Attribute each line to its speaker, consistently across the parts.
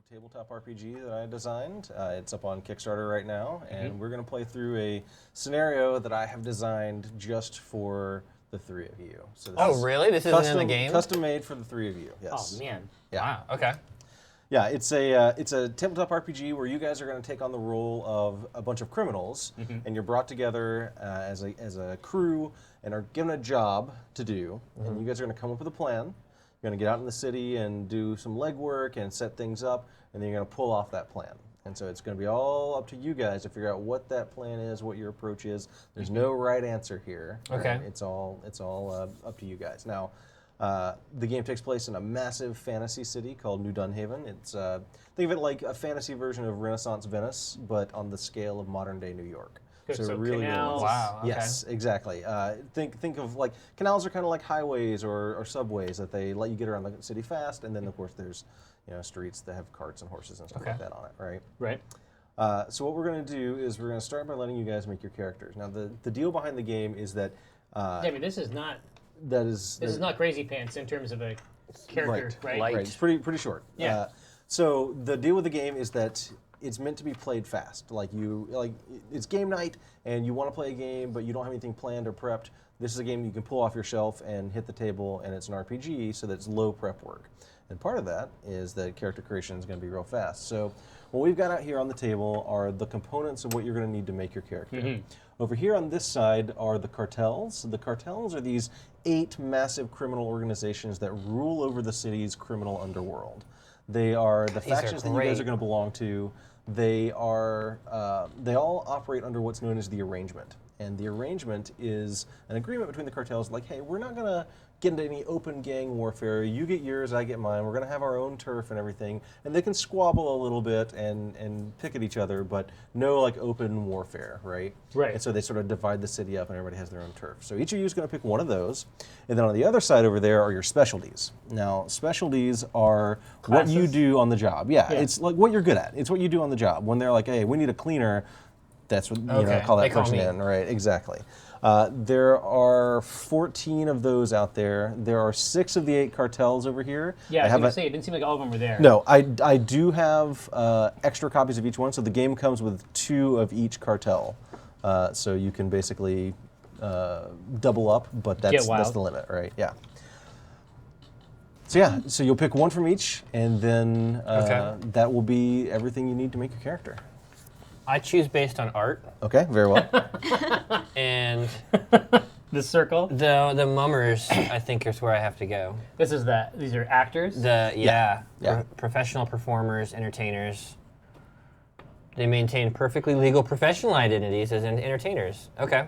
Speaker 1: tabletop RPG that I designed. It's up on Kickstarter right now, and we're going to play through a scenario that I have designed just for the three of you. So this is
Speaker 2: really? This isn't in the game?
Speaker 1: Custom made for the three of you. Yes.
Speaker 3: Oh man.
Speaker 1: Yeah.
Speaker 2: Wow. Okay.
Speaker 1: Yeah, it's a tabletop RPG where you guys are going to take on the role of a bunch of criminals, and you're brought together as a crew and are given a job to do. And you guys are going to come up with a plan. You're going to get out in the city and do some legwork and set things up, and then you're going to pull off that plan. And so it's going to be all up to you guys to figure out what that plan is, what your approach is. There's no right answer here.
Speaker 2: Okay.
Speaker 1: Right? It's all up to you guys. Now, the game takes place in a massive fantasy city called New Dunhaven. It's think of it like a fantasy version of Renaissance Venice, but on the scale of modern day New York.
Speaker 3: So
Speaker 1: really,
Speaker 3: canals.
Speaker 2: Wow. Okay.
Speaker 1: Yes, exactly. Think of like canals are kind of like highways or subways that they let you get around the city fast, and then of course there's streets that have carts and horses and stuff like that on it, right?
Speaker 3: Right.
Speaker 1: So what we're going to do is we're going to start by letting you guys make your characters. Now the deal behind the game is that
Speaker 3: I mean, this is not crazy pants in terms of a character, right?
Speaker 1: Right. It's pretty short.
Speaker 3: Yeah.
Speaker 1: So the deal with the game is that it's meant to be played fast. It's game night and you want to play a game, but you don't have anything planned or prepped. This is a game you can pull off your shelf and hit the table, and it's an RPG, so that's low prep work. And part of that is that character creation is going to be real fast. So what we've got out here on the table are the components of what you're going to need to make your character. Over here on this side are the cartels. The cartels are these 8 massive criminal organizations that rule over the city's criminal underworld. They are the factions that you guys are going to belong to. They are they all operate under what's known as the arrangement. And the arrangement is an agreement between the cartels like, hey, we're not going to get into any open gang warfare. You get yours, I get mine. We're going to have our own turf and everything. And they can squabble a little bit and pick at each other, but no like open warfare, right?
Speaker 3: Right.
Speaker 1: And so they sort of divide the city up and everybody has their own turf. So each of you is going to pick one of those. And then on the other side over there are your specialties. Now, specialties are what you do on the job. Yeah, it's like what you're good at. It's what you do on the job. When they're like, hey, we need a cleaner, that's what call that person in, right? Exactly. There are 14 of those out there. There are 6 of the 8 cartels over here.
Speaker 3: Yeah, I was going to say, it didn't seem like all of them were there.
Speaker 1: No, I do have extra copies of each one, so the game comes with 2 of each cartel. So you can basically double up, but that's the limit, right? Yeah. So you'll pick one from each, and then that will be everything you need to make your character.
Speaker 2: I choose based on art.
Speaker 1: Okay, very well.
Speaker 2: And
Speaker 3: the circle.
Speaker 2: The mummers, I think, is where I have to go.
Speaker 3: These are actors.
Speaker 2: Professional performers, entertainers. They maintain perfectly legal professional identities as entertainers. Okay.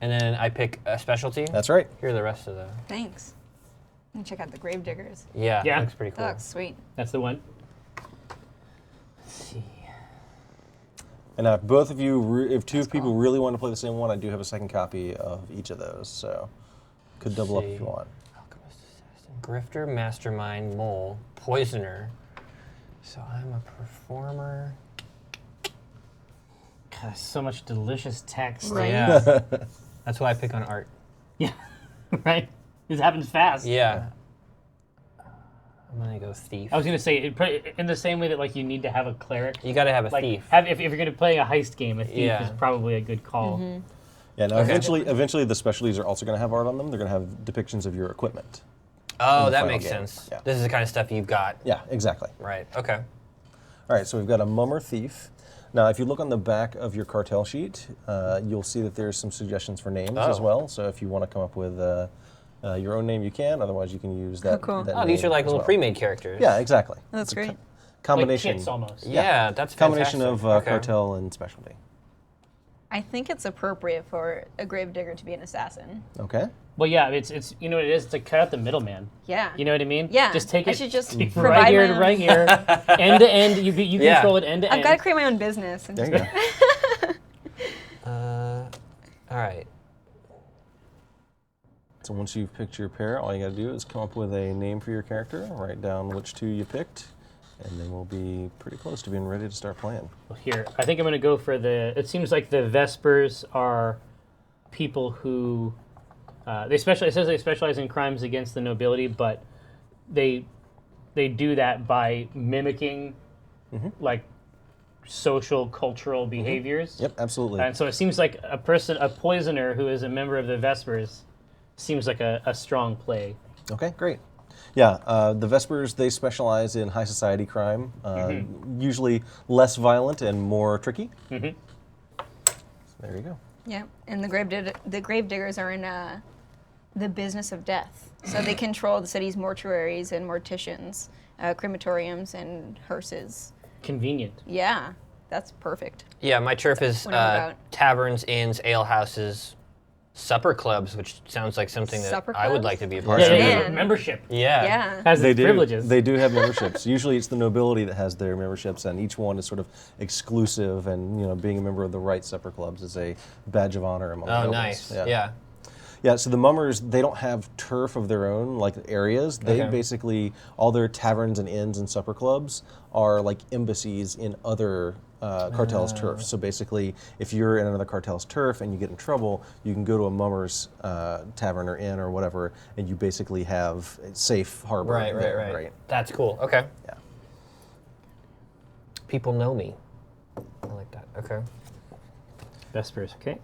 Speaker 2: And then I pick a specialty.
Speaker 1: That's right.
Speaker 2: Here are the rest of the.
Speaker 4: Thanks. Let me check out the Gravediggers.
Speaker 2: Yeah, looks pretty cool.
Speaker 4: That looks sweet.
Speaker 3: That's the one.
Speaker 2: Let's see.
Speaker 1: And if both of you, if 2 people really want to play the same one, I do have a second copy of each of those, so could double up if you want.
Speaker 2: Alchemist, assassin, grifter, mastermind, mole, poisoner. So I'm a performer.
Speaker 3: God, so much delicious text.
Speaker 4: Right.
Speaker 2: Yeah. That's why I pick on art.
Speaker 3: Yeah. Right? This happens fast.
Speaker 2: Yeah. I'm gonna go thief.
Speaker 3: I was gonna say, in the same way that like you need to have a cleric.
Speaker 2: You gotta have a thief.
Speaker 3: If you're gonna play a heist game, a thief is probably a good call.
Speaker 1: Yeah. Now, eventually, the specialties are also going to have art on them. They're going to have depictions of your equipment.
Speaker 2: Oh, that makes sense.
Speaker 1: Yeah.
Speaker 2: This is the kind of stuff you've got.
Speaker 1: Yeah, exactly.
Speaker 2: Right. Okay.
Speaker 1: All right. So we've got a mummer thief. Now, if you look on the back of your cartel sheet, you'll see that there's some suggestions for names as well. So if you want to come up with your own name, you can. Otherwise, you can use that.
Speaker 4: Cool.
Speaker 1: That
Speaker 2: These are
Speaker 1: name
Speaker 2: like
Speaker 1: as
Speaker 2: little
Speaker 1: well.
Speaker 2: pre-made characters.
Speaker 1: Yeah, exactly.
Speaker 4: That's great.
Speaker 1: Combination.
Speaker 3: Like kits almost.
Speaker 2: Yeah, that's
Speaker 1: combination
Speaker 2: fantastic.
Speaker 1: of cartel and specialty.
Speaker 4: I think it's appropriate for a Gravedigger to be an assassin.
Speaker 1: Okay.
Speaker 3: Well, yeah, it's you know what it is to cut out the middleman.
Speaker 4: Yeah.
Speaker 3: You know what I mean?
Speaker 4: Yeah.
Speaker 3: Just take it.
Speaker 4: I should just
Speaker 3: right
Speaker 4: provide
Speaker 3: here
Speaker 4: my
Speaker 3: to
Speaker 4: own-
Speaker 3: right here, end to end. You control it end to end.
Speaker 4: I've got to create my own business. And
Speaker 1: There you go.
Speaker 2: All right.
Speaker 1: So once you've picked your pair, all you got to do is come up with a name for your character, write down which 2 you picked, and then we'll be pretty close to being ready to start playing.
Speaker 3: Well, here, I think I'm going to go for it seems like the Vespers are people who, it says they specialize in crimes against the nobility, but they they do that by mimicking like social cultural behaviors.
Speaker 1: Yep, absolutely.
Speaker 3: And so it seems like a poisoner who is a member of the Vespers seems like a strong play.
Speaker 1: Okay, great. Yeah, the Vespers, they specialize in high society crime, usually less violent and more tricky. So there you go.
Speaker 4: Yeah, and the gravediggers are in the business of death. So they control the city's mortuaries and morticians, crematoriums and hearses.
Speaker 3: Convenient.
Speaker 4: Yeah, that's perfect.
Speaker 2: Yeah, my turf is
Speaker 4: What about?
Speaker 2: taverns, inns, ale houses, supper clubs, which sounds like something that
Speaker 4: Supper
Speaker 2: I would
Speaker 4: clubs?
Speaker 2: like to be a part
Speaker 3: Yeah,
Speaker 2: of.
Speaker 3: yeah,
Speaker 4: Man.
Speaker 3: membership
Speaker 4: Yeah.
Speaker 3: has
Speaker 1: They
Speaker 3: its
Speaker 1: do.
Speaker 3: privileges.
Speaker 1: They do have memberships. Usually, it's the nobility that has their memberships, and each one is sort of exclusive. And being a member of the right supper clubs is a badge of honor among
Speaker 2: Oh,
Speaker 1: nobles.
Speaker 2: nice. Yeah.
Speaker 1: Yeah, so the mummers, they don't have turf of their own, like areas. They
Speaker 2: Okay.
Speaker 1: basically, all their taverns and inns and supper clubs are like embassies in other cartels' turf. So basically, if you're in another cartel's turf and you get in trouble, you can go to a mummer's tavern or inn or whatever, and you basically have a safe harbor
Speaker 2: Right.
Speaker 1: there,
Speaker 2: That's cool. Okay.
Speaker 1: Yeah.
Speaker 2: People know me. I like that. Okay.
Speaker 3: Vespers, okay.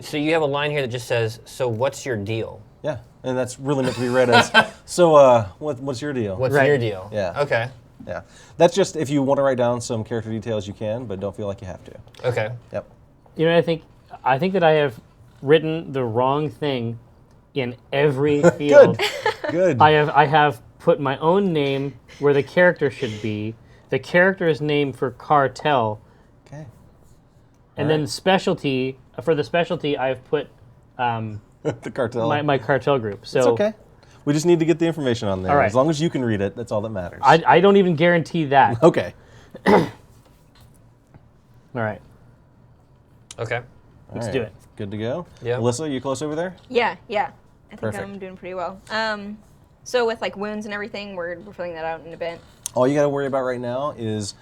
Speaker 2: So you have a line here that just says, "So what's your deal?"
Speaker 1: Yeah, and that's really meant to be read as, so what's your deal?
Speaker 2: What's
Speaker 3: Right.
Speaker 2: your deal?
Speaker 1: Yeah.
Speaker 2: Okay.
Speaker 1: Yeah, that's just if you want to write down some character details, you can, but don't feel like you have to.
Speaker 2: Okay.
Speaker 1: Yep.
Speaker 3: You know, I think that I have written the wrong thing in every field.
Speaker 1: Good.
Speaker 3: I have put my own name where the character should be. The character's name for cartel,
Speaker 1: Okay.
Speaker 3: and then specialty. For the specialty, I've put
Speaker 1: The cartel.
Speaker 3: my cartel group. So
Speaker 1: It's okay. We just need to get the information on there.
Speaker 3: All right.
Speaker 1: As long as you can read it, that's all that matters.
Speaker 3: I don't even guarantee that.
Speaker 1: Okay.
Speaker 3: All right.
Speaker 2: Okay.
Speaker 3: Let's
Speaker 1: All
Speaker 3: do
Speaker 1: right.
Speaker 3: it.
Speaker 1: Good to go.
Speaker 2: Yeah.
Speaker 1: Alyssa, you close over there?
Speaker 4: Yeah. I think
Speaker 1: Perfect.
Speaker 4: I'm doing pretty well. So with like wounds and everything, we're filling that out in a bit.
Speaker 1: All you got to worry about right now is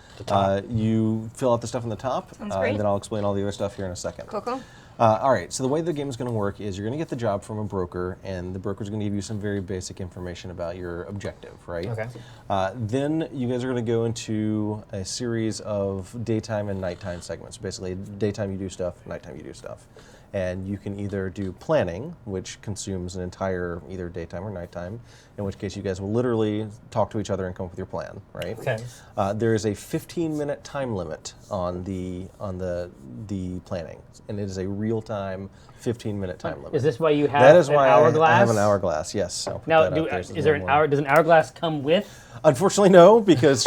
Speaker 1: you fill out the stuff on the top,
Speaker 4: Sounds great.
Speaker 1: and then I'll explain all the other stuff here in a second.
Speaker 4: Cool.
Speaker 1: All right, so the way the game is going to work is you're going to get the job from a broker, and the broker is going to give you some very basic information about your objective, right?
Speaker 2: Okay.
Speaker 1: Then you guys are going to go into a series of daytime and nighttime segments. Basically, daytime you do stuff, nighttime you do stuff. And you can either do planning, which consumes an entire either daytime or nighttime, in which case you guys will literally talk to each other and come up with your plan, right?
Speaker 2: Okay.
Speaker 1: There is a 15-minute time limit on the planning, and it is a real-time 15-minute time limit.
Speaker 3: Is this why you have
Speaker 1: That is
Speaker 3: an
Speaker 1: why
Speaker 3: hourglass?
Speaker 1: I have an hourglass. Yes. I'll put
Speaker 3: Now,
Speaker 1: that up there so
Speaker 3: is there an
Speaker 1: no one-
Speaker 3: hour? Does an hourglass come with
Speaker 1: Unfortunately, no, because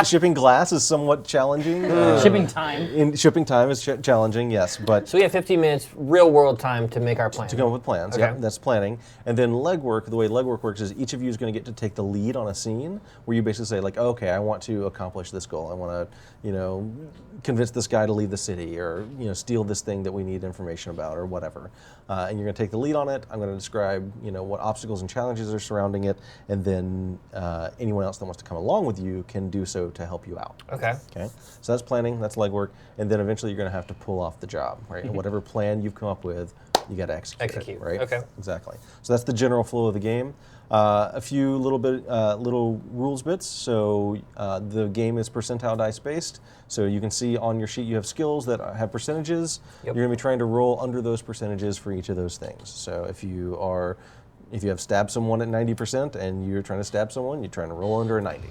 Speaker 1: shipping glass is somewhat challenging.
Speaker 3: shipping time?
Speaker 1: In shipping time is challenging, yes, but
Speaker 2: So we have 15 minutes real world time to make our plan.
Speaker 1: to come up with plans.
Speaker 2: Okay.
Speaker 1: Yeah, that's planning. And then legwork, the way legwork works is each of you is going to get to take the lead on a scene where you basically say like, oh, okay, I want to accomplish this goal. I want to, convince this guy to leave the city, or steal this thing that we need information about, or whatever. And you're going to take the lead on it. I'm going to describe, what obstacles and challenges are surrounding it, and then anyone else that wants to come along with you can do so to help you out.
Speaker 2: Okay.
Speaker 1: Okay, so that's planning, that's legwork, and then eventually you're going to have to pull off the job, right? And whatever plan you've come up with, you got to execute it, right?
Speaker 2: Okay.
Speaker 1: Exactly. So that's the general flow of the game. A few little rules bits. So the game is percentile dice based. So you can see on your sheet you have skills that have percentages.
Speaker 2: Yep.
Speaker 1: You're going to be trying to roll under those percentages for each of those things. So if you have stabbed someone at 90% and you're trying to stab someone, you're trying to roll under a 90.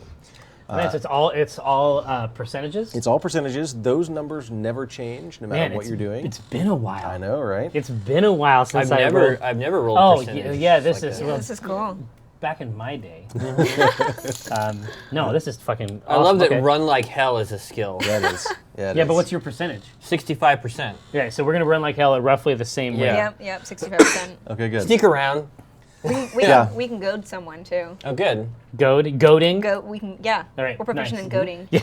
Speaker 3: Nice. It's all percentages.
Speaker 1: It's all percentages. Those numbers never change no matter what you're doing.
Speaker 3: It's been a while.
Speaker 1: I know, right?
Speaker 3: It's been a while since
Speaker 2: I've
Speaker 3: rolled.
Speaker 2: never rolled
Speaker 3: Oh
Speaker 2: percentage
Speaker 3: yeah, this
Speaker 2: like
Speaker 3: is
Speaker 2: that.
Speaker 3: well,
Speaker 4: This is cool.
Speaker 3: back in my day. No, this is fucking.
Speaker 2: I love that
Speaker 3: okay.
Speaker 2: run like hell is a skill.
Speaker 1: That is. Yeah, it
Speaker 3: Yeah, but
Speaker 1: is.
Speaker 3: what's your percentage?
Speaker 2: 65%.
Speaker 3: Yeah, so we're gonna run like hell at roughly the same rate.
Speaker 2: Yeah.
Speaker 4: Yep, 65%.
Speaker 1: Okay, good.
Speaker 2: Sneak around.
Speaker 1: Yeah.
Speaker 4: We can goad someone too.
Speaker 2: Oh, good.
Speaker 3: Goading.
Speaker 4: We can, yeah.
Speaker 3: All right,
Speaker 4: We're proficient
Speaker 3: nice.
Speaker 4: in goading.
Speaker 3: Yeah.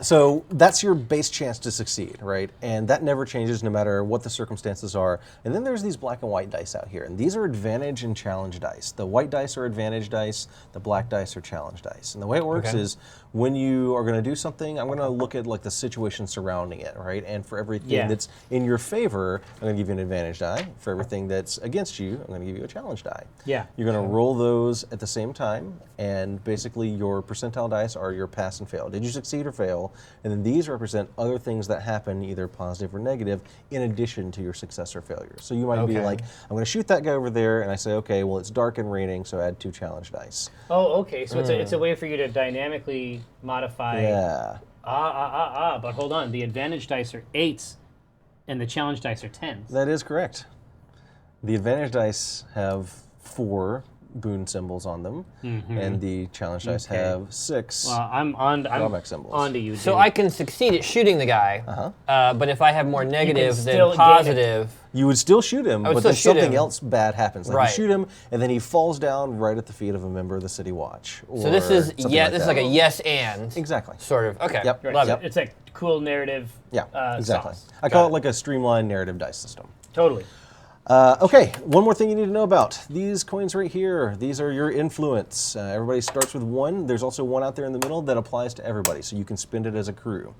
Speaker 1: So that's your base chance to succeed, right? And that never changes no matter what the circumstances are. And then there's these black and white dice out here. And these are advantage and challenge dice. The white dice are advantage dice. The black dice are challenge dice. And the way it works is when you are going to do something, I'm going to look at like the situation surrounding it, right? And for everything that's in your favor, I'm going to give you an advantage die. For everything that's against you, I'm going to give you a challenge die.
Speaker 3: Yeah.
Speaker 1: You're going to roll those at the same time. And basically your percentile dice are your pass and fail. Did you succeed or fail? And then these represent other things that happen, either positive or negative, in addition to your success or failure. So you might be like, I'm going to shoot that guy over there, and I say, okay, well, it's dark and raining, so add 2 challenge dice.
Speaker 3: Oh, okay. So it's a way for you to dynamically modify.
Speaker 1: Yeah.
Speaker 3: But hold on. The advantage dice are 8s, and the challenge dice are 10s.
Speaker 1: That is correct. The advantage dice have 4 boon symbols on them, and the challenge dice have 6
Speaker 3: I'm
Speaker 1: drawback symbols.
Speaker 3: on to you,
Speaker 2: So
Speaker 3: dude.
Speaker 2: I can succeed at shooting the guy, but if I have more negative
Speaker 3: still
Speaker 2: than
Speaker 3: gain it.
Speaker 2: positive,
Speaker 1: You would still shoot him, but
Speaker 2: still
Speaker 1: then
Speaker 2: shoot
Speaker 1: something
Speaker 2: him.
Speaker 1: else bad happens. Like
Speaker 2: Right.
Speaker 1: you shoot him, and then he falls down right at the feet of a member of the City Watch.
Speaker 2: so this is
Speaker 1: something
Speaker 2: this is
Speaker 1: that.
Speaker 2: like a yes and
Speaker 1: Exactly.
Speaker 2: sort of. Okay,
Speaker 1: Yep.
Speaker 2: love
Speaker 1: Yep.
Speaker 2: it.
Speaker 3: It's a cool narrative.
Speaker 1: Yeah, exactly.
Speaker 3: sauce.
Speaker 1: I call it like a streamlined narrative dice system.
Speaker 3: Totally.
Speaker 1: Okay, one more thing you need to know about. These coins right here, these are your influence. Everybody starts with 1. There's also 1 out there in the middle that applies to everybody, so you can spend it as a crew.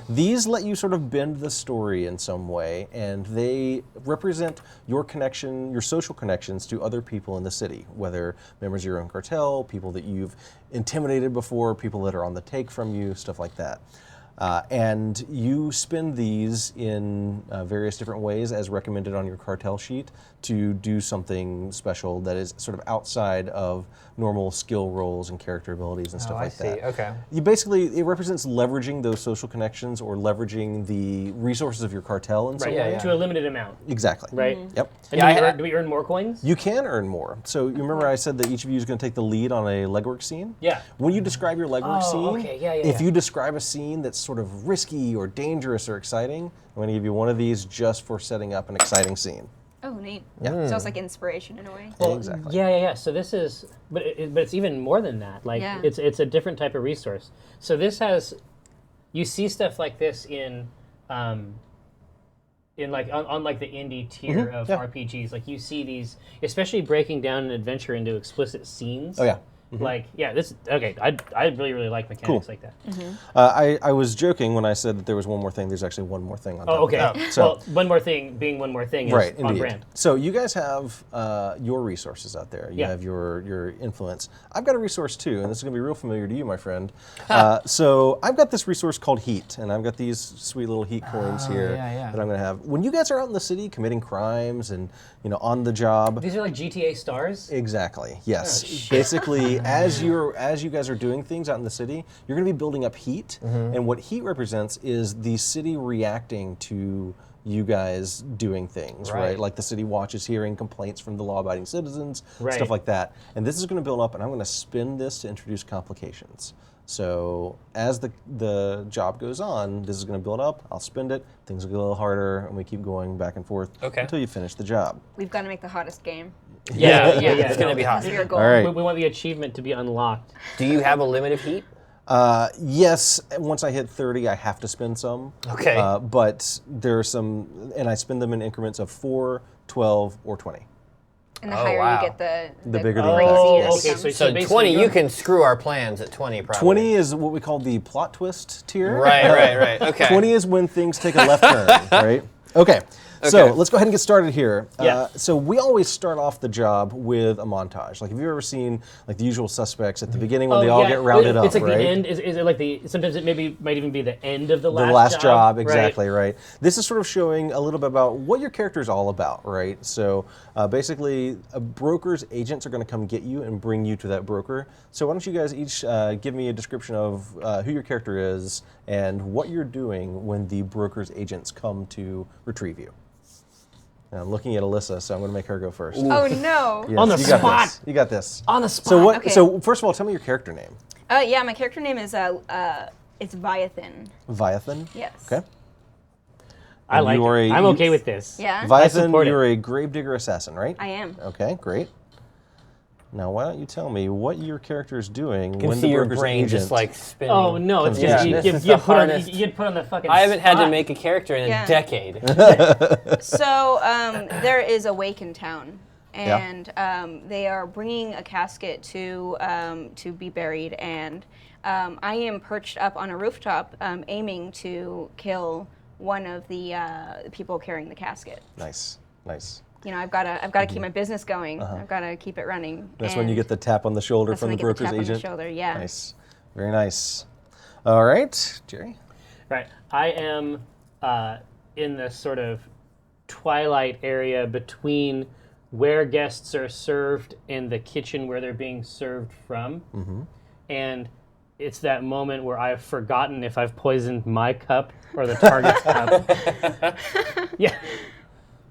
Speaker 1: These let you sort of bend the story in some way, and they represent your connection, your social connections to other people in the city, whether members of your own cartel, people that you've intimidated before, people that are on the take from you, stuff like that. And you spend these in various different ways as recommended on your cartel sheet to do something special that is sort of outside of normal skill rolls and character abilities and stuff
Speaker 2: I
Speaker 1: like
Speaker 2: see.
Speaker 1: that.
Speaker 2: Okay.
Speaker 1: You basically, it represents leveraging those social connections or leveraging the resources of your cartel in some
Speaker 3: Right.
Speaker 1: way.
Speaker 2: yeah.
Speaker 3: To a limited amount.
Speaker 1: Exactly.
Speaker 3: Right.
Speaker 1: Yep.
Speaker 3: And
Speaker 2: Yeah,
Speaker 3: do we earn more coins?
Speaker 1: You can earn more. So you remember I said that each of you is going to take the lead on a legwork scene?
Speaker 3: Yeah.
Speaker 1: When you describe your legwork
Speaker 3: Oh,
Speaker 1: scene,
Speaker 3: okay. Yeah,
Speaker 1: if
Speaker 3: yeah.
Speaker 1: you describe a scene that's sort of risky or dangerous or exciting, I'm going to give you one of these just for setting up an exciting scene.
Speaker 4: Oh, neat.
Speaker 1: Yeah.
Speaker 4: So it's like inspiration in a way.
Speaker 3: Well,
Speaker 1: Exactly.
Speaker 3: Yeah. So this is, but it's even more than that. Like
Speaker 4: Yeah.
Speaker 3: it's a different type of resource. So this has, you see stuff like this in like on like the indie tier of
Speaker 1: yeah.
Speaker 3: RPGs. Like you see these, especially breaking down an adventure into explicit scenes.
Speaker 1: Oh, yeah.
Speaker 3: Like this. Okay, I really like mechanics like that.
Speaker 1: I was joking when I said that there was one more thing. There's actually one more thing on top
Speaker 3: Oh, okay.
Speaker 1: of that.
Speaker 3: Well, one more thing being one more thing is
Speaker 1: Right,
Speaker 3: on
Speaker 1: indeed.
Speaker 3: brand.
Speaker 1: So you guys have your resources out there. You
Speaker 3: Yeah.
Speaker 1: have your influence. I've got a resource too, and this is going to be real familiar to you, my friend. So I've got this resource called Heat, and I've got these sweet little Heat coins here
Speaker 2: yeah.
Speaker 1: that I'm going to have. When you guys are out in the city committing crimes and on the job.
Speaker 3: These are like GTA stars.
Speaker 1: Exactly. Yes. Basically, as you guys are doing things out in the city, you're going to be building up heat, and what heat represents is the city reacting to you guys doing things, right? Like the city watch is hearing complaints from the law-abiding citizens, stuff like that. And this is going to build up, and I'm going to spin this to introduce complications. So as the job goes on, this is going to build up. I'll spend it. Things will get a little harder, and we keep going back and forth until you finish the job.
Speaker 4: We've got to make the hottest game.
Speaker 3: Yeah.
Speaker 2: It's gonna be hot.
Speaker 4: That's your goal.
Speaker 1: All right.
Speaker 3: We want the achievement to be unlocked.
Speaker 2: Do you have a limit of heat?
Speaker 1: Yes, once I hit 30, I have to spend some.
Speaker 2: Okay.
Speaker 1: But there are some, and I spend them in increments of 4, 12, or 20.
Speaker 4: And the
Speaker 2: Oh,
Speaker 4: higher
Speaker 2: wow.
Speaker 4: you get, the
Speaker 1: bigger the
Speaker 4: crazier
Speaker 3: Oh,
Speaker 4: it
Speaker 3: okay.
Speaker 4: becomes.
Speaker 2: So
Speaker 3: basically
Speaker 2: 20,
Speaker 3: you're-
Speaker 2: you can screw our plans at 20 probably.
Speaker 1: 20 is what we call the plot twist tier.
Speaker 2: Right. Okay.
Speaker 1: 20 is when things take a left turn, right? Okay. So let's go ahead and get started here.
Speaker 3: Yeah.
Speaker 1: So we always start off the job with a montage. Like, have you ever seen like The Usual Suspects at the beginning when they all get rounded up,
Speaker 3: It's like
Speaker 1: right?
Speaker 3: the end. Is it like the? Sometimes it might even be the end of the
Speaker 1: The
Speaker 3: last.
Speaker 1: last job,
Speaker 3: right?
Speaker 1: exactly, right. This is sort of showing a little bit about what your character is all about, right? So basically, a broker's agents are going to come get you and bring you to that broker. So why don't you guys each give me a description of who your character is and what you're doing when the broker's agents come to retrieve you. Now, I'm looking at Alyssa, so I'm going to make her go first.
Speaker 4: Oh no.
Speaker 1: Yes,
Speaker 3: On the
Speaker 1: you got
Speaker 3: spot.
Speaker 1: this. You got this.
Speaker 3: On the spot.
Speaker 1: So what?
Speaker 4: Okay.
Speaker 1: So first of all, tell me your character name.
Speaker 4: Yeah, my character name is it's Viathan.
Speaker 1: Viathan.
Speaker 4: Yes.
Speaker 1: Okay.
Speaker 3: I
Speaker 1: And
Speaker 3: like
Speaker 1: you are
Speaker 3: it.
Speaker 1: a-
Speaker 3: I'm
Speaker 1: you-
Speaker 3: okay with this.
Speaker 4: Yeah.
Speaker 1: Viathan,
Speaker 3: support it.
Speaker 1: you're a gravedigger assassin, right?
Speaker 4: I am.
Speaker 1: Okay, great. Now, why don't you tell me what your character is doing
Speaker 2: You can
Speaker 1: when
Speaker 2: see
Speaker 1: the
Speaker 2: your
Speaker 1: broker's
Speaker 2: brain
Speaker 1: agent...
Speaker 2: just like spinning.
Speaker 3: Oh no, it's
Speaker 1: Yeah,
Speaker 3: just you
Speaker 2: this
Speaker 3: get
Speaker 2: is the
Speaker 3: put on
Speaker 2: hardest.
Speaker 3: you get put on the fucking.
Speaker 2: I haven't had to
Speaker 3: spot.
Speaker 2: make a character in a
Speaker 4: Yeah.
Speaker 2: decade.
Speaker 4: So there is a wake in town,
Speaker 1: Yeah.
Speaker 4: and they are bringing a casket to be buried, and I am perched up on a rooftop, aiming to kill one of the people carrying the casket.
Speaker 1: Nice, nice.
Speaker 4: You know, I've got to keep my business going. I've got to keep it running.
Speaker 1: That's when you
Speaker 4: and
Speaker 1: get the tap on the shoulder
Speaker 4: that's
Speaker 1: from
Speaker 4: when
Speaker 1: the
Speaker 4: I get
Speaker 1: broker's
Speaker 4: tap on the
Speaker 1: agent.
Speaker 4: shoulder. Yeah.
Speaker 1: Nice, very nice. All right, Jerry.
Speaker 3: Right. I am in the sort of twilight area between where guests are served and the kitchen where they're being served from. Mm-hmm. And it's that moment where I've forgotten if I've poisoned my cup or the target's cup. Yeah.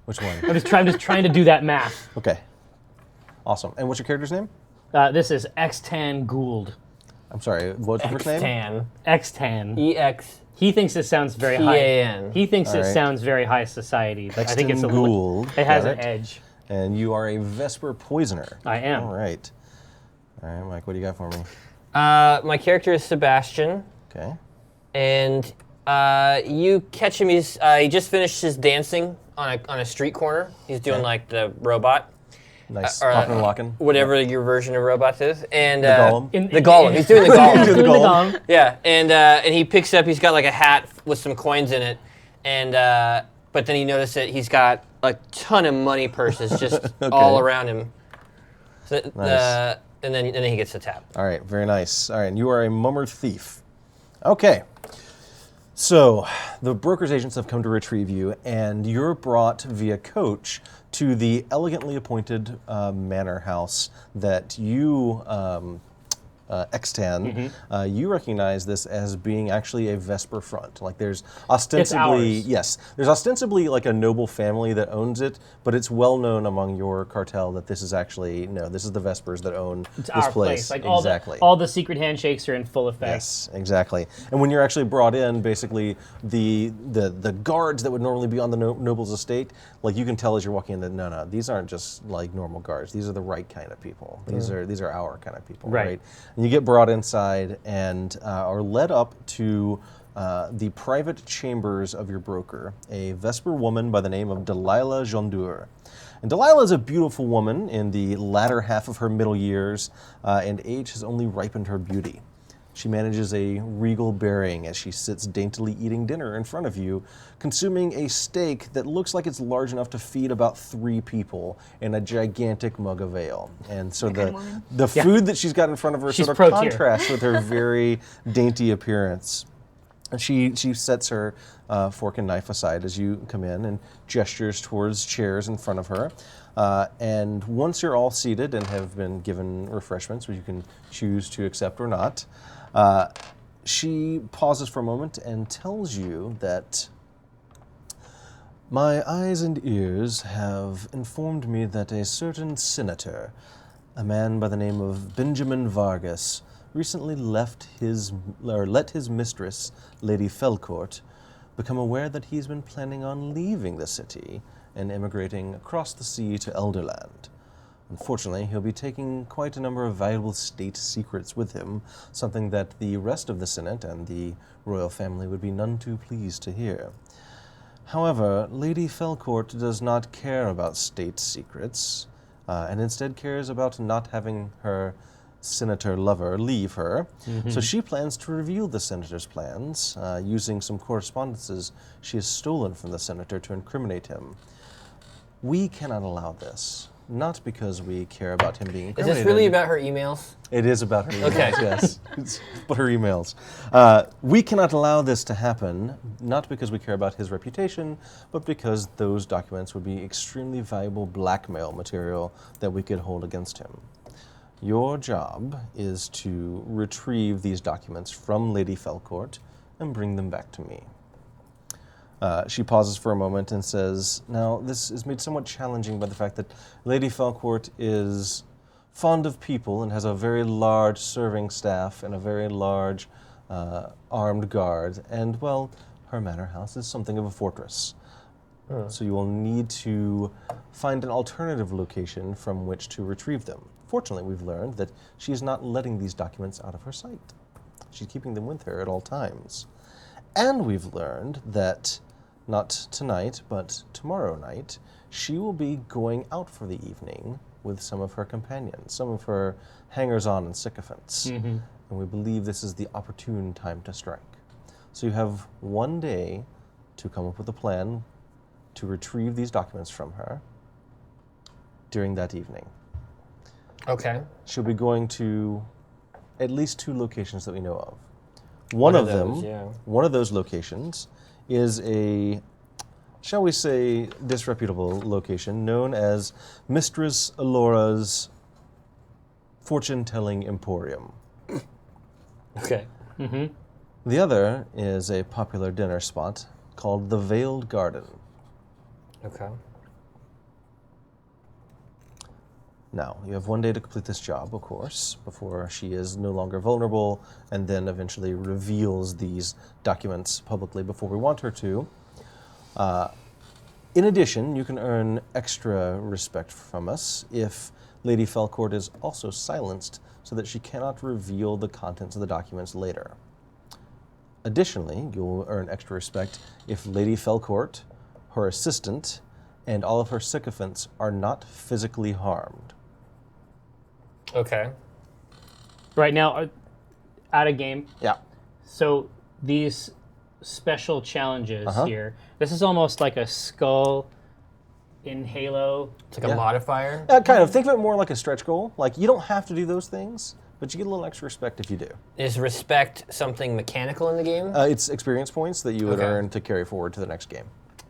Speaker 1: Which one?
Speaker 3: I'm just trying to do that math.
Speaker 1: Okay. Awesome. And what's your character's name?
Speaker 3: This is Xtan Gould.
Speaker 1: I'm sorry, what's your first name?
Speaker 2: Xtan.
Speaker 3: Xtan.
Speaker 2: E-X.
Speaker 3: He thinks it sounds very high.
Speaker 2: T-A-N.
Speaker 3: He thinks it
Speaker 1: Alright.
Speaker 3: sounds very high society. But I think it's a
Speaker 1: Xtan
Speaker 3: little.
Speaker 1: Gould.
Speaker 3: It has
Speaker 1: Got
Speaker 3: an edge.
Speaker 1: And you are a Vesper Poisoner.
Speaker 3: I am.
Speaker 1: All right. All right, Mike, what do you got for me?
Speaker 2: My character is Sebastian,
Speaker 1: Okay.
Speaker 2: and you catch him. He just finished his dancing on a street corner. He's doing
Speaker 1: Okay.
Speaker 2: like the robot,
Speaker 1: Nice.
Speaker 2: or,
Speaker 1: Locking and locking.
Speaker 2: whatever your version of robots is, and
Speaker 1: The golem.
Speaker 2: the golem. He's doing the golem.
Speaker 3: He's doing the
Speaker 1: golem.
Speaker 3: golem.
Speaker 2: Yeah, and he picks up. He's got like a hat with some coins in it, and but then he noticed that he's got a ton of money purses just all around him. So,
Speaker 1: Nice.
Speaker 2: and then he gets the tap.
Speaker 1: All right, very nice. All right, and you are a mummer thief. Okay. So, the broker's agents have come to retrieve you, and you're brought via coach to the elegantly appointed manor house that you, Xtan, you recognize this as being actually a Vesper front. Like there's ostensibly,
Speaker 3: ours.
Speaker 1: yes, there's ostensibly like a noble family that owns it, but it's well known among your cartel that this is actually, no, this is the Vespers that own
Speaker 3: It's
Speaker 1: this
Speaker 3: our place. Like
Speaker 1: exactly.
Speaker 3: all the secret handshakes are in full effect.
Speaker 1: Yes, exactly. And when you're actually brought in, basically the guards that would normally be on the noble's estate, like you can tell as you're walking in that no, these aren't just like normal guards. These are the right kind of people. These are our kind of people, right? And you get brought inside and are led up to the private chambers of your broker, a Vesper woman by the name of Delilah Jondur. And Delilah is a beautiful woman in the latter half of her middle years, and age has only ripened her beauty. She manages a regal bearing as she sits daintily eating dinner in front of you, consuming a steak that looks like it's large enough to feed about 3 people in a gigantic mug of ale. And so the food that she's got in front of her
Speaker 3: She's
Speaker 1: sort of
Speaker 3: pro-tier.
Speaker 1: contrasts with her very dainty appearance. And she sets her fork and knife aside as you come in and gestures towards chairs in front of her. And once you're all seated and have been given refreshments, which you can choose to accept or not, she pauses for a moment and tells you that my eyes and ears have informed me that a certain senator, a man by the name of Benjamin Vargas, recently let his mistress, Lady Felcourt, become aware that he's been planning on leaving the city and emigrating across the sea to Elderland. Unfortunately, he'll be taking quite a number of valuable state secrets with him, something that the rest of the Senate and the royal family would be none too pleased to hear. However, Lady Felcourt does not care about state secrets, and instead cares about not having her senator lover leave her. So she plans to reveal the senator's plans, using some correspondences she has stolen from the senator to incriminate him. We cannot allow this. Not because we care about him being
Speaker 2: Is
Speaker 1: incriminated.
Speaker 2: this really about her emails?
Speaker 1: It is about her emails,
Speaker 2: Okay.
Speaker 1: yes. It's about her emails. We cannot allow this to happen, not because we care about his reputation, but because those documents would be extremely valuable blackmail material that we could hold against him. Your job is to retrieve these documents from Lady Felcourt and bring them back to me. She pauses for a moment and says, now, this is made somewhat challenging by the fact that Lady Felcourt is fond of people and has a very large serving staff and a very large armed guard. And, well, her manor house is something of a fortress. So you will need to find an alternative location from which to retrieve them. Fortunately, we've learned that she is not letting these documents out of her sight. She's keeping them with her at all times. And we've learned that not tonight, but tomorrow night, she will be going out for the evening with some of her companions, some of her hangers-on and sycophants. And we believe this is the opportune time to strike. So you have one day to come up with a plan to retrieve these documents from her during that evening.
Speaker 2: Okay.
Speaker 1: She'll be going to at least 2 locations that we know of. One of those locations is a, shall we say, disreputable location known as Mistress Alora's Fortune-Telling Emporium.
Speaker 2: Okay.
Speaker 1: The other is a popular dinner spot called the Veiled Garden.
Speaker 2: Okay.
Speaker 1: Now, you have one day to complete this job, of course, before she is no longer vulnerable and then eventually reveals these documents publicly before we want her to. In addition, you can earn extra respect from us if Lady Felcourt is also silenced so that she cannot reveal the contents of the documents later. Additionally, you'll earn extra respect if Lady Felcourt, her assistant, and all of her sycophants are not physically harmed.
Speaker 2: Okay.
Speaker 3: Right now, out of game.
Speaker 1: Yeah.
Speaker 3: So these special challenges here, this is almost like a skull in Halo.
Speaker 2: It's like a modifier.
Speaker 1: Kind of. Think of it more like a stretch goal. Like, you don't have to do those things, but you get a little extra respect if you do.
Speaker 2: Is respect something mechanical in the game?
Speaker 1: It's experience points that you would earn to carry forward to the next game.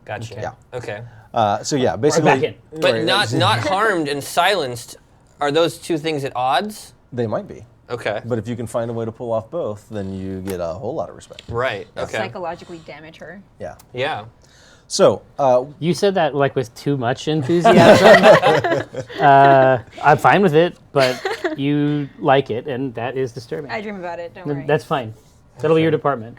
Speaker 2: Gotcha.
Speaker 1: Yeah.
Speaker 2: Okay.
Speaker 1: So yeah, basically.
Speaker 3: back in.
Speaker 2: But
Speaker 1: right,
Speaker 2: not harmed and silenced. Are those two things at odds?
Speaker 1: They might be.
Speaker 2: Okay.
Speaker 1: But if you can find a way to pull off both, then you get a whole lot of respect.
Speaker 2: Right. Okay.
Speaker 4: Psychologically damage her.
Speaker 1: Yeah.
Speaker 2: Yeah.
Speaker 1: So,
Speaker 3: You said that like with too much enthusiasm. I'm fine with it, but you like it, and that is disturbing.
Speaker 4: I dream about it, don't worry.
Speaker 3: That's fine. That'll be your department.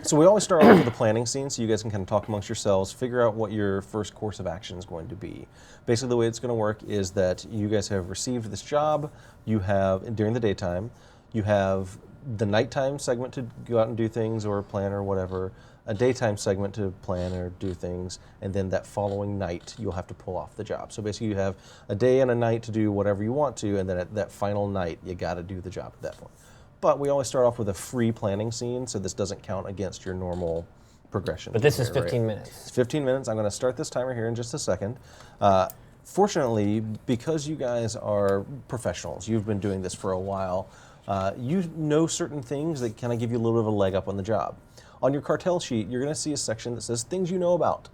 Speaker 1: so we always start off with a planning scene so you guys can kind of talk amongst yourselves, figure out what your first course of action is going to be. Basically, the way it's going to work is that you guys have received this job. You have, during the daytime, you have the nighttime segment to go out and do things or plan or whatever, a daytime segment to plan or do things, and then that following night you'll have to pull off the job. So basically you have a day and a night to do whatever you want to, and then at that final night you got to do the job at that point. But we always start off with a free planning scene, so this doesn't count against your normal progression.
Speaker 2: But this is
Speaker 1: here,
Speaker 2: 15
Speaker 1: right?
Speaker 2: minutes.
Speaker 1: It's 15 minutes. I'm going to start this timer here in just a second. Fortunately, because you guys are professionals, you've been doing this for a while, you know certain things that kind of give you a little bit of a leg up on the job. On your cartel sheet, you're going to see a section that says things you know about.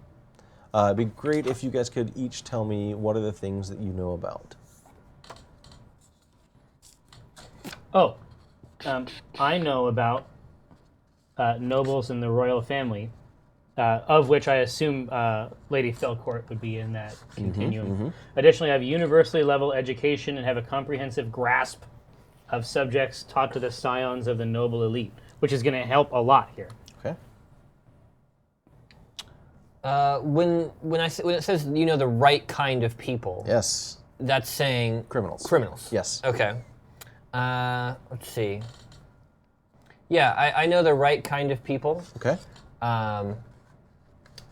Speaker 1: It'd be great if you guys could each tell me what are the things that you know about.
Speaker 3: Oh, I know about nobles in the royal family, of which I assume Lady Felcourt would be in that continuum. Additionally, I have universally level education and have a comprehensive grasp of subjects taught to the scions of the noble elite, which is going to help a lot here.
Speaker 1: Okay.
Speaker 2: When it says you know the right kind of people,
Speaker 1: Yes.
Speaker 2: that's saying
Speaker 1: Criminals.
Speaker 2: Criminals.
Speaker 1: Yes.
Speaker 2: Okay. Let's see. Yeah, I know the right kind of people.
Speaker 1: Okay.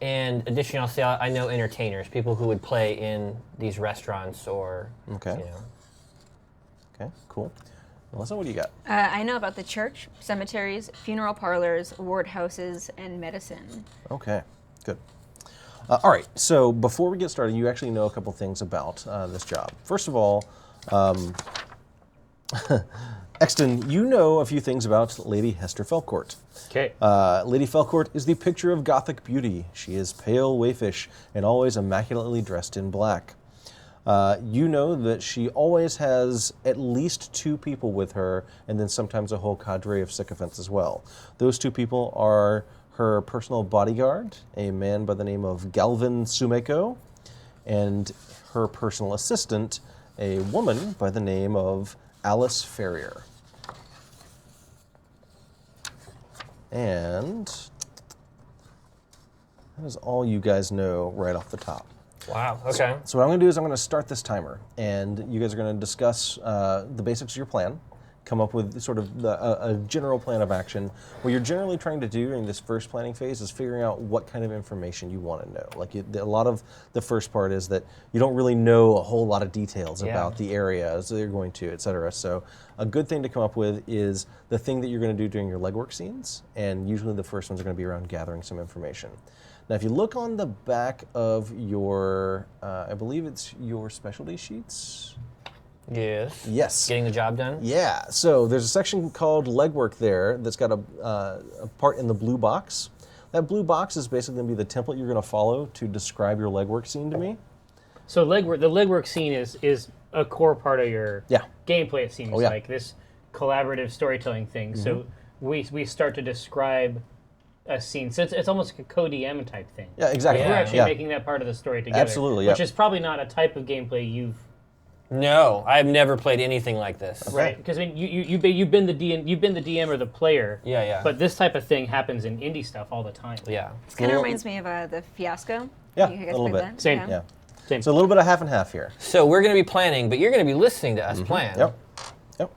Speaker 2: And additionally, I'll say I know entertainers, people who would play in these restaurants or,
Speaker 1: Okay.
Speaker 2: you know.
Speaker 1: Okay, cool. Melissa, what do you got?
Speaker 4: I know about the church, cemeteries, funeral parlors, ward houses, and medicine.
Speaker 1: Okay, good. All right, so before we get started, you actually know a couple things about this job. First of all, Exton, you know a few things about Lady Hester Felcourt.
Speaker 3: Okay.
Speaker 1: Lady Felcourt is the picture of Gothic beauty. She is pale, waifish, and always immaculately dressed in black. You know that she always has at least 2 people with her, and then sometimes a whole cadre of sycophants as well. Those 2 people are her personal bodyguard, a man by the name of Galvin Sumeko, and her personal assistant, a woman by the name of Alice Ferrier. And that is all you guys know right off the top.
Speaker 2: Wow. Okay.
Speaker 1: So what I'm going to do is I'm going to start this timer, and you guys are going to discuss the basics of your plan, come up with sort of a general plan of action. What you're generally trying to do during this first planning phase is figuring out what kind of information you want to know. Like a lot of the first part is that you don't really know a whole lot of details about the areas that you're going to, et cetera. So a good thing to come up with is the thing that you're going to do during your legwork scenes, and usually the first ones are going to be around gathering some information. Now, if you look on the back of your, I believe it's your specialty sheets.
Speaker 2: Yes.
Speaker 1: Yes.
Speaker 2: Getting the job done?
Speaker 1: Yeah, so there's a section called legwork there that's got a part in the blue box. That blue box is basically going to be the template you're going to follow to describe your legwork scene to me.
Speaker 3: So the legwork scene is a core part of your gameplay, it seems like, this collaborative storytelling thing. Mm-hmm. So we start to describe a scene. So it's almost like a co-DM type thing.
Speaker 1: Yeah, exactly.
Speaker 3: We're actually making that part of the story together.
Speaker 1: Absolutely,
Speaker 3: Which is probably not a type of gameplay you've...
Speaker 2: No, I've never played anything like this.
Speaker 1: Okay.
Speaker 3: Right, because I mean, you've been the DM or the player.
Speaker 2: Yeah.
Speaker 3: But this type of thing happens in indie stuff all the time.
Speaker 2: Yeah.
Speaker 4: It kind of reminds me of the Fiasco.
Speaker 1: Yeah,
Speaker 4: You guys
Speaker 1: a little
Speaker 4: played
Speaker 1: bit.
Speaker 4: that?
Speaker 3: Same.
Speaker 1: Yeah.
Speaker 3: Same.
Speaker 1: So a little bit of half and half here.
Speaker 2: So we're going to be planning, but you're going to be listening to us plan.
Speaker 1: Yep.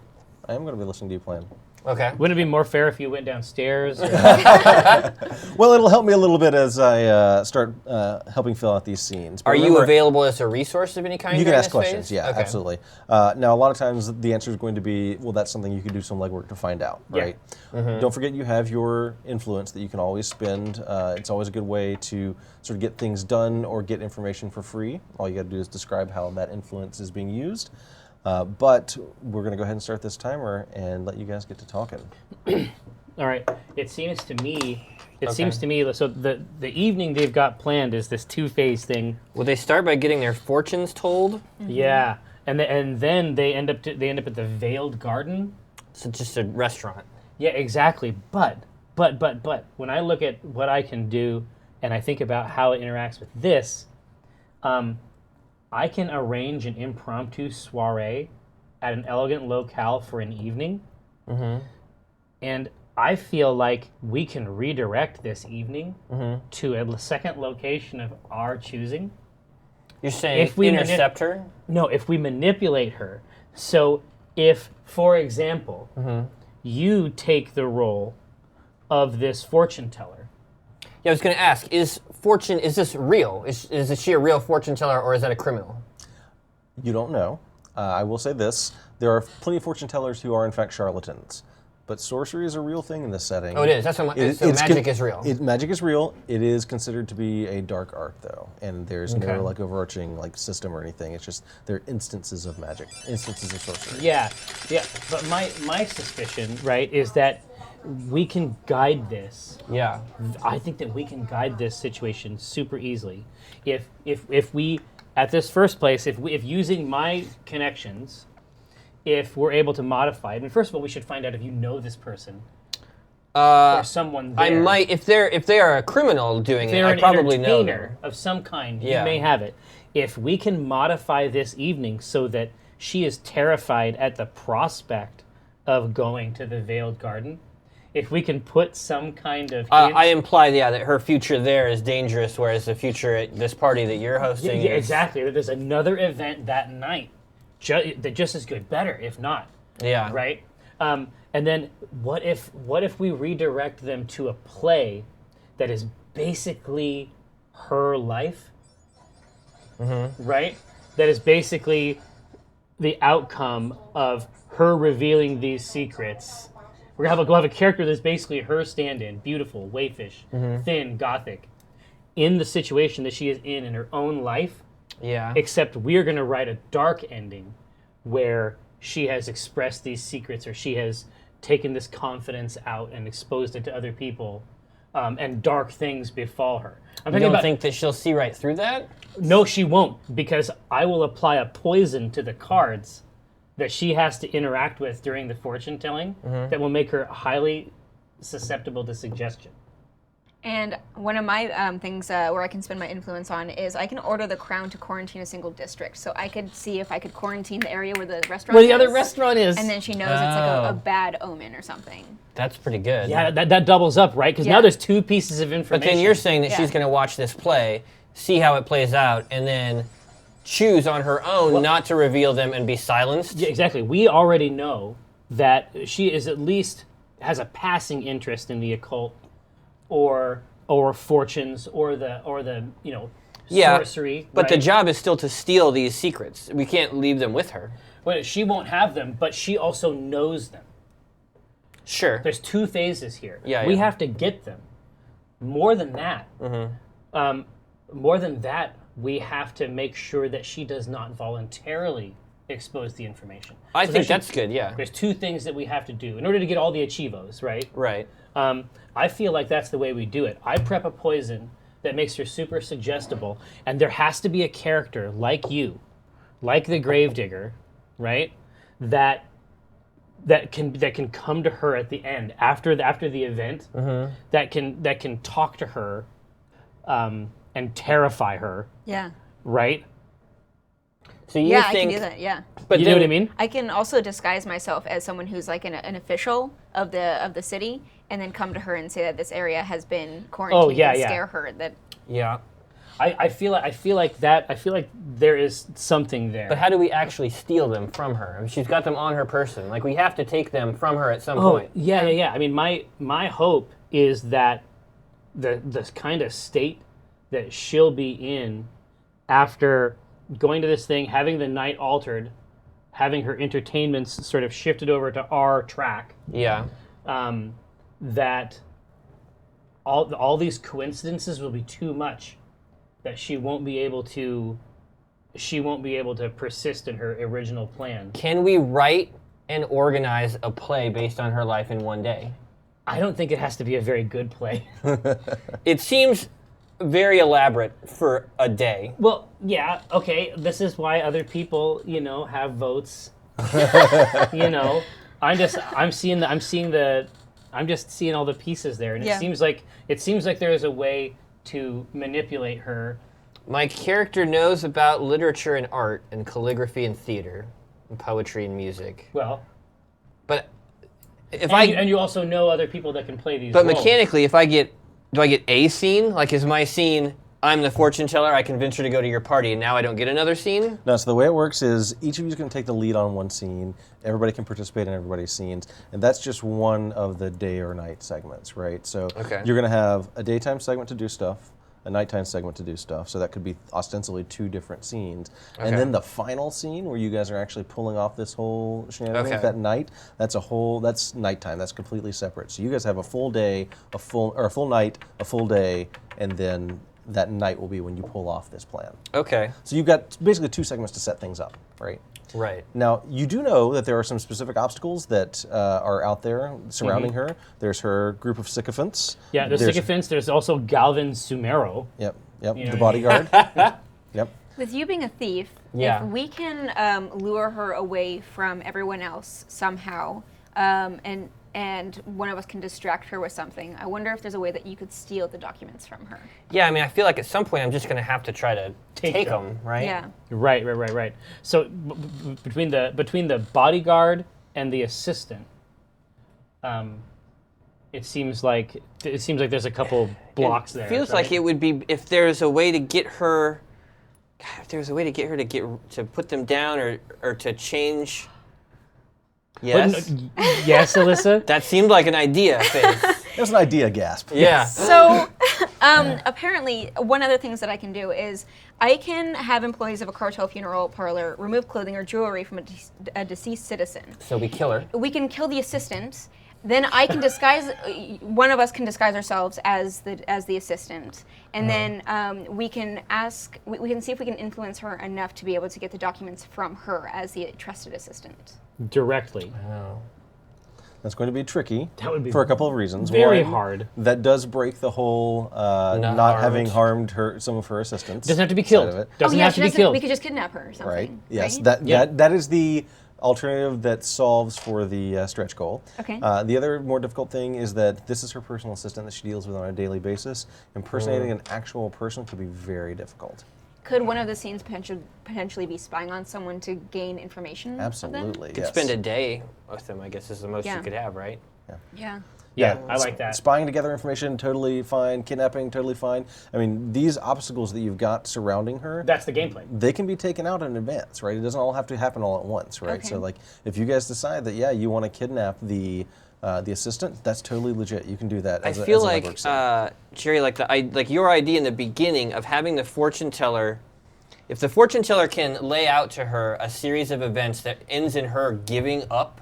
Speaker 1: I am going to be listening to you plan.
Speaker 2: Okay.
Speaker 3: Wouldn't it be more fair if you went downstairs?
Speaker 1: Well, it'll help me a little bit as I start helping fill out these scenes. But
Speaker 2: Are you
Speaker 1: remember,
Speaker 2: available as a resource of any kind?
Speaker 1: You can
Speaker 2: during
Speaker 1: ask
Speaker 2: this
Speaker 1: questions,
Speaker 2: phase?
Speaker 1: yeah,
Speaker 2: Okay.
Speaker 1: absolutely. Now, a lot of times the answer is going to be, well, that's something you can do some legwork to find out, right? Don't forget you have your influence that you can always spend. It's always a good way to sort of get things done or get information for free. All you got to do is describe how that influence is being used. But we're going to go ahead and start this timer and let you guys get to talking.
Speaker 3: All right. It seems to me, so the evening they've got planned is this 2-phase thing.
Speaker 2: Will they start by getting their fortunes told?
Speaker 3: Mm-hmm. Yeah, and then they end up at the Veiled Garden.
Speaker 2: So just a restaurant.
Speaker 3: Yeah, exactly. But when I look at what I can do and I think about how it interacts with this, I can arrange an impromptu soiree at an elegant locale for an evening. Mm-hmm. And I feel like we can redirect this evening to a second location of our choosing.
Speaker 2: You're saying
Speaker 3: If we
Speaker 2: intercept her?
Speaker 3: No, if we manipulate her. So if, for example, you take the role of this fortune teller.
Speaker 2: Yeah, I was going to ask, is this real? Is she a real fortune teller, or is that a criminal?
Speaker 1: You don't know. I will say this. There are plenty of fortune tellers who are in fact charlatans. But sorcery is a real thing in this setting.
Speaker 2: Oh, it is. That's what so magic is real.
Speaker 1: Magic is real. It is considered to be a dark art, though, and there's no like overarching like system or anything. It's just they're instances of magic, instances of sorcery.
Speaker 3: Yeah. But my suspicion, right, is that we can guide this.
Speaker 2: Yeah.
Speaker 3: I think that we can guide this situation super easily. If we, at this first place, if using my connections, if we're able to modify it. I mean, first of all, we should find out if you know this person or someone there.
Speaker 2: I might, if they are a criminal doing it, I probably know them.
Speaker 3: If they're an entertainer of some kind, you may have it. If we can modify this evening so that she is terrified at the prospect of going to the Veiled Garden, if we can put some kind of hint,
Speaker 2: I imply, that her future there is dangerous, whereas the future at this party that you're hosting is...
Speaker 3: exactly. There's another event that night. That just as good, better, if not.
Speaker 2: Yeah.
Speaker 3: Right? And then what if we redirect them to a play that is basically her life? Mm-hmm. Right? That is basically the outcome of her revealing these secrets. We'll have a character that's basically her stand-in, beautiful, wayfish, thin, gothic, in the situation that she is in her own life.
Speaker 2: Yeah.
Speaker 3: Except we're going to write a dark ending where she has expressed these secrets or she has taken this confidence out and exposed it to other people, and dark things befall her.
Speaker 2: You don't think that she'll see right through that?
Speaker 3: No, she won't, because I will apply a poison to the cards that she has to interact with during the fortune telling that will make her highly susceptible to suggestion.
Speaker 4: And one of my things where I can spend my influence on is I can order the Crown to quarantine a single district. So I could see if I could quarantine the area where the restaurant
Speaker 3: Where
Speaker 4: is.
Speaker 3: the other restaurant is.
Speaker 4: And then she knows it's like a bad omen or something.
Speaker 2: That's pretty good.
Speaker 3: Yeah, that doubles up, right? Because now there's two pieces of information.
Speaker 2: But then you're saying that she's going to watch this play, see how it plays out, and then choose on her own not to reveal them and be silenced?
Speaker 3: Yeah, exactly. We already know that she is at least has a passing interest in the occult, or fortunes, or the sorcery.
Speaker 2: But the
Speaker 3: right?
Speaker 2: job is still to steal these secrets. We can't leave them with her.
Speaker 3: Well, she won't have them, but she also knows them.
Speaker 2: Sure.
Speaker 3: There's 2 phases here.
Speaker 2: Yeah,
Speaker 3: we
Speaker 2: yeah.
Speaker 3: have to get them. More than that, we have to make sure that she does not voluntarily expose the information.
Speaker 2: I
Speaker 3: So
Speaker 2: think
Speaker 3: there's-
Speaker 2: that's good, yeah.
Speaker 3: There's 2 things that we have to do in order to get all the achievos, right?
Speaker 2: Right.
Speaker 3: I feel like that's the way we do it. I prep a poison that makes her super suggestible, and there has to be a character like you, like the Gravedigger, right? That can come to her at the end after the event. That can talk to her, and terrify her,
Speaker 4: Yeah.
Speaker 3: right?
Speaker 2: So you
Speaker 4: Yeah, I can
Speaker 2: think...
Speaker 4: do that. Yeah.
Speaker 2: But
Speaker 3: You know
Speaker 2: then-
Speaker 3: what I mean?
Speaker 4: I can also disguise myself as someone who's like an official of the city, and then come to her and say that this area has been quarantined and scare her that.
Speaker 2: Yeah.
Speaker 3: I feel like there is something there.
Speaker 2: But how do we actually steal them from her? I mean, she's got them on her person. Like, we have to take them from her at some point.
Speaker 3: Yeah. I mean, my hope is that the kind of state that she'll be in after going to this thing, having the night altered, having her entertainments sort of shifted over to our track,
Speaker 2: Yeah.
Speaker 3: that all these coincidences will be too much, that she won't be able to persist in her original plan.
Speaker 2: Can we write and organize a play based on her life in one day?
Speaker 3: I don't think it has to be a very good play.
Speaker 2: It seems very elaborate for a day.
Speaker 3: Well, yeah, okay. This is why other people, have votes. I'm just seeing all the pieces there, and
Speaker 4: Yeah.
Speaker 3: it seems like there is a way to manipulate her.
Speaker 2: My character knows about literature and art and calligraphy and theater and poetry and music.
Speaker 3: Well,
Speaker 2: But if
Speaker 3: and you also know other people that can play these
Speaker 2: But
Speaker 3: roles.
Speaker 2: mechanically, do I get a scene? Like, is my scene, I'm the fortune teller, I convince her to go to your party, and now I don't get another scene?
Speaker 1: No, so the way it works is each of you is going to take the lead on one scene. Everybody can participate in everybody's scenes, and that's just one of the day or night segments, right? So
Speaker 2: Okay.
Speaker 1: you're going to have a daytime segment to do stuff, a nighttime segment to do stuff. So that could be ostensibly 2 different scenes.
Speaker 2: Okay.
Speaker 1: And then the final scene where you guys are actually pulling off this whole shenanigans,
Speaker 2: Okay.
Speaker 1: that night, that's nighttime. That's completely separate. So you guys have a full day, a full night, a full day, and then that night will be when you pull off this plan.
Speaker 2: Okay.
Speaker 1: So you've got basically 2 segments to set things up, right?
Speaker 2: Right.
Speaker 1: Now, you do know that there are some specific obstacles that are out there surrounding her. There's her group of sycophants.
Speaker 3: Yeah, there's sycophants. There's also Galvin Sumero.
Speaker 1: Yep,
Speaker 3: You know
Speaker 1: the
Speaker 3: what I
Speaker 1: bodyguard. Yep.
Speaker 4: With you being a thief,
Speaker 2: Yeah.
Speaker 4: if we can lure her away from everyone else somehow, and one of us can distract her with something, I wonder if there's a way that you could steal the documents from her.
Speaker 2: Yeah, I mean, I feel like at some point I'm just going to have to try to take them, right?
Speaker 4: Yeah.
Speaker 3: Right. So between the bodyguard and the assistant, it seems like there's a couple blocks there.
Speaker 2: Feels
Speaker 3: right?
Speaker 2: like it would be, if there's a way to get her, to put them down or to change. Yes?
Speaker 3: Yes, Alyssa?
Speaker 2: That seemed like an idea, Faith.
Speaker 1: That was an idea gasp.
Speaker 2: Yeah.
Speaker 4: So, apparently, one of the things that I can do is I can have employees of a cartel funeral parlor remove clothing or jewelry from a deceased citizen.
Speaker 2: So we kill her.
Speaker 4: We can kill the assistant. Then I can disguise. One of us can disguise ourselves as the assistant, and then we can ask. We can see if we can influence her enough to be able to get the documents from her as the trusted assistant.
Speaker 3: Directly.
Speaker 2: Oh.
Speaker 1: That's going to be tricky.
Speaker 3: That would be
Speaker 1: for a couple of reasons.
Speaker 3: very
Speaker 1: One,
Speaker 3: hard.
Speaker 1: That does break the whole not having harmed some of her assistants.
Speaker 3: Doesn't have to be
Speaker 1: side
Speaker 3: killed.
Speaker 1: of it.
Speaker 3: Doesn't have to be
Speaker 4: We
Speaker 3: killed.
Speaker 4: could just kidnap her or something.
Speaker 1: Right. Yes.
Speaker 4: Right?
Speaker 1: That is the alternative that solves for the stretch goal.
Speaker 4: Okay.
Speaker 1: The other more difficult thing is that this is her personal assistant that she deals with on a daily basis. Impersonating an actual person could be very difficult.
Speaker 4: Could one of the scenes potentially be spying on someone to gain information?
Speaker 1: Absolutely.
Speaker 4: Of them?
Speaker 2: Could spend a day with them, I guess, is the most
Speaker 4: Yeah.
Speaker 2: you could have, right?
Speaker 3: Yeah, I like that.
Speaker 1: Spying together information, totally fine. Kidnapping, totally fine. I mean, these obstacles that you've got surrounding her,
Speaker 3: That's the gameplay.
Speaker 1: they can be taken out in advance, right? It doesn't all have to happen all at once, right?
Speaker 4: Okay.
Speaker 1: So, like, if you guys decide that, you want to kidnap the assistant, that's totally legit. You can do that.
Speaker 2: I feel like, Jerry, like your idea in the beginning of having the fortune teller, if the fortune teller can lay out to her a series of events that ends in her giving up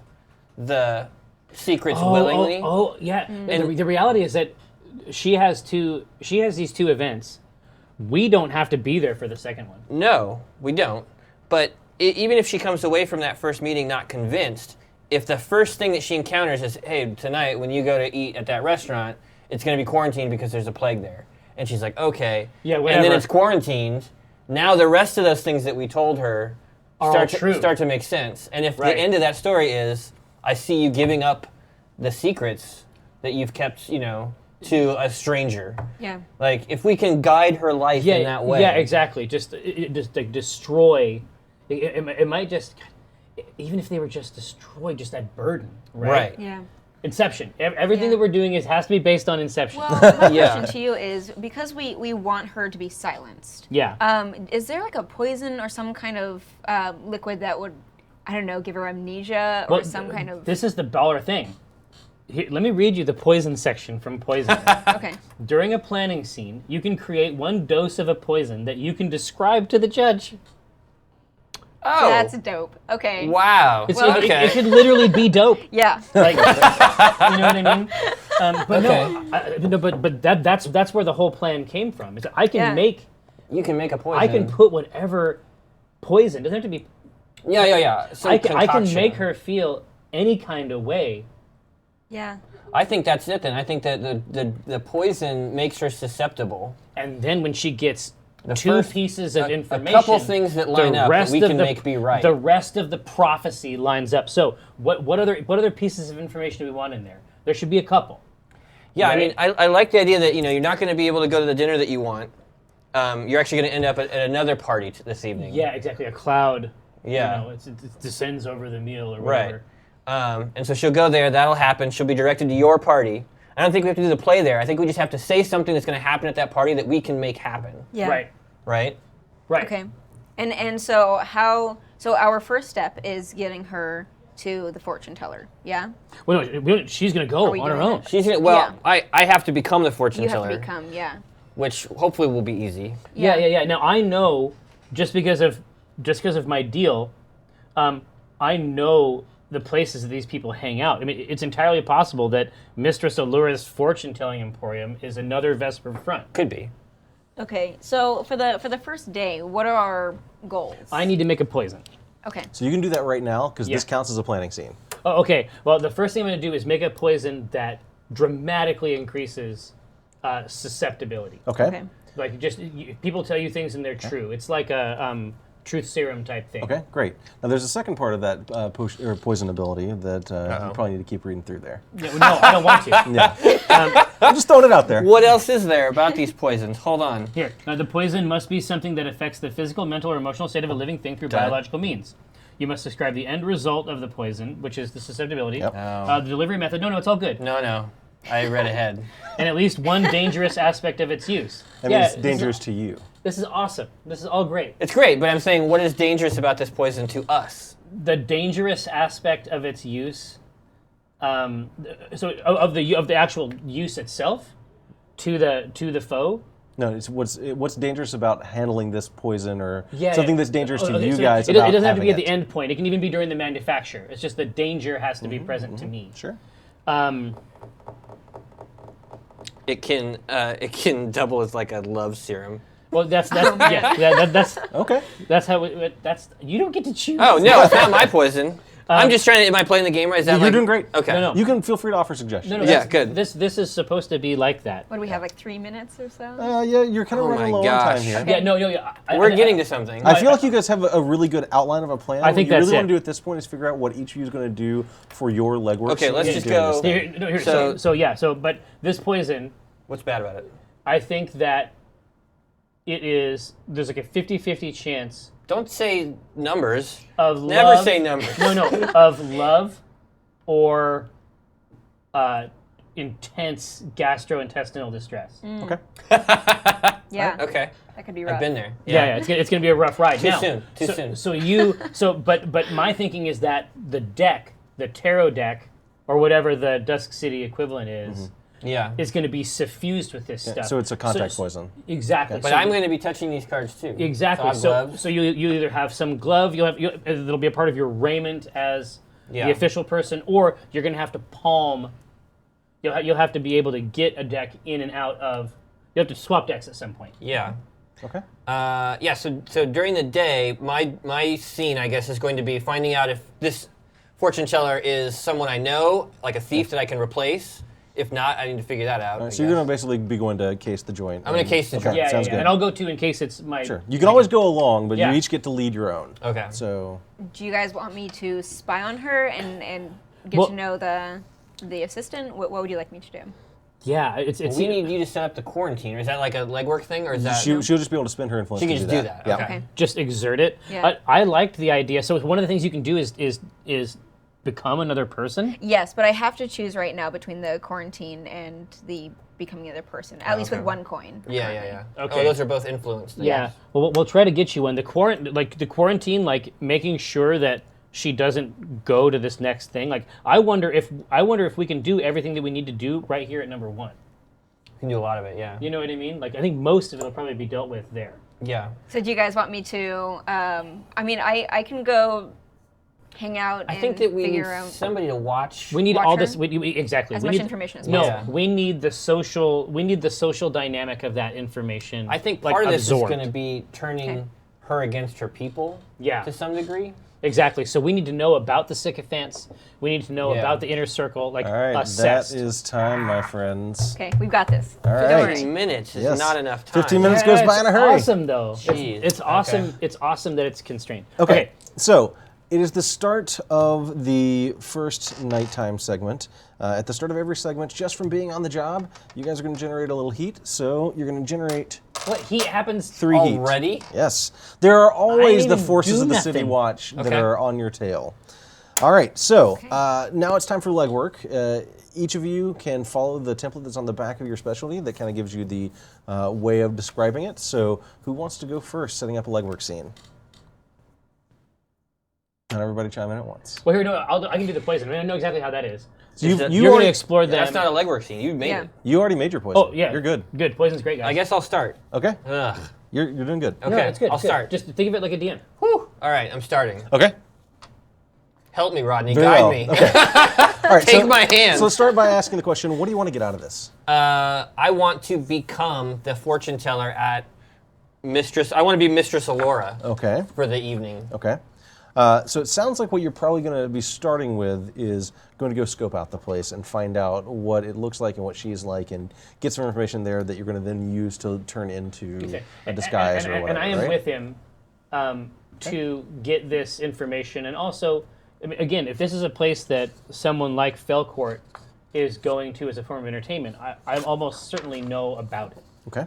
Speaker 2: the secrets willingly.
Speaker 3: Yeah. And the reality is that she has these two events. We don't have to be there for the second one.
Speaker 2: No, we don't. But even if she comes away from that first meeting not convinced, if the first thing that she encounters is, hey, tonight when you go to eat at that restaurant, it's going to be quarantined because there's a plague there. And she's like, okay.
Speaker 3: Yeah, whatever.
Speaker 2: And then it's quarantined. Now the rest of those things that we told her start to make sense. And if the end of that story is, I see you giving up the secrets that you've kept, to a stranger.
Speaker 4: Yeah.
Speaker 2: Like, if we can guide her life in that way.
Speaker 3: Yeah, exactly. Just like destroy. It might just, even if they were just destroyed, just that burden, right?
Speaker 4: Yeah.
Speaker 3: Inception. Everything that we're doing has to be based on Inception.
Speaker 4: Well, my question to you is, because we want her to be silenced.
Speaker 3: Yeah.
Speaker 4: Is there like a poison or some kind of liquid that would, I don't know, give her amnesia or some kind of...
Speaker 3: This is the baller thing. Here, let me read you the poison section from Poison.
Speaker 4: Okay.
Speaker 3: During a planning scene, you can create 1 dose of a poison that you can describe to the judge.
Speaker 2: Oh.
Speaker 4: That's dope. Okay.
Speaker 2: Wow.
Speaker 3: It could literally be dope.
Speaker 4: Yeah.
Speaker 3: Like, you know what I mean? But that's where the whole plan came from. Is I can make.
Speaker 2: You can make a poison.
Speaker 3: I can put whatever poison. Doesn't have to be.
Speaker 2: Yeah.
Speaker 3: I can make her feel any kind of way.
Speaker 4: Yeah.
Speaker 2: I think that's it then. I think that the poison makes her susceptible.
Speaker 3: And then when she gets two pieces of information,
Speaker 2: a couple things that line up that we can make be right.
Speaker 3: The rest of the prophecy lines up. So what other pieces of information do we want in there? There should be a couple.
Speaker 2: Yeah,
Speaker 3: right?
Speaker 2: I mean, I like the idea that you're not going to be able to go to the dinner that you want. You're actually going to end up at another party this evening.
Speaker 3: Yeah, exactly. A cloud.
Speaker 2: Yeah.
Speaker 3: It descends over the meal or whatever.
Speaker 2: Right. And so she'll go there. That'll happen. She'll be directed to your party. I don't think we have to do the play there. I think we just have to say something that's going to happen at that party that we can make happen.
Speaker 4: Yeah.
Speaker 3: Right.
Speaker 4: Okay. And so our first step is getting her to the fortune teller. Yeah.
Speaker 3: Well, no, she's going to go on her own.
Speaker 2: She's gonna, I have to become the fortune teller.
Speaker 4: You have to become, yeah.
Speaker 2: Which hopefully will be easy.
Speaker 3: Yeah. Now I know, just because of my deal, I know the places that these people hang out. I mean, it's entirely possible that Mistress Allura's fortune-telling emporium is another Vesper front.
Speaker 2: Could be.
Speaker 4: Okay, so for the first day, what are our goals?
Speaker 3: I need to make a poison.
Speaker 4: Okay.
Speaker 1: So you can do that right now, because this counts as a planning scene.
Speaker 3: Oh, okay. Well, the first thing I'm going to do is make a poison that dramatically increases susceptibility.
Speaker 1: Okay.
Speaker 3: Like, people tell you things and they're true. It's like a truth serum type thing.
Speaker 1: Okay, great. Now there's a second part of that poison ability that you probably need to keep reading through there.
Speaker 3: Yeah, no, I don't want to.
Speaker 1: Yeah. I'm just throwing it out there.
Speaker 2: What else is there about these poisons? Hold on.
Speaker 3: Here, the poison must be something that affects the physical, mental, or emotional state of a living thing through biological means. You must describe the end result of the poison, which is the susceptibility.
Speaker 1: Yep.
Speaker 3: The delivery method. No, it's all good.
Speaker 2: No. I read ahead.
Speaker 3: And at least one dangerous aspect of its use.
Speaker 1: That means dangerous to you.
Speaker 3: This is awesome. This is all great.
Speaker 2: It's great, but I'm saying, what is dangerous about this poison to us?
Speaker 3: The dangerous aspect of its use, of the actual use itself, to the foe.
Speaker 1: No, it's what's dangerous about handling this poison, or
Speaker 3: Yeah,
Speaker 1: something
Speaker 3: yeah.
Speaker 1: that's dangerous to you
Speaker 3: So
Speaker 1: guys.
Speaker 3: It
Speaker 1: about
Speaker 3: doesn't have to be at
Speaker 1: having
Speaker 3: the end point. It can even be during the manufacture. It's just the danger has to be present to me.
Speaker 1: Sure.
Speaker 2: It can double as like a love serum.
Speaker 3: Well, that's
Speaker 1: Okay.
Speaker 3: that's how you don't get to choose.
Speaker 2: Oh no, it's not my poison. I'm just trying to. Am I playing the game right? Is that
Speaker 1: You're doing great.
Speaker 2: Okay.
Speaker 3: No.
Speaker 1: You can feel free to offer suggestions.
Speaker 3: No,
Speaker 2: Yeah, good.
Speaker 3: This is supposed to be like that.
Speaker 4: What do we have, like 3 minutes or so?
Speaker 1: Yeah, you're kind of
Speaker 2: Oh
Speaker 1: running
Speaker 2: my
Speaker 1: low on time
Speaker 2: gosh.
Speaker 1: here.
Speaker 3: Yeah, no.
Speaker 2: We're getting to something.
Speaker 1: I feel like you guys have a really good outline of a plan.
Speaker 3: I think
Speaker 1: what you
Speaker 3: that's
Speaker 1: really
Speaker 3: it.
Speaker 1: want to do at this point is figure out what each of you is going to do for your legwork.
Speaker 2: Okay,
Speaker 1: so
Speaker 2: let's
Speaker 1: you
Speaker 2: just
Speaker 1: can do
Speaker 2: go-
Speaker 1: this thing.
Speaker 3: So but this poison,
Speaker 2: What's bad about it?
Speaker 3: I think that there's like a 50-50 chance
Speaker 2: Don't say numbers.
Speaker 3: of
Speaker 2: Never
Speaker 3: love.
Speaker 2: say numbers.
Speaker 3: No, of love or intense gastrointestinal distress.
Speaker 1: Okay.
Speaker 4: Yeah.
Speaker 2: Okay.
Speaker 4: That could be rough.
Speaker 2: I've been there.
Speaker 3: Yeah, it's gonna be a rough ride.
Speaker 2: Too
Speaker 3: Now,
Speaker 2: soon. Too soon.
Speaker 3: But my thinking is that the deck, the tarot deck, or whatever the Dusk City equivalent is,
Speaker 2: Yeah.
Speaker 3: is going to be suffused with this stuff.
Speaker 1: So it's a contact poison.
Speaker 3: Exactly.
Speaker 2: But I'm going to be touching these cards too.
Speaker 3: Exactly.
Speaker 2: So, I have gloves.
Speaker 3: So you either have some glove, it'll be a part of your raiment as the official person, or you're going to have to palm. You'll have to be able to get a deck in and out of. You have to swap decks at some point.
Speaker 2: Yeah.
Speaker 1: Okay.
Speaker 2: Yeah. So during the day, my scene, I guess, is going to be finding out if this fortune teller is someone I know, like a thief that I can replace. If not, I need to figure that out.
Speaker 1: So you're going to basically be going to case the joint.
Speaker 2: I'm going to case the joint.
Speaker 3: Yeah,
Speaker 1: sounds good.
Speaker 3: And I'll go too in case it's my.
Speaker 1: Sure. You can always go along, but
Speaker 3: Yeah.
Speaker 1: you each get to lead your own.
Speaker 2: Okay.
Speaker 1: So.
Speaker 4: Do you guys want me to spy on her and get
Speaker 3: Well-
Speaker 4: to know the assistant? What would you like me to do?
Speaker 3: Yeah, it's
Speaker 2: We need you to set up the quarantine. Or is that like a legwork thing, or is that?
Speaker 1: She'll just be able to spend her influence.
Speaker 2: She can
Speaker 1: to
Speaker 2: just do that.
Speaker 1: Yeah.
Speaker 2: Okay.
Speaker 3: just exert it.
Speaker 4: Yeah.
Speaker 3: I liked the idea. So one of the things you can do is become another person.
Speaker 4: Yes, but I have to choose right now between the quarantine and the becoming the other person. At least with one coin.
Speaker 2: Yeah.
Speaker 3: Okay.
Speaker 2: Oh, those are both influenced. then.
Speaker 3: Yeah. Well, we'll try to get you one. The quarantine, like making sure that she doesn't go to this next thing. Like I wonder if we can do everything that we need to do right here at number 1.
Speaker 2: You can do a lot of it. Yeah.
Speaker 3: You know what I mean? Like I think most of it will probably be dealt with there.
Speaker 2: Yeah.
Speaker 4: So do you guys want me to? I mean, I can go hang out.
Speaker 2: I
Speaker 4: and
Speaker 2: think that we need
Speaker 4: figure out
Speaker 2: somebody to watch.
Speaker 3: We need
Speaker 4: Watch
Speaker 3: all
Speaker 4: her?
Speaker 3: this. Exactly.
Speaker 4: as
Speaker 3: we
Speaker 4: much
Speaker 3: need,
Speaker 4: information as
Speaker 3: No,
Speaker 4: possible.
Speaker 2: Yeah.
Speaker 3: we need the social. We need the social dynamic of that information.
Speaker 2: I think
Speaker 3: like,
Speaker 2: part of this
Speaker 3: absorbed.
Speaker 2: is going to be turning
Speaker 4: Okay.
Speaker 2: her against her people.
Speaker 3: Yeah.
Speaker 2: To some degree.
Speaker 3: Exactly. So we need to know about the sycophants. We need to know
Speaker 2: Yeah.
Speaker 3: about the inner circle. Like
Speaker 1: All right.
Speaker 3: assessed.
Speaker 1: That is time, my friends.
Speaker 4: Okay, we've got this.
Speaker 1: All
Speaker 4: Don't
Speaker 1: right.
Speaker 4: worry.
Speaker 2: 15 minutes is
Speaker 1: Yes.
Speaker 2: not enough time.
Speaker 1: 15 minutes goes by in a hurry.
Speaker 3: Awesome though.
Speaker 2: Jeez.
Speaker 3: It's awesome.
Speaker 2: Okay.
Speaker 3: It's awesome that it's constrained.
Speaker 1: Okay. So it is the start of the first nighttime segment. At the start of every segment, just from being on the job, you guys are going to generate a little heat. So you're going to generate
Speaker 3: What heat happens?
Speaker 1: 3 heat.
Speaker 2: Already?
Speaker 1: Yes. There are always the
Speaker 3: even
Speaker 1: forces
Speaker 3: do
Speaker 1: of the city
Speaker 3: nothing.
Speaker 1: watch that
Speaker 2: Okay.
Speaker 1: are on your tail. All right, so now it's time for legwork. Each of you can follow the template that's on the back of your specialty that kind of gives you the way of describing it. So who wants to go first, setting up a legwork scene? Not everybody chime in at once.
Speaker 3: Well, here, no, I can do the poison. I mean, I know exactly how that is.
Speaker 1: So you
Speaker 3: You're going to
Speaker 1: already,
Speaker 3: explore them.
Speaker 2: That's not a legwork scene. You made
Speaker 4: Yeah.
Speaker 2: it.
Speaker 1: you already made your poison.
Speaker 3: Oh yeah,
Speaker 1: You're good.
Speaker 3: Good. Poison's great, guys.
Speaker 2: I guess I'll start.
Speaker 1: Okay,
Speaker 2: Ugh.
Speaker 1: you're doing good.
Speaker 2: Okay,
Speaker 3: No, it's good.
Speaker 2: I'll
Speaker 3: it's good.
Speaker 2: start.
Speaker 3: Just think of it like a DM.
Speaker 2: Whew. All right, I'm starting.
Speaker 1: Okay.
Speaker 2: Help me, Rodney.
Speaker 1: Very
Speaker 2: Guide
Speaker 1: well.
Speaker 2: me.
Speaker 1: Okay. All right.
Speaker 2: Take my hand.
Speaker 1: So let's start by asking the question: what do you want to get out of this?
Speaker 2: I want to become the fortune teller at Mistress. I want to be Mistress Alora
Speaker 1: Okay.
Speaker 2: for the evening.
Speaker 1: Okay. So it sounds like what you're probably going to be starting with is going to go scope out the place and find out what it looks like and what she's like and get some information there that you're going to then use to turn into a disguise or whatever.
Speaker 3: And I am
Speaker 1: right?
Speaker 3: with him to get this information. And also, I mean, again, if this is a place that someone like Felcourt is going to as a form of entertainment, I almost certainly know about it.
Speaker 1: Okay.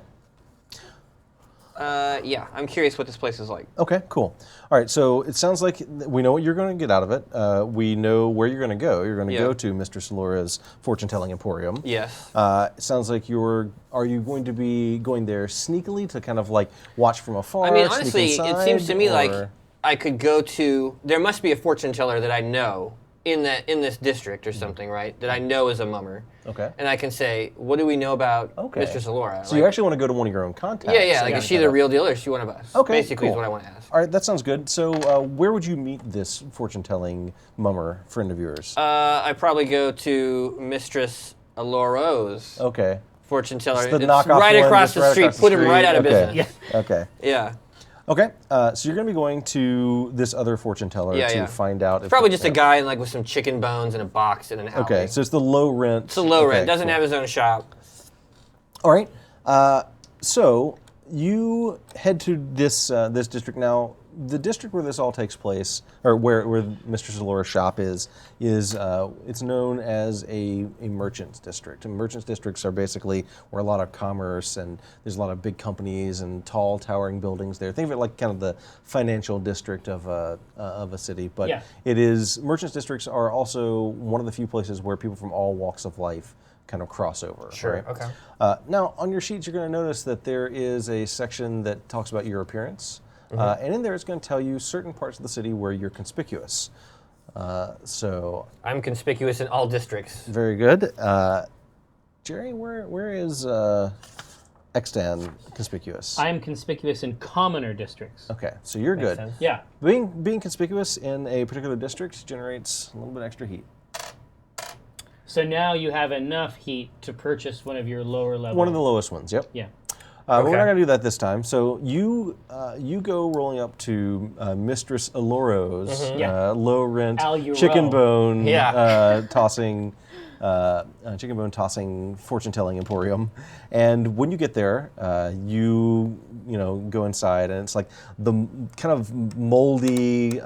Speaker 2: Yeah, I'm curious what this place is like.
Speaker 1: Okay, cool. All right, so it sounds like we know what you're going to get out of it. We know where you're going to go. You're going to
Speaker 2: Yeah.
Speaker 1: go to Mr. Solora's fortune-telling emporium.
Speaker 2: Yes.
Speaker 1: It sounds like are you going to be going there sneakily to kind of like watch from afar?
Speaker 2: I mean,
Speaker 1: sneak
Speaker 2: honestly, it
Speaker 1: inside,
Speaker 2: seems to me like
Speaker 1: or-
Speaker 2: I could go to. There must be a fortune teller that I know in this district or something, right? That I know is a mummer.
Speaker 1: Okay.
Speaker 2: And I can say, what do we know about
Speaker 1: Okay.
Speaker 2: Mistress Alora?
Speaker 1: So you actually want to go to one of your own contacts.
Speaker 2: Yeah, like
Speaker 1: and
Speaker 2: is she
Speaker 1: kind
Speaker 2: the
Speaker 1: of-
Speaker 2: real deal or is she one of us?
Speaker 1: Okay,
Speaker 2: Basically, is
Speaker 1: cool.
Speaker 2: what I want to ask.
Speaker 1: All right, that sounds good. So where would you meet this fortune-telling mummer friend of yours?
Speaker 2: I probably go to Mistress Alora's
Speaker 1: Okay.
Speaker 2: fortune teller.
Speaker 1: It's the
Speaker 2: It's
Speaker 1: knockoff
Speaker 2: right
Speaker 1: one,
Speaker 2: across
Speaker 1: just
Speaker 2: the
Speaker 1: right
Speaker 2: street.
Speaker 1: across the
Speaker 2: Put him right
Speaker 1: street.
Speaker 2: out of
Speaker 1: Okay.
Speaker 2: business.
Speaker 1: Okay.
Speaker 2: Yeah.
Speaker 1: Okay. So you're going to be going to this other fortune teller
Speaker 2: Yeah,
Speaker 1: to
Speaker 2: yeah.
Speaker 1: find out. If
Speaker 2: Probably just a
Speaker 1: yeah.
Speaker 2: guy like with some chicken bones and a box in an alley.
Speaker 1: Okay, so it's the low rent.
Speaker 2: It's a low
Speaker 1: okay,
Speaker 2: rent. Doesn't
Speaker 1: cool.
Speaker 2: have his own shop.
Speaker 1: All right. So you head to this this district now. the district where this all takes place, or where Mistress Alora's shop is it's known as a merchants district. And merchants districts are basically where a lot of commerce and there's a lot of big companies and tall towering buildings there. Think of it like kind of the financial district of a city. But it is, merchants districts are also one of the few places where people from all walks of life kind of crossover.
Speaker 2: Sure.
Speaker 1: Right?
Speaker 2: Okay.
Speaker 1: Now, on your sheets, you're going to notice that there is a section that talks about your appearance. And in there, it's going to tell you certain parts of the city where you're conspicuous. So
Speaker 2: I'm conspicuous in all districts.
Speaker 1: very good. Jerry, where is Extan conspicuous?
Speaker 3: I am conspicuous in commoner districts.
Speaker 1: Okay, so you're
Speaker 2: Makes
Speaker 1: good.
Speaker 2: sense.
Speaker 3: Yeah.
Speaker 1: Being conspicuous in a particular district generates a little bit extra heat.
Speaker 3: So now you have enough heat to purchase one of your lower level.
Speaker 1: One of the lowest ones. Yep.
Speaker 3: Yeah.
Speaker 1: But we're
Speaker 2: Okay.
Speaker 1: not going to do that this time. So you go rolling up to Mistress Aloro's
Speaker 3: Yeah.
Speaker 1: low rent
Speaker 3: Al Euro.
Speaker 1: chicken bone
Speaker 2: Yeah.
Speaker 1: tossing fortune telling emporium, and when you get there, you go inside, and it's like the kind of moldy,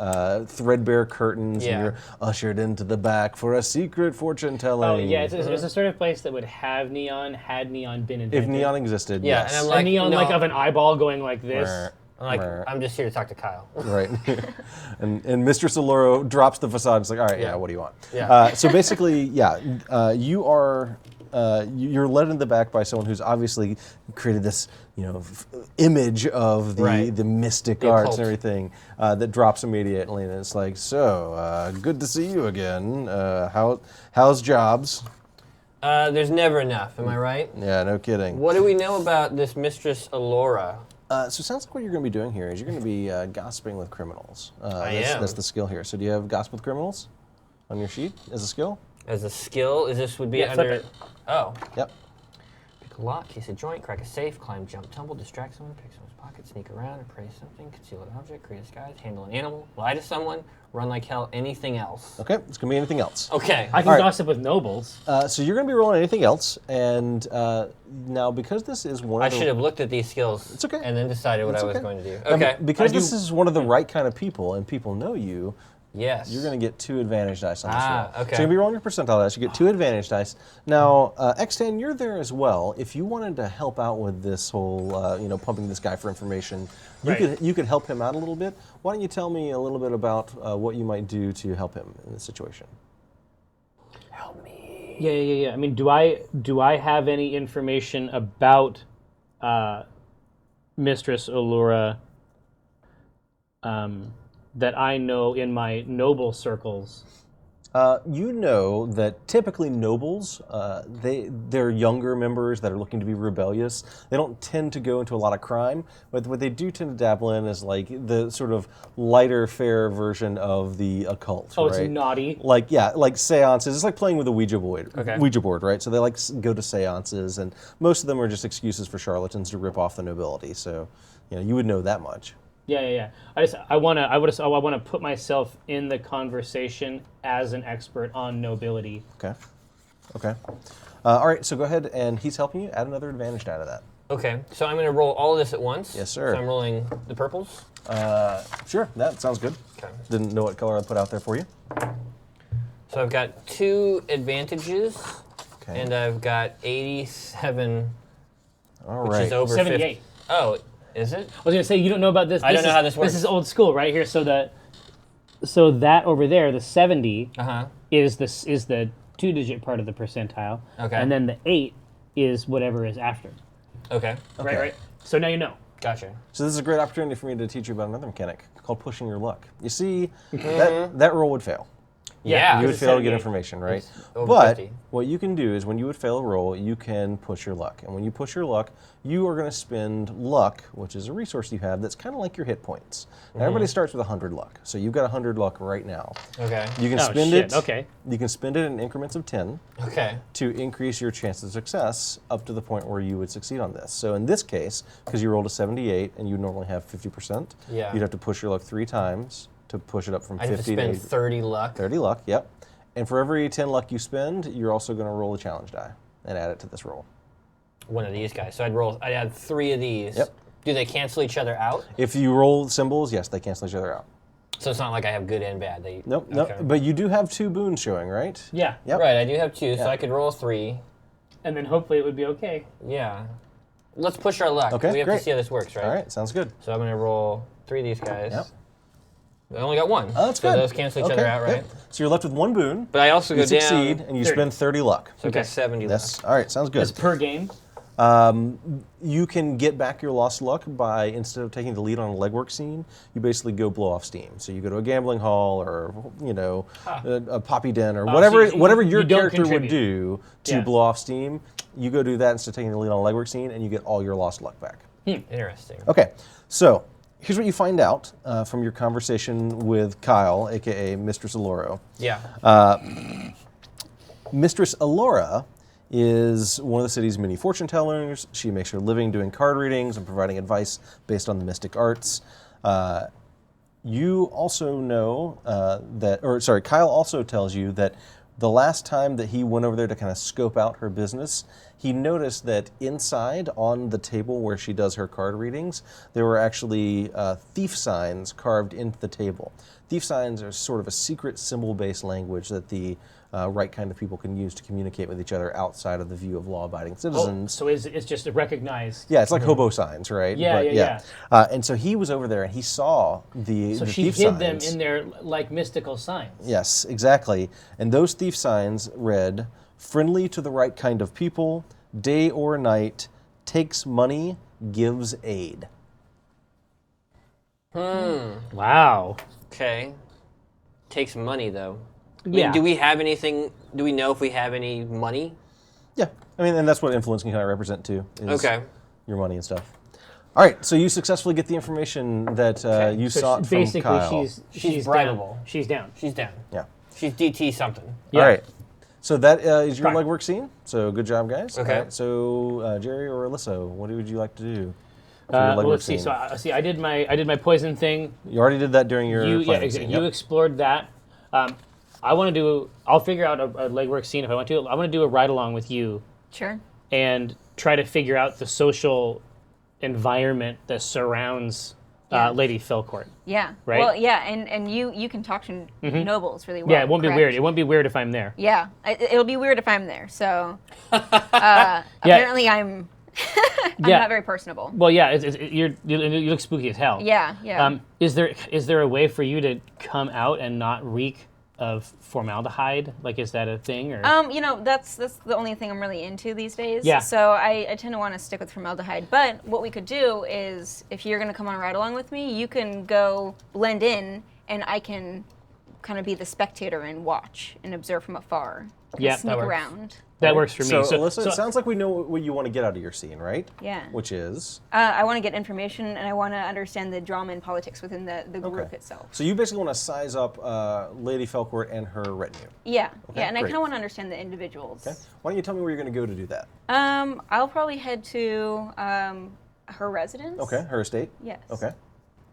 Speaker 1: threadbare curtains, and you're ushered into the back for a secret fortune telling.
Speaker 3: Oh yeah, it's a sort of place that would have neon had neon been invented.
Speaker 1: If neon existed,
Speaker 2: Yeah,
Speaker 1: yes.
Speaker 2: and I'm
Speaker 3: a
Speaker 2: like,
Speaker 3: neon
Speaker 2: no.
Speaker 3: like of an eyeball going like this.
Speaker 2: I'm like,
Speaker 1: Mer.
Speaker 2: I'm just here to talk to Kyle.
Speaker 1: Right. and Mistress Alluro drops the facade. It's like, all right,
Speaker 2: Yeah.
Speaker 1: what do you want?
Speaker 2: Yeah.
Speaker 1: So basically, you are you're led in the back by someone who's obviously created this, image of the mystic
Speaker 2: The
Speaker 1: arts
Speaker 2: occult.
Speaker 1: and everything that drops immediately, and it's like, so good to see you again. How's jobs?
Speaker 2: There's never enough, am I right?
Speaker 1: Yeah, no kidding.
Speaker 2: What do we know about this Mistress Alora?
Speaker 1: So it sounds like what you're going to be doing here is you're going to be gossiping with criminals.
Speaker 2: I am.
Speaker 1: That's the skill here. So do you have gossip with criminals on your sheet as a skill?
Speaker 2: As a skill, would be
Speaker 3: Yeah, flip
Speaker 2: under...
Speaker 3: it.
Speaker 2: Oh.
Speaker 1: Yep.
Speaker 2: Pick a lock, case a joint, crack a safe, climb, jump, tumble, distract someone, pick someone's pocket, sneak around, appraise something, conceal an object, create a disguise, handle an animal, lie to someone, run like hell, anything else.
Speaker 1: Okay, it's going to be anything else.
Speaker 2: Okay.
Speaker 3: I can
Speaker 1: All right.
Speaker 3: gossip with nobles.
Speaker 1: So you're going to be rolling anything else, and now because this is one
Speaker 2: I
Speaker 1: of the...
Speaker 2: should have looked at these skills
Speaker 1: It's okay.
Speaker 2: and then decided what
Speaker 1: It's
Speaker 2: I was
Speaker 1: okay.
Speaker 2: going to do.
Speaker 1: Now,
Speaker 2: Okay.
Speaker 1: because
Speaker 3: I do-
Speaker 1: this is one of the right kind of people, and people know you,
Speaker 2: Yes.
Speaker 1: you're going to get 2 advantage dice on this roll.
Speaker 2: Okay.
Speaker 1: So you're going to be rolling your percentile dice. You get 2 advantage dice. Now, Extan, you're there as well. If you wanted to help out with this whole, pumping this guy for information, you could help him out a little bit. Why don't you tell me a little bit about what you might do to help him in this situation?
Speaker 2: Help me.
Speaker 3: Yeah. I mean, do I have any information about Mistress Allura that I know in my noble circles?
Speaker 1: You know that typically nobles, they're younger members that are looking to be rebellious. They don't tend to go into a lot of crime, but what they do tend to dabble in is like the sort of lighter fare version of the occult.
Speaker 3: Oh,
Speaker 1: right?
Speaker 3: it's naughty.
Speaker 1: Like seances. It's like playing with a Ouija board.
Speaker 2: Okay.
Speaker 1: Ouija board, right? So they like go to seances, and most of them are just excuses for charlatans to rip off the nobility. So, you would know that much.
Speaker 3: Yeah. I want to put myself in the conversation as an expert on nobility.
Speaker 1: Okay. All right. So go ahead, and he's helping you. Add another advantage die to that.
Speaker 2: Okay, so I'm going to roll all of this at once.
Speaker 1: Yes, sir.
Speaker 2: So I'm rolling the purples.
Speaker 1: Sure. That sounds good.
Speaker 2: Okay.
Speaker 1: Didn't know what color I put out there for you.
Speaker 2: So I've got 2 advantages,
Speaker 1: Okay.
Speaker 2: and I've got 87,
Speaker 1: All
Speaker 2: which
Speaker 1: right.
Speaker 2: is over
Speaker 3: 78.
Speaker 2: 50. Oh, is it?
Speaker 3: I was gonna say you don't know about this.
Speaker 2: I don't know how this works.
Speaker 3: This is old school, right here. So that over there, the 70
Speaker 2: Uh-huh.
Speaker 3: is the 2-digit part of the percentile.
Speaker 2: Okay.
Speaker 3: And then the 8 is whatever is after.
Speaker 2: Okay.
Speaker 3: Right. So now you know.
Speaker 2: Gotcha.
Speaker 1: So this is a great opportunity for me to teach you about another mechanic called pushing your luck. You see, that roll would fail.
Speaker 2: Yeah.
Speaker 1: You would
Speaker 3: it's
Speaker 1: fail to get
Speaker 3: 78.
Speaker 1: information, right?
Speaker 2: It's over
Speaker 1: But
Speaker 2: 50.
Speaker 1: what you can do is when you would fail a roll, you can push your luck. And when you push your luck, you are going to spend luck, which is a resource you have that's kind of like your hit points. Now, everybody starts with 100 luck. So you've got 100 luck right now.
Speaker 2: Okay.
Speaker 1: You can
Speaker 3: Oh,
Speaker 1: spend
Speaker 3: shit,
Speaker 1: it.
Speaker 3: okay.
Speaker 1: You can spend it in increments of 10
Speaker 2: Okay.
Speaker 1: to increase your chance of success up to the point where you would succeed on this. So in this case, because you rolled a 78 and you normally have 50%,
Speaker 2: Yeah.
Speaker 1: you'd have to push your luck 3 times to push it up from
Speaker 2: I have to
Speaker 1: 50
Speaker 2: spend
Speaker 1: to
Speaker 2: 30 luck.
Speaker 1: 30 luck. Yep. And for every 10 luck you spend, you're also going to roll a challenge die and add it to this roll.
Speaker 2: One of these guys. So I'd add 3 of these.
Speaker 1: Yep.
Speaker 2: Do they cancel each other out?
Speaker 1: If you roll symbols, yes, they cancel each other out.
Speaker 2: So it's not like I have good and bad.
Speaker 1: Nope,
Speaker 2: okay.
Speaker 1: nope. But you do have 2 boons showing, right?
Speaker 3: Yeah.
Speaker 1: Yep.
Speaker 2: Right, I do have 2, so
Speaker 1: Yeah.
Speaker 2: I could roll 3.
Speaker 3: And then hopefully it would be okay.
Speaker 2: Yeah. Let's push our luck.
Speaker 1: Okay,
Speaker 2: We have
Speaker 1: great.
Speaker 2: to see how this works, right?
Speaker 1: All right, sounds good.
Speaker 2: So I'm going to roll 3 of these guys.
Speaker 1: Yep.
Speaker 2: I only got 1.
Speaker 1: Oh, that's
Speaker 2: so
Speaker 1: good.
Speaker 2: those cancel each other out, right?
Speaker 1: Yep. So you're left with 1 boon.
Speaker 2: But I also
Speaker 1: You
Speaker 2: go
Speaker 1: succeed,
Speaker 2: down.
Speaker 1: and you
Speaker 3: 30.
Speaker 1: spend 30 luck.
Speaker 2: So I've got
Speaker 3: Okay.
Speaker 2: 70
Speaker 1: Yes.
Speaker 2: luck.
Speaker 1: All right, sounds
Speaker 3: It's
Speaker 1: good.
Speaker 3: per game.
Speaker 1: You can get back your lost luck by, instead of taking the lead on a legwork scene, you basically go blow off steam. So you go to a gambling hall or, a poppy den or whatever
Speaker 3: so
Speaker 1: whatever
Speaker 3: you
Speaker 1: your
Speaker 3: don't
Speaker 1: character would
Speaker 3: contribute.
Speaker 1: do to
Speaker 3: Yeah.
Speaker 1: blow off steam. You go do that instead of taking the lead on a legwork scene, and you get all your lost luck back.
Speaker 2: Interesting.
Speaker 1: Okay, so here's what you find out from your conversation with Kyle, aka Mistress Aloro.
Speaker 2: Yeah.
Speaker 1: Mistress Alora is one of the city's many fortune tellers. She makes her living doing card readings and providing advice based on the mystic arts. You also know Kyle also tells you that the last time that he went over there to kind of scope out her business, he noticed that inside on the table where she does her card readings, there were actually thief signs carved into the table. Thief signs are sort of a secret symbol-based language that the right kind of people can use to communicate with each other outside of the view of law-abiding citizens.
Speaker 3: So it's just recognized.
Speaker 1: Yeah, it's like hobo signs, right?
Speaker 3: Yeah,
Speaker 1: But,
Speaker 3: yeah.
Speaker 1: And so he was over there and he saw the
Speaker 3: So
Speaker 1: the
Speaker 3: she
Speaker 1: thief
Speaker 3: hid them
Speaker 1: signs.
Speaker 3: in their like mystical signs.
Speaker 1: Yes, exactly. And those thief signs read, "Friendly to the right kind of people, day or night, takes money, gives aid."
Speaker 3: Wow.
Speaker 2: Okay. Takes money, though.
Speaker 3: Yeah.
Speaker 2: Do we have anything? Do we know if we have any money?
Speaker 1: Yeah, I mean, and that's what influence can kind of represent too. Is
Speaker 2: Okay.
Speaker 1: Your money and stuff. All right, so you successfully get the information that you
Speaker 3: So
Speaker 1: sought from
Speaker 3: basically,
Speaker 1: Kyle.
Speaker 3: she's
Speaker 2: bribable.
Speaker 3: down. She's down.
Speaker 2: She's down.
Speaker 1: Yeah.
Speaker 2: She's DT something.
Speaker 3: Yeah.
Speaker 1: All right. So that is your
Speaker 3: Fine.
Speaker 1: legwork scene. So good job, guys.
Speaker 2: Okay.
Speaker 1: All right, so Jerry or Alyssa, what would you like to do? for your
Speaker 3: Well,
Speaker 1: legwork
Speaker 3: let's see.
Speaker 1: scene?
Speaker 3: So I did my poison thing.
Speaker 1: You already did that during your planning scene.
Speaker 3: You
Speaker 1: Yep.
Speaker 3: explored that. I want to do. I'll figure out a legwork scene if I want to. I want to do a ride along with you
Speaker 4: Sure.
Speaker 3: and try to figure out the social environment that surrounds
Speaker 4: Yeah.
Speaker 3: Lady Felcourt.
Speaker 4: Yeah.
Speaker 3: Right?
Speaker 4: Well, yeah, and you can talk to nobles really well.
Speaker 3: Yeah, it won't be
Speaker 4: correct?
Speaker 3: weird. It won't be weird if I'm there.
Speaker 4: Yeah, it'll be weird if I'm there. So apparently I'm
Speaker 3: Yeah.
Speaker 4: not very personable.
Speaker 3: Well, yeah, you look spooky as hell.
Speaker 4: Yeah, yeah.
Speaker 3: Is there a way for you to come out and not reek of formaldehyde? Like, is that a thing? Or
Speaker 4: That's the only thing I'm really into these days.
Speaker 3: Yeah.
Speaker 4: So I tend to want to stick with formaldehyde. But what we could do is, if you're going to come on a ride along with me, you can go blend in, and I can kind of be the spectator and watch and observe from afar.
Speaker 3: Yeah, that
Speaker 4: sneak
Speaker 3: works.
Speaker 4: around.
Speaker 3: that works for me?
Speaker 1: So, Alyssa, it sounds like we know what you want to get out of your scene, right?
Speaker 4: Yeah.
Speaker 1: Which is?
Speaker 4: I want to get information, and I want to understand the drama and politics within the group itself.
Speaker 1: So you basically want to size up Lady Felcourt and her retinue.
Speaker 4: Yeah,
Speaker 1: Okay,
Speaker 4: yeah, and I
Speaker 1: great.
Speaker 4: kind of want to understand the individuals.
Speaker 1: Okay. Why don't you tell me where you're going to go to do that?
Speaker 4: I'll probably head to her residence.
Speaker 1: Okay, her estate?
Speaker 4: Yes.
Speaker 1: Okay.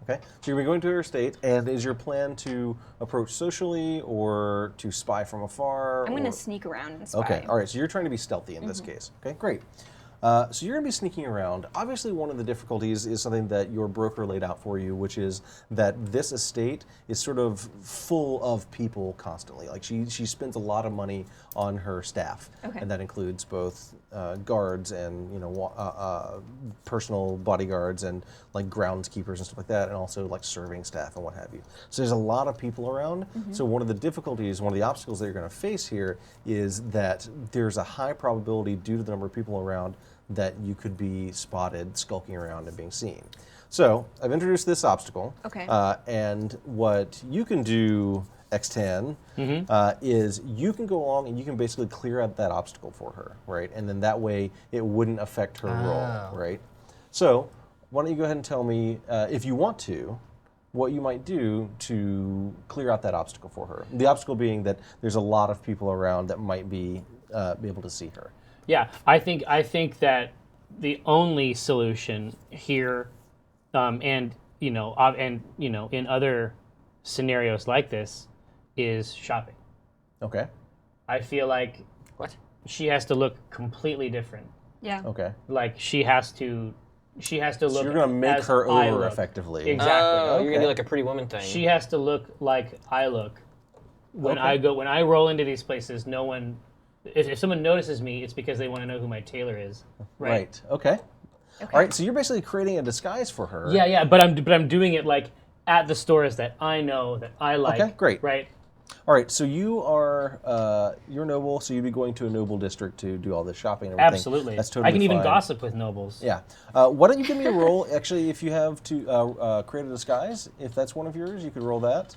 Speaker 1: Okay. So you're going to her estate, and is your plan to approach socially or to spy from afar?
Speaker 4: I'm going
Speaker 1: or-
Speaker 4: to sneak around and spy.
Speaker 1: Okay, all right, so you're trying to be stealthy in this case. Okay, great. So you're going to be sneaking around. Obviously, one of the difficulties is something that your broker laid out for you, which is that this estate is sort of full of people constantly. Like she spends a lot of money on her staff,
Speaker 4: Okay.
Speaker 1: and that includes both guards and personal bodyguards and like groundskeepers and stuff like that, and also like serving staff and what have you. So there's a lot of people around. So one of the difficulties, one of the obstacles that you're going to face here is that there's a high probability, due to the number of people around, that you could be spotted skulking around and being seen. So I've introduced this obstacle.
Speaker 4: Okay.
Speaker 1: And what you can do, X10, is you can go along and you can basically clear out that obstacle for her, right? And then that way it wouldn't affect her roll, right? So why don't you go ahead and tell me, if you want to, what you might do to clear out that obstacle for her. The obstacle being that there's a lot of people around that might be able to see her.
Speaker 3: Yeah, I think that the only solution here, in other scenarios like this, is shopping.
Speaker 1: Okay.
Speaker 3: I feel like
Speaker 2: What?
Speaker 3: she has to look completely different.
Speaker 4: Yeah.
Speaker 1: Okay.
Speaker 3: Like she has to She has to
Speaker 1: So
Speaker 3: look.
Speaker 1: you're going to make
Speaker 3: as
Speaker 1: her
Speaker 3: I
Speaker 1: over
Speaker 3: look.
Speaker 1: effectively.
Speaker 3: Exactly.
Speaker 2: Oh, you're gonna do
Speaker 1: Okay.
Speaker 2: like a Pretty Woman thing.
Speaker 3: She has to look like I look. When
Speaker 1: Okay.
Speaker 3: when I roll into these places, no one. If someone notices me, it's because they want to know who my tailor is.
Speaker 1: Right. Okay. All right. So you're basically creating a disguise for her.
Speaker 3: Yeah, but I'm doing it like at the stores that I know that I like.
Speaker 1: Okay, great.
Speaker 3: Right.
Speaker 1: All right. So you are you're noble. So you'd be going to a noble district to do all this shopping and everything.
Speaker 3: Absolutely.
Speaker 1: That's totally
Speaker 3: I can even
Speaker 1: fine.
Speaker 3: gossip with nobles.
Speaker 1: Yeah. Why don't you give me a roll? Actually, if you have to create a disguise, if that's one of yours, you could roll that.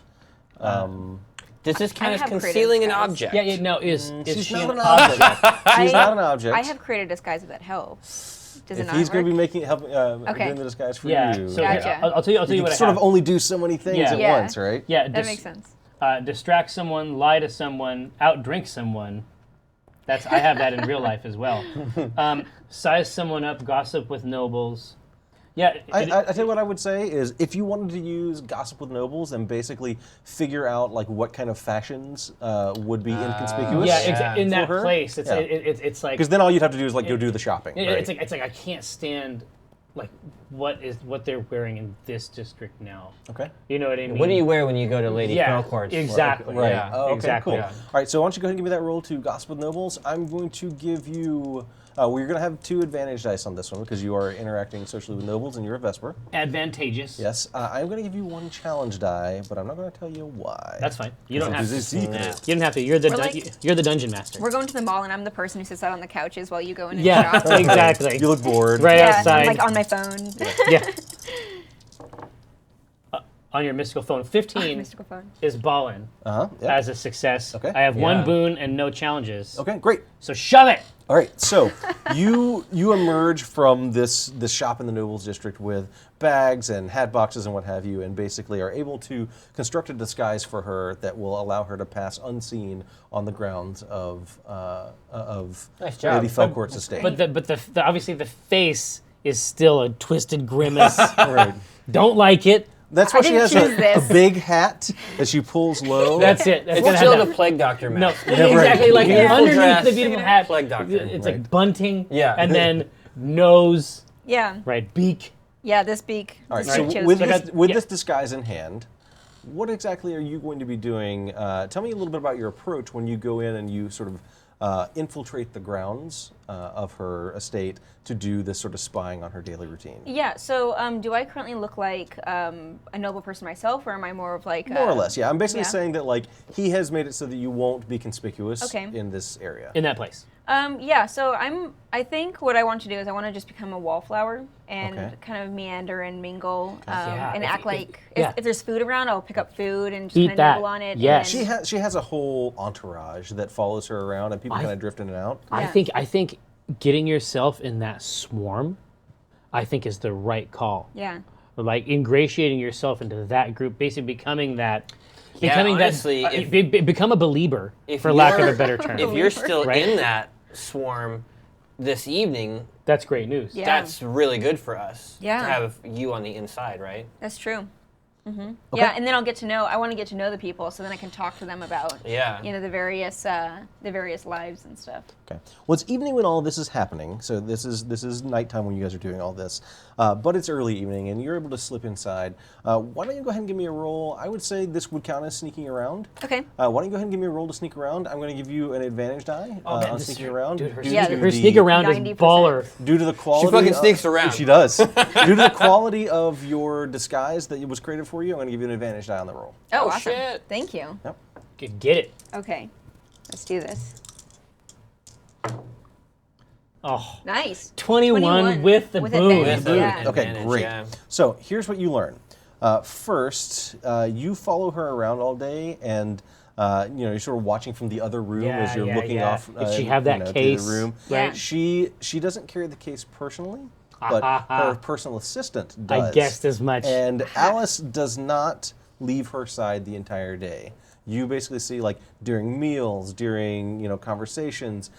Speaker 2: Does this count
Speaker 4: I
Speaker 2: as
Speaker 4: have created
Speaker 2: concealing an
Speaker 4: disguise.
Speaker 2: object?
Speaker 3: Yeah. No. Is
Speaker 1: She's
Speaker 3: she
Speaker 1: not
Speaker 3: an
Speaker 1: an object. She's not an object.
Speaker 4: I have created a disguise if that helps. Does it
Speaker 1: If
Speaker 4: not
Speaker 1: he's going to
Speaker 4: work?
Speaker 1: be making helping
Speaker 4: Okay.
Speaker 1: doing the disguise for
Speaker 3: Yeah.
Speaker 1: you,
Speaker 3: So here,
Speaker 4: Gotcha.
Speaker 3: I'll tell you.
Speaker 1: you
Speaker 3: what
Speaker 1: can
Speaker 3: I
Speaker 1: sort
Speaker 3: have.
Speaker 1: of only do so many things
Speaker 3: Yeah.
Speaker 1: at
Speaker 4: Yeah.
Speaker 1: once, right?
Speaker 3: Yeah.
Speaker 4: That makes sense.
Speaker 3: Distract someone, lie to someone, outdrink someone. I have that in real life as well. Size someone up, gossip with nobles. Yeah.
Speaker 1: I tell you what I would say is if you wanted to use gossip with nobles and basically figure out like what kind of fashions would be inconspicuous.
Speaker 3: yeah. In that
Speaker 1: her?
Speaker 3: place, it's
Speaker 1: Yeah.
Speaker 3: it's like
Speaker 1: Because then all you'd have to do is like go do the shopping.
Speaker 3: it-
Speaker 1: right?
Speaker 3: it's like I can't stand like what they're wearing in this district now.
Speaker 1: Okay.
Speaker 3: You know what I mean?
Speaker 2: What do you wear when you go to Lady
Speaker 3: Yeah,
Speaker 2: Falcourt's?
Speaker 3: exactly.
Speaker 1: Right.
Speaker 2: Yeah.
Speaker 1: Oh, okay,
Speaker 3: Exactly.
Speaker 1: cool.
Speaker 3: Yeah.
Speaker 1: All right, so why don't you go ahead and give me that roll to Gossip with Nobles. I'm going to give you, we're going to have 2 advantage dice on this one because you are interacting socially with nobles and you're a Vesper.
Speaker 3: Advantageous.
Speaker 1: Yes, I'm going to give you 1 challenge die, but I'm not going to tell you why.
Speaker 3: That's fine. You don't have to.
Speaker 1: Because it is secret.
Speaker 2: Snap.
Speaker 3: You don't have to. You're the
Speaker 4: We're like-
Speaker 3: you're the dungeon master.
Speaker 4: We're going to the mall, and I'm the person who sits out on the couches while you go in and
Speaker 3: Yeah.
Speaker 4: shop.
Speaker 3: Exactly.
Speaker 1: You look bored.
Speaker 3: Right
Speaker 4: Yeah,
Speaker 3: outside.
Speaker 4: I'm like on my phone.
Speaker 3: Yeah. On your mystical phone. 15
Speaker 4: Mystical phone.
Speaker 3: is ballin'
Speaker 1: Uh-huh. Yeah.
Speaker 3: as a success.
Speaker 1: Okay.
Speaker 3: I have
Speaker 2: Yeah.
Speaker 3: 1 boon and no challenges.
Speaker 1: Okay, great.
Speaker 3: So shove it.
Speaker 1: All right, so you emerge from this shop in the Nobles District with bags and hat boxes and what have you, and basically are able to construct a disguise for her that will allow her to pass unseen on the grounds of
Speaker 2: Nice job.
Speaker 1: Lady Felcourt's estate.
Speaker 3: But the obviously the face is still a twisted grimace.
Speaker 1: Right.
Speaker 3: Don't like it.
Speaker 1: That's why
Speaker 4: I
Speaker 1: she
Speaker 4: didn't
Speaker 1: has
Speaker 4: choose
Speaker 1: a
Speaker 4: this.
Speaker 1: big hat that she pulls low.
Speaker 3: That's it. That's
Speaker 2: It's
Speaker 3: gonna
Speaker 2: still
Speaker 3: have
Speaker 2: the
Speaker 3: that.
Speaker 2: plague doctor
Speaker 3: No,
Speaker 2: mask.
Speaker 3: exactly. Like
Speaker 2: Beautiful
Speaker 3: underneath
Speaker 2: dress.
Speaker 3: the beautiful hat,
Speaker 2: Plague doctor.
Speaker 3: it's
Speaker 1: Right.
Speaker 3: like bunting.
Speaker 2: Yeah.
Speaker 3: And then nose,
Speaker 4: Yeah.
Speaker 3: right? Beak.
Speaker 4: Yeah, this beak.
Speaker 1: All right,
Speaker 4: this
Speaker 1: so
Speaker 4: beak chose
Speaker 1: with,
Speaker 4: me.
Speaker 1: this,
Speaker 3: yeah.
Speaker 1: this disguise in hand, what exactly are you going to be doing? Tell me a little bit about your approach when you go in and you sort of infiltrate the grounds of her estate to do this sort of spying on her daily routine.
Speaker 4: Yeah, so do I currently look like a noble person myself, or am I more of like...
Speaker 1: More or less, yeah. I'm basically
Speaker 4: yeah.
Speaker 1: saying that like he has made it so that you won't be conspicuous
Speaker 4: Okay.
Speaker 1: in this area.
Speaker 3: In that place.
Speaker 4: Yeah, so I think what I want to do is I want to just become a wallflower and
Speaker 1: Okay.
Speaker 4: kind of meander and mingle
Speaker 3: Yeah,
Speaker 4: and
Speaker 3: if-
Speaker 4: act
Speaker 3: if-
Speaker 4: like
Speaker 3: yeah.
Speaker 4: if there's food around, I'll pick up food and just
Speaker 3: Eat
Speaker 4: kind of
Speaker 3: that.
Speaker 4: nibble on it.
Speaker 3: Yes.
Speaker 4: And
Speaker 1: She has a whole entourage that follows her around, and people kind of drift in and out.
Speaker 3: I
Speaker 4: Yeah.
Speaker 3: think getting yourself in that swarm, I think is the right call.
Speaker 4: yeah.
Speaker 3: Like ingratiating yourself into that group, basically becoming that.
Speaker 2: Yeah,
Speaker 3: Becoming
Speaker 2: honestly,
Speaker 3: that,
Speaker 2: if-
Speaker 3: become a believer,
Speaker 2: If
Speaker 3: for lack of
Speaker 2: you're-
Speaker 3: a better term.
Speaker 2: If you're still
Speaker 3: Right.
Speaker 2: in that swarm this evening,
Speaker 3: That's great news.
Speaker 4: Yeah.
Speaker 2: that's really good for us.
Speaker 4: Yeah.
Speaker 2: To have you on the inside, right?
Speaker 4: That's true. Yeah, and then I'll get to know. I want to get to know the people, so then I can talk to them about,
Speaker 2: Yeah.
Speaker 4: you know, the various lives and stuff.
Speaker 1: Okay. Well, it's evening when all this is happening, so this is nighttime when you guys are doing all this, but it's early evening, and you're able to slip inside. Why don't you go ahead and give me a roll? I would say this would count as sneaking around.
Speaker 4: Okay.
Speaker 1: Why don't you go ahead and give me a roll to sneak around? I'm going to give you an advantage die
Speaker 3: man,
Speaker 1: on
Speaker 3: this-
Speaker 1: sneaking around.
Speaker 3: Dude, her,
Speaker 1: due
Speaker 4: Yeah,
Speaker 1: to
Speaker 3: her
Speaker 1: the-
Speaker 3: sneak around
Speaker 4: 90%.
Speaker 3: is baller.
Speaker 1: Due to the quality,
Speaker 2: fucking sneaks around.
Speaker 1: She does. Due to the quality of your disguise that was created for you, I'm going to give you an advantage die on the roll.
Speaker 4: Oh,
Speaker 2: Oh,
Speaker 4: awesome.
Speaker 2: shit.
Speaker 4: Thank you.
Speaker 3: Get it.
Speaker 4: Okay. Let's do this.
Speaker 3: Oh,
Speaker 4: Nice.
Speaker 3: 21 with the
Speaker 4: With
Speaker 3: boom.
Speaker 4: advantage,
Speaker 2: With the
Speaker 4: yeah.
Speaker 1: Okay,
Speaker 2: advantage,
Speaker 1: great.
Speaker 2: yeah.
Speaker 1: So here's what you learn. First, you follow her around all day, and you're sort of watching from the other room
Speaker 3: Yeah,
Speaker 1: as you're
Speaker 3: yeah,
Speaker 1: looking
Speaker 3: yeah.
Speaker 1: off.
Speaker 3: Did she have that
Speaker 1: to
Speaker 3: case?
Speaker 1: the room.
Speaker 4: Yeah.
Speaker 1: She doesn't carry the case personally, but her personal assistant
Speaker 3: I
Speaker 1: does.
Speaker 3: guessed as much.
Speaker 1: And Alice does not leave her side the entire day. You basically see, like, during meals, during conversations,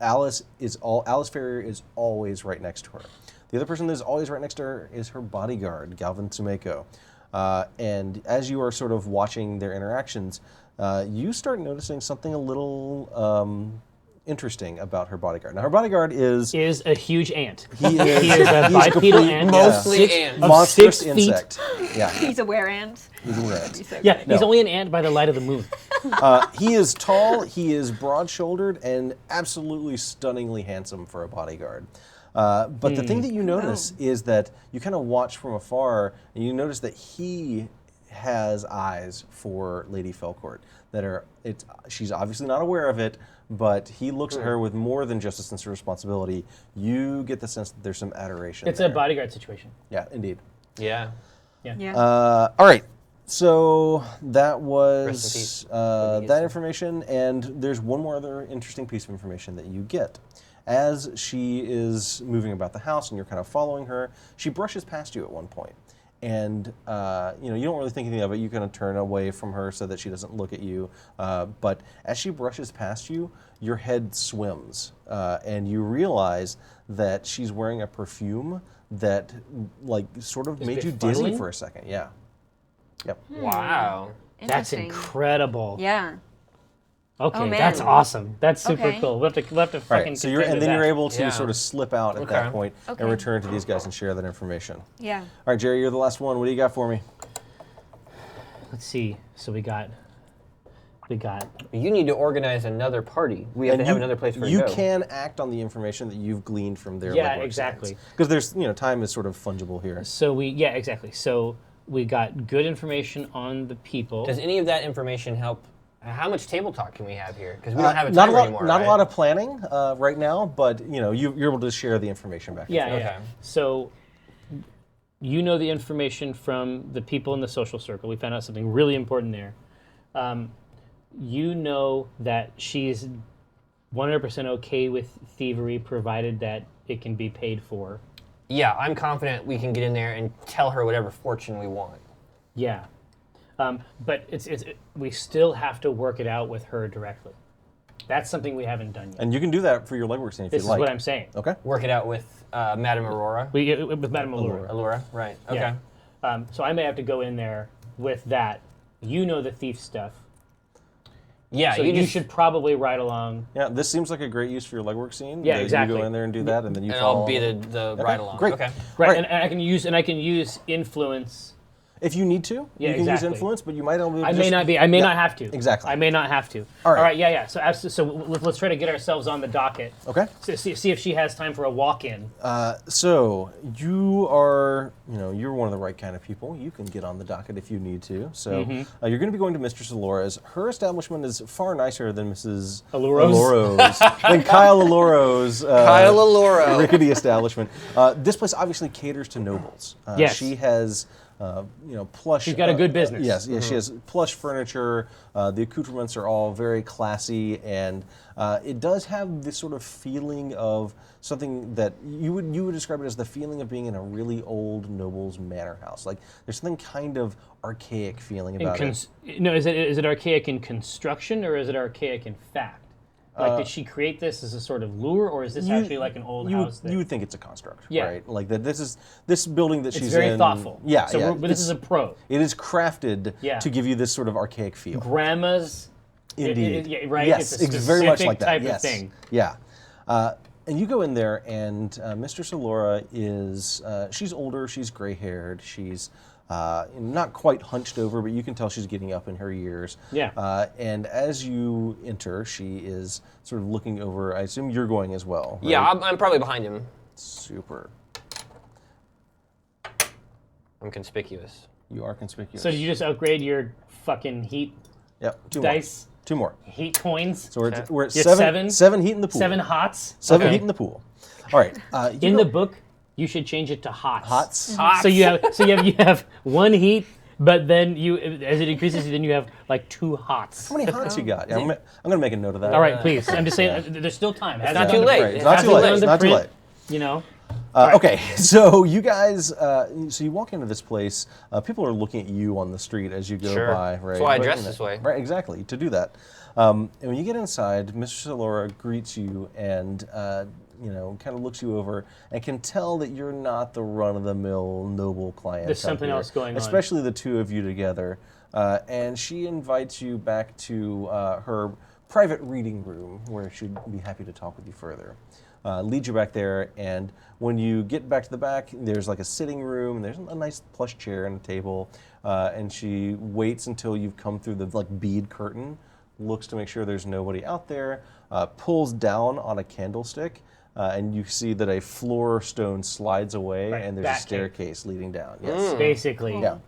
Speaker 1: Alice Ferrier is always right next to her. The other person that is always right next to her is her bodyguard, Galvin Tsumeko. And as you are sort of watching their interactions, you start noticing something a little interesting about her bodyguard. Now, her bodyguard is
Speaker 3: a huge ant.
Speaker 1: he
Speaker 3: He is a bipedal ant.
Speaker 2: Mostly ants.
Speaker 1: monstrous
Speaker 3: 6 feet.
Speaker 1: insect. Yeah,
Speaker 4: He's a were-ant.
Speaker 1: he's a weird.
Speaker 3: Yeah, he's
Speaker 1: No.
Speaker 3: only an ant by the light of the moon.
Speaker 1: He is tall, he is broad-shouldered, and absolutely stunningly handsome for a bodyguard. But the thing that you notice is that you kind of watch from afar, and you notice that he has eyes for Lady Felcourt. She's obviously not aware of it, but he looks at her with more than just a sense of responsibility. You get the sense that there's some adoration.
Speaker 3: It's
Speaker 1: there.
Speaker 3: a bodyguard situation.
Speaker 1: Yeah, indeed.
Speaker 2: Yeah.
Speaker 4: Yeah.
Speaker 1: All right. So that
Speaker 2: Rest in
Speaker 1: was
Speaker 2: peace.
Speaker 1: that information, and there's one more other interesting piece of information that you get. As she is moving about the house and you're kind of following her, she brushes past you at one point. And you don't really think anything of it. You kind of turn away from her so that she doesn't look at you. But as she brushes past you, your head swims, and you realize that she's wearing a perfume that, sort of made you dizzy
Speaker 3: befuddling?
Speaker 1: for a second. Yeah. Yep.
Speaker 2: Wow.
Speaker 3: That's
Speaker 4: Interesting.
Speaker 3: incredible.
Speaker 4: Yeah.
Speaker 3: Okay,
Speaker 4: Oh, man.
Speaker 3: that's awesome. That's super
Speaker 4: Okay.
Speaker 3: We'll have to
Speaker 1: All
Speaker 3: fucking.
Speaker 1: right. So
Speaker 3: get into
Speaker 1: you're
Speaker 3: that.
Speaker 1: able to
Speaker 2: Yeah.
Speaker 1: sort of slip out at that
Speaker 2: Okay.
Speaker 1: point
Speaker 4: Okay.
Speaker 1: and return to these guys and share that information. All
Speaker 4: Yeah.
Speaker 1: right, Jerry, you're the last one. What do you got for me?
Speaker 3: Let's see. So we got.
Speaker 2: You need to organize another party. We have to have another place for
Speaker 1: you
Speaker 2: to go.
Speaker 1: can act on the information that you've gleaned from their
Speaker 3: Yeah, exactly.
Speaker 1: Because there's time is sort of fungible here.
Speaker 3: So exactly. So we got good information on the people.
Speaker 2: Does any of that information help? How much table talk can we have here? Because we don't have a
Speaker 1: not
Speaker 2: timer
Speaker 1: a lot,
Speaker 2: anymore.
Speaker 1: not
Speaker 2: right?
Speaker 1: a lot of planning right now, but you're able to share the information back. and
Speaker 3: Yeah,
Speaker 1: forth.
Speaker 3: yeah.
Speaker 2: Okay.
Speaker 3: So you know the information from the people in the social circle. We found out something really important there. You know that she's 100% okay with thievery, provided that it can be paid for.
Speaker 2: Yeah, I'm confident we can get in there and tell her whatever fortune we want.
Speaker 3: Yeah. But we still have to work it out with her directly. That's something we haven't done yet.
Speaker 1: And you can do that for your legwork scene if
Speaker 3: This
Speaker 1: you'd
Speaker 3: is
Speaker 1: like.
Speaker 3: what I'm saying.
Speaker 1: Okay.
Speaker 2: Work it out with Madame Aurora.
Speaker 3: With Madame Allura.
Speaker 2: Allura, right. Okay.
Speaker 3: Yeah. So I may have to go in there with that. You know the thief stuff.
Speaker 2: Yeah,
Speaker 3: So you should probably ride along.
Speaker 1: Yeah, this seems like a great use for your legwork scene.
Speaker 3: Yeah,
Speaker 1: that
Speaker 3: exactly.
Speaker 1: You go in there and do that, and then you
Speaker 2: And
Speaker 1: follow.
Speaker 2: I'll be the ride along.
Speaker 1: great.
Speaker 2: Okay.
Speaker 3: Right,
Speaker 1: Right.
Speaker 3: And I can use influence.
Speaker 1: If you need to,
Speaker 3: Yeah,
Speaker 1: you can
Speaker 3: exactly.
Speaker 1: use influence, but you might only.
Speaker 3: I may not have to.
Speaker 1: Exactly.
Speaker 3: I may not have to.
Speaker 1: All right.
Speaker 3: Yeah. So let's try to get ourselves on the docket.
Speaker 1: Okay.
Speaker 3: So see if she has time for a walk-in.
Speaker 1: So you are, you're one of the right kind of people. You can get on the docket if you need to. So you're going to be going to Mistress Alora's. Her establishment is far nicer than Mrs.
Speaker 3: Alluro's?
Speaker 1: than Kyle Alluro's.
Speaker 2: Kyle Allura.
Speaker 1: Rickety establishment. This place obviously caters to nobles.
Speaker 3: Yes.
Speaker 1: She has. Plush.
Speaker 3: She's got a good business.
Speaker 1: Yes, she has plush furniture. The accoutrements are all very classy, and it does have this sort of feeling of something that you would describe it as the feeling of being in a really old noble's manor house. Like there's something kind of archaic feeling about it.
Speaker 3: No, is it archaic in construction or is it archaic in fact? Like, did she create this as a sort of lure, or is this actually like an old house?
Speaker 1: You would think it's a construct,
Speaker 3: Yeah.
Speaker 1: right? Like that. This building that
Speaker 3: It's
Speaker 1: she's
Speaker 3: very
Speaker 1: in.
Speaker 3: thoughtful.
Speaker 1: Yeah,
Speaker 3: So
Speaker 1: yeah.
Speaker 3: but this is a pro.
Speaker 1: It is crafted
Speaker 3: Yeah.
Speaker 1: to give you this sort of archaic feel.
Speaker 3: Grandma's.
Speaker 1: Indeed.
Speaker 3: Yeah, right.
Speaker 1: Yes,
Speaker 3: It's a
Speaker 1: very much
Speaker 3: specific
Speaker 1: like that.
Speaker 3: type
Speaker 1: Yes.
Speaker 3: of thing.
Speaker 1: Yeah. And you go in there, and Mistress Allura is, she's older, she's gray-haired, she's not quite hunched over, but you can tell she's getting up in her years.
Speaker 3: Yeah.
Speaker 1: And as you enter, she is sort of looking over, I assume you're going as well, right?
Speaker 2: Yeah, I'm probably behind him.
Speaker 1: Super.
Speaker 2: I'm conspicuous.
Speaker 1: You are conspicuous.
Speaker 3: So did you just upgrade your fucking heat
Speaker 1: Yep, two
Speaker 3: dice?
Speaker 1: more. Two more.
Speaker 3: Heat coins?
Speaker 1: So we're at
Speaker 3: You're
Speaker 1: seven heat in the pool.
Speaker 3: 7 hots?
Speaker 1: Seven
Speaker 3: Okay.
Speaker 1: heat in the pool. All right.
Speaker 3: In the book, you should change it to hots.
Speaker 1: Hots.
Speaker 3: So you have 1 heat, but then as it increases, then you have like 2 hots.
Speaker 1: How many hots you got? Yeah, I'm going to make a note of that.
Speaker 3: All right, please. I'm just saying, there's still time.
Speaker 2: It's not too late.
Speaker 1: Right. It's not too late. It's not too late.
Speaker 3: You know?
Speaker 1: Okay, so you guys, so you walk into this place. People are looking at you on the street as you go
Speaker 2: Sure.
Speaker 1: by. Right?
Speaker 2: That's why I
Speaker 1: But,
Speaker 2: dress this way.
Speaker 1: Right, exactly. To do that, and when you get inside, Mistress Allura greets you and kind of looks you over and can tell that you're not the run-of-the-mill noble client.
Speaker 3: There's something
Speaker 1: here,
Speaker 3: else going on.
Speaker 1: especially the two of you together. And she invites you back to her private reading room where she'd be happy to talk with you further. Leads you back there, and when you get back to the back, there's like a sitting room, and there's a nice plush chair and a table, and she waits until you've come through the like bead curtain, looks to make sure there's nobody out there, pulls down on a candlestick, and you see that a floor stone slides away, and there's a staircase leading down. Yes.
Speaker 3: Basically.
Speaker 1: Yeah.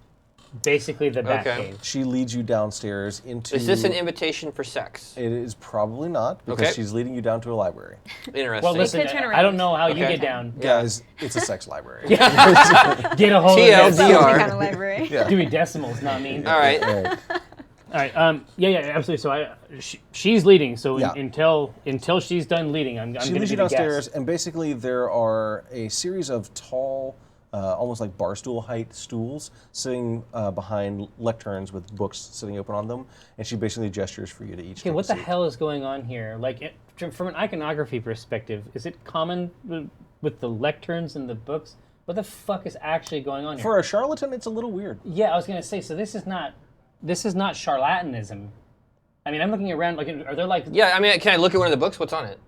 Speaker 3: Basically the Batcave.
Speaker 2: Okay.
Speaker 1: She leads you downstairs into...
Speaker 2: Is this an invitation for sex?
Speaker 1: It is probably not, because she's leading you down to a library.
Speaker 2: Interesting.
Speaker 3: Well, listen,
Speaker 4: turn
Speaker 3: I don't
Speaker 4: around.
Speaker 3: know how you get down.
Speaker 1: Guys, it's a sex library.
Speaker 3: Get a hold of
Speaker 2: TLDR.
Speaker 3: this.
Speaker 4: Kind of library.
Speaker 1: Yeah.
Speaker 3: Give me decimals, not me.
Speaker 2: All right.
Speaker 1: Right.
Speaker 3: All right. Yeah, absolutely. So she's leading. So
Speaker 1: Yeah.
Speaker 3: until she's done leading, I'm
Speaker 1: She
Speaker 3: going to
Speaker 1: leads
Speaker 3: be
Speaker 1: you
Speaker 3: the
Speaker 1: downstairs,
Speaker 3: guest.
Speaker 1: and basically there are a series of tall, almost like bar stool height stools sitting behind lecterns with books sitting open on them, and she basically gestures for you to each.
Speaker 3: Okay, what the hell is going on here? Like, from an iconography perspective, is it common with the lecterns and the books? What the fuck is actually going on here?
Speaker 1: For a charlatan, it's a little weird.
Speaker 3: Yeah, I was going to say. So this is not charlatanism. I mean, I'm looking around. Like, are there like?
Speaker 2: Yeah, I mean, can I look at one of the books? What's on it?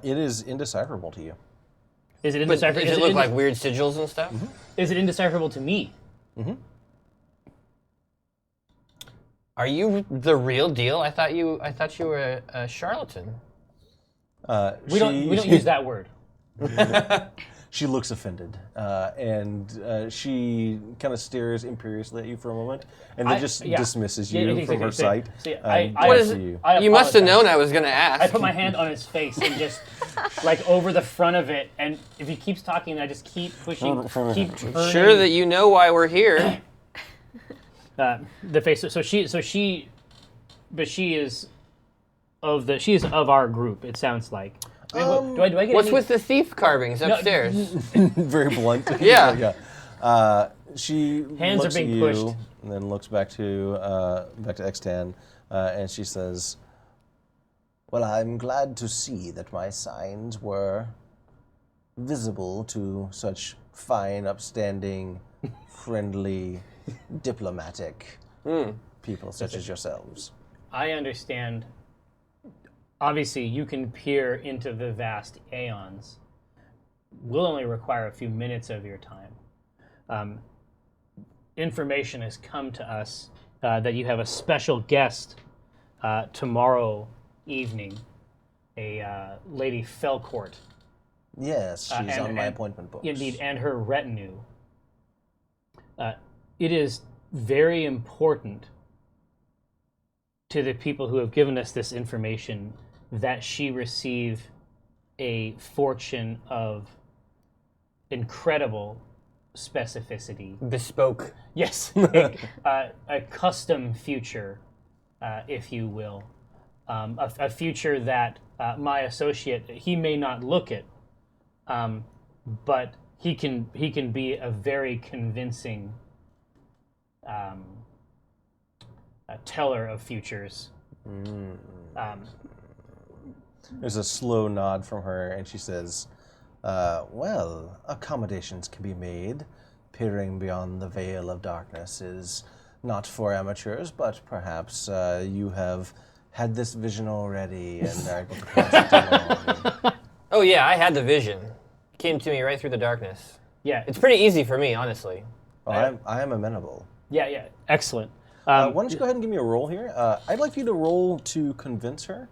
Speaker 1: It is indecipherable to you.
Speaker 3: Is it
Speaker 2: But
Speaker 3: indecipherable?
Speaker 2: does it look like weird sigils and stuff?
Speaker 1: Mm-hmm.
Speaker 3: Is it indecipherable to me?
Speaker 2: Are you the real deal? I thought you were a charlatan.
Speaker 3: We don't use that word.
Speaker 1: She looks offended, and she kind of stares imperiously at you for a moment, and then just dismisses you from her sight.
Speaker 3: See,
Speaker 2: What is it?
Speaker 1: you.
Speaker 3: I
Speaker 2: You must have
Speaker 3: apologize.
Speaker 2: known I was going to ask.
Speaker 3: I put my hand on his face and just like over the front of it, and if he keeps talking, I just keep pushing, keep turning.
Speaker 2: Sure that you know why we're here.
Speaker 3: The face. So she is of our group. It sounds like. I mean, do I get
Speaker 2: What's
Speaker 3: any-
Speaker 2: with the thief carvings upstairs?
Speaker 1: Very blunt.
Speaker 2: Yeah.
Speaker 1: She
Speaker 3: Hands are
Speaker 1: looks
Speaker 3: being
Speaker 1: at you,
Speaker 3: pushed.
Speaker 1: and then looks back to Extan, and she says, "Well, I'm glad to see that my signs were visible to such fine, upstanding, friendly, diplomatic people such as yourselves."
Speaker 3: I understand. Obviously, you can peer into the vast aeons. Will only require a few minutes of your time. Information has come to us that you have a special guest tomorrow evening, a Lady Felcourt.
Speaker 1: Yes, she's on my
Speaker 3: and-
Speaker 1: appointment books.
Speaker 3: Indeed, and her retinue. It is very important to the people who have given us this information that she receive a fortune of incredible specificity.
Speaker 2: Bespoke.
Speaker 3: Yes, a custom future, if you will. A future that my associate, he may not look it, but he can be a very convincing teller of futures.
Speaker 1: There's a slow nod from her, and she says, well, accommodations can be made. Peering beyond the veil of darkness is not for amateurs, but perhaps you have had this vision already and are able to pass it along.
Speaker 2: Oh yeah, I had the vision. Came to me right through the darkness.
Speaker 3: Yeah,
Speaker 2: It's pretty easy for me, honestly.
Speaker 1: Oh, I am amenable.
Speaker 3: yeah, excellent.
Speaker 1: Why don't you go ahead and give me a roll here? I'd like you to roll to convince her.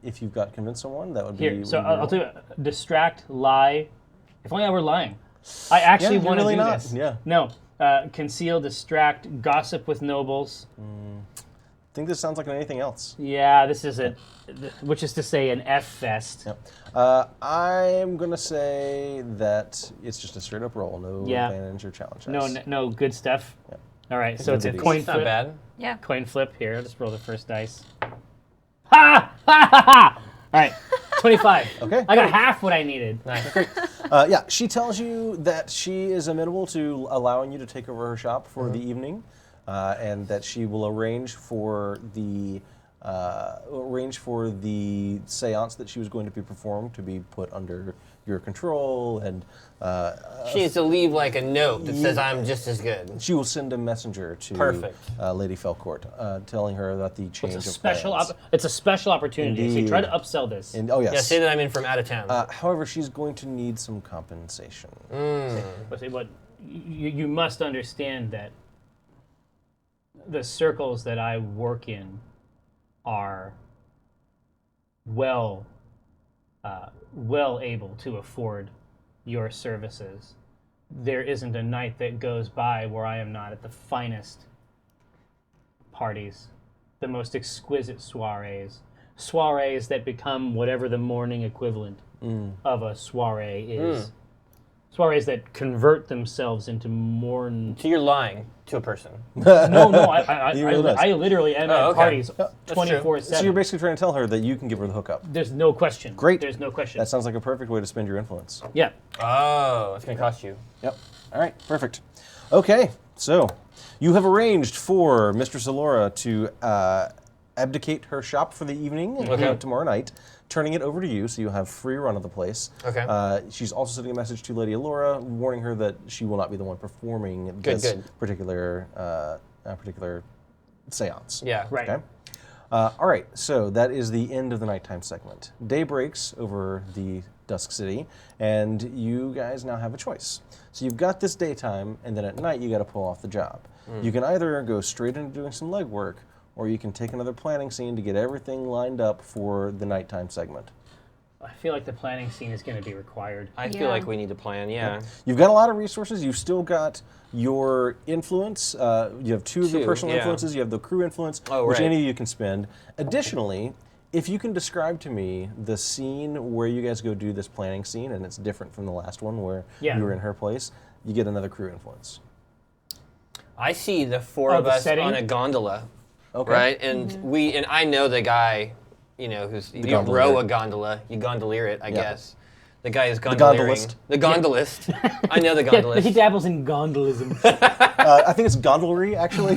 Speaker 1: If you've got convince someone, that would be...
Speaker 3: Here, so
Speaker 1: would be
Speaker 3: I'll
Speaker 1: roll.
Speaker 3: do it. Distract, lie. If only I were lying. I actually
Speaker 1: you're
Speaker 3: want to
Speaker 1: really
Speaker 3: do
Speaker 1: not.
Speaker 3: this.
Speaker 1: Yeah.
Speaker 3: No. Conceal, distract, gossip with nobles.
Speaker 1: I think this sounds like anything else.
Speaker 3: Yeah, this is which is to say an F fest.
Speaker 1: Yep. I'm going to say that it's just a straight up roll. No
Speaker 3: Yeah.
Speaker 1: advantage or challenge.
Speaker 3: No good stuff.
Speaker 1: Yep.
Speaker 3: All right, so it's a
Speaker 1: It's
Speaker 3: coin
Speaker 2: It's not
Speaker 3: flip.
Speaker 2: bad.
Speaker 4: Yeah.
Speaker 3: Coin flip here. Let's roll the first dice. Ha! Ha ha ha! All right, 25.
Speaker 1: Okay.
Speaker 3: I got half what I needed.
Speaker 2: Nice.
Speaker 1: Yeah, she tells you that she is amenable to allowing you to take over her shop for the evening, and that she will arrange for the arrange for the seance that she was going to be performed to be put under your control, and
Speaker 2: She needs to leave like a note that says I'm just as good.
Speaker 1: she will send a messenger to
Speaker 2: Perfect.
Speaker 1: Lady Felcourt, telling her that the change
Speaker 3: It's a
Speaker 1: of
Speaker 3: special.
Speaker 1: plans.
Speaker 3: It's a special opportunity. So you try to upsell this.
Speaker 1: And, oh yes.
Speaker 2: Yeah, say that I'm in from out of town.
Speaker 1: However, she's going to need some compensation.
Speaker 3: But you must understand that the circles that I work in are well able to afford your services. There isn't a night that goes by where I am not at the finest parties, the most exquisite soirees that become whatever the morning equivalent of a soiree is. Soirees that convert themselves into morn.
Speaker 2: So you're lying to a person.
Speaker 3: No,
Speaker 1: You realize.
Speaker 3: I literally am
Speaker 2: Oh,
Speaker 3: at
Speaker 2: okay.
Speaker 3: parties
Speaker 2: That's true.
Speaker 3: 24/7.
Speaker 1: So you're basically trying to tell her that you can give her the hookup.
Speaker 3: There's no question.
Speaker 1: Great.
Speaker 3: There's no question.
Speaker 1: That sounds like a perfect way to spend your influence.
Speaker 3: Yeah.
Speaker 2: Oh, it's going to cost you.
Speaker 1: Yep. All right, perfect. Okay, so you have arranged for Mistress Allura to abdicate her shop for the evening tomorrow night, turning it over to you, so you'll have free run of the place.
Speaker 2: Okay.
Speaker 1: She's also sending a message to Lady Allura, warning her that she will not be the one performing this particular seance.
Speaker 2: Yeah.
Speaker 3: Right.
Speaker 1: Okay. All right, so that is the end of the nighttime segment. Day breaks over the Dusk City, and you guys now have a choice. So you've got this daytime, and then at night you got to pull off the job. You can either go straight into doing some legwork, or you can take another planning scene to get everything lined up for the nighttime segment.
Speaker 3: I feel like the planning scene is going to be required.
Speaker 2: I feel
Speaker 4: Yeah.
Speaker 2: like we need to plan, yeah.
Speaker 1: You've got a lot of resources. You've still got your influence. You have two of the
Speaker 2: Two,
Speaker 1: personal
Speaker 2: yeah.
Speaker 1: influences. You have the crew influence,
Speaker 2: Oh,
Speaker 1: which
Speaker 2: right.
Speaker 1: any of you can spend. Additionally, if you can describe to me the scene where you guys go do this planning scene, and it's different from the last one where
Speaker 3: Yeah.
Speaker 1: you were in her place, you get another crew influence.
Speaker 2: I see the four
Speaker 3: Oh,
Speaker 2: of
Speaker 3: the
Speaker 2: us
Speaker 3: setting?
Speaker 2: on a gondola,
Speaker 1: Okay.
Speaker 2: right? And I know the guy, you know, you don't
Speaker 1: gondolier.
Speaker 2: row a gondola, you gondolier it, I guess. The guy is gondoliering.
Speaker 1: gondolist.
Speaker 2: The gondolist. I know the
Speaker 3: Yeah,
Speaker 2: gondolist.
Speaker 3: he dabbles in gondolism.
Speaker 1: I think it's gondolery, actually.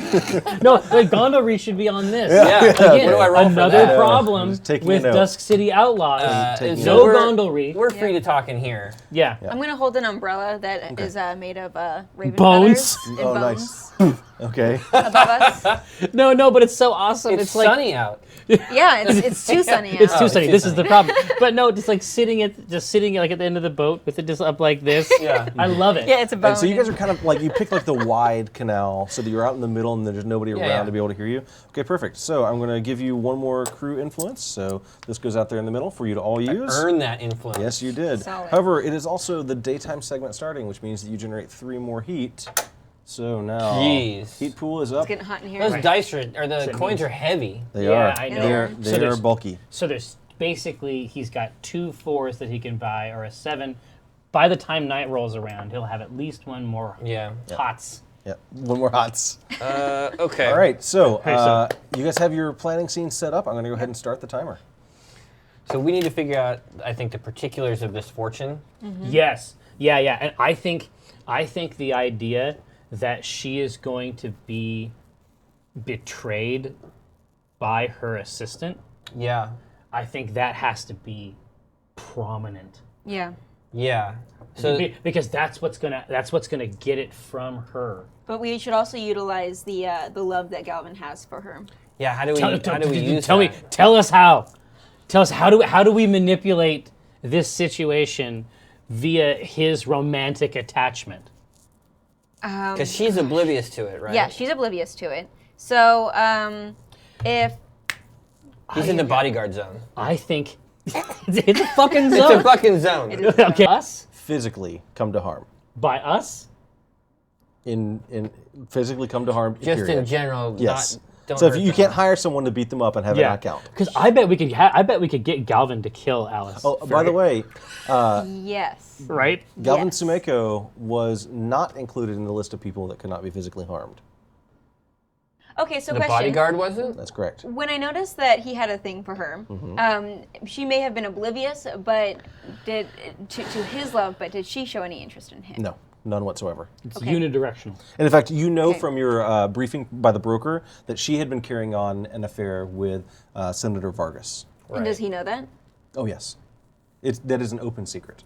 Speaker 3: No, the gondolry should be on this.
Speaker 2: Yeah.
Speaker 3: Again,
Speaker 2: What do I roll for
Speaker 3: another
Speaker 2: that?
Speaker 3: problem
Speaker 1: Just taking
Speaker 3: with
Speaker 1: a note.
Speaker 3: Dusk City Outlaws.
Speaker 1: taking
Speaker 3: no
Speaker 2: we're-
Speaker 3: gondolry.
Speaker 2: We're free to talk in here.
Speaker 3: Yeah.
Speaker 4: I'm gonna hold an umbrella that is made of raven
Speaker 3: Bones?
Speaker 4: feathers and
Speaker 1: Oh,
Speaker 4: bones
Speaker 1: nice. Okay.
Speaker 4: above us.
Speaker 3: No, but it's so awesome.
Speaker 2: It's
Speaker 3: like
Speaker 2: sunny out.
Speaker 4: Yeah, it's too sunny out.
Speaker 3: it's too sunny.
Speaker 2: too
Speaker 3: This is the problem. But no, just sitting like at the end of the boat with it just up like this.
Speaker 2: Yeah.
Speaker 3: I love it.
Speaker 4: Yeah, it's a bone.
Speaker 1: And so you guys are kind of like, you picked like the wide canal so that you're out in the middle and there's nobody around
Speaker 2: yeah.
Speaker 1: to be able to hear you. Okay, perfect. So I'm going to give you one more crew influence. So this goes out there in the middle for you to all use.
Speaker 2: Earn that influence.
Speaker 1: Yes, you did.
Speaker 4: Solid.
Speaker 1: However, it is also the daytime segment starting, which means that you generate 3 more heat. So now
Speaker 2: Jeez.
Speaker 1: heat pool is up.
Speaker 4: It's getting hot in here.
Speaker 2: Those dice are, or the coins
Speaker 3: means-
Speaker 2: are heavy.
Speaker 1: They
Speaker 3: Yeah,
Speaker 1: are.
Speaker 3: I know.
Speaker 1: They're,
Speaker 4: So
Speaker 1: they are
Speaker 3: there's-
Speaker 1: bulky.
Speaker 3: So there's basically he's got 2 4s that he can buy or a 7. By the time night rolls around, he'll have at least one more
Speaker 2: Yeah.
Speaker 3: tots.
Speaker 1: Yeah, one more hots.
Speaker 2: Okay.
Speaker 1: All right, so
Speaker 3: so-
Speaker 1: you guys have your planning scene set up. I'm going to go ahead and start the timer.
Speaker 2: So we need to figure out, I think, the particulars of this fortune.
Speaker 3: Yes. Yeah. And I think the idea that she is going to be betrayed by her assistant,
Speaker 2: Yeah.
Speaker 3: I think that has to be prominent.
Speaker 4: Yeah.
Speaker 2: Yeah. So
Speaker 3: Because that's what's gonna get it from her.
Speaker 4: But we should also utilize the love that Galvin has for her.
Speaker 2: yeah, how do we use
Speaker 3: tell me,
Speaker 2: that?
Speaker 3: tell us how do we manipulate this situation via his romantic attachment?
Speaker 2: Because she's oblivious to it, right?
Speaker 4: Yeah, she's oblivious to it. So if
Speaker 2: He's in the bodyguard zone.
Speaker 3: I think it's a fucking
Speaker 2: It's
Speaker 3: zone.
Speaker 2: a fucking zone.
Speaker 3: Okay, us
Speaker 1: Physically come to harm.
Speaker 3: by us.
Speaker 1: In physically come to harm.
Speaker 2: Just
Speaker 1: period.
Speaker 2: in general.
Speaker 1: Yes.
Speaker 2: Don't
Speaker 1: So if
Speaker 2: hurt
Speaker 1: you
Speaker 2: them.
Speaker 1: can't hire someone to beat them up and have it not count.
Speaker 3: Because I bet we could get Galvin to kill Alice.
Speaker 1: Oh, by the way,
Speaker 4: yes,
Speaker 3: right?
Speaker 1: Galvin
Speaker 4: Yes.
Speaker 1: Sumeko was not included in the list of people that could not be physically harmed.
Speaker 4: okay. So
Speaker 2: The
Speaker 4: question:
Speaker 2: bodyguard wasn't?
Speaker 1: That's correct.
Speaker 4: when I noticed that he had a thing for her, she may have been oblivious, but did to his love, but did she show any interest in him?
Speaker 1: No, None whatsoever.
Speaker 3: It's
Speaker 4: Okay.
Speaker 3: unidirectional.
Speaker 1: And in fact, you know
Speaker 4: Okay.
Speaker 1: from your briefing by the broker that she had been carrying on an affair with Senator Vargas.
Speaker 4: And does he know that?
Speaker 1: Oh, yes. That is an open secret.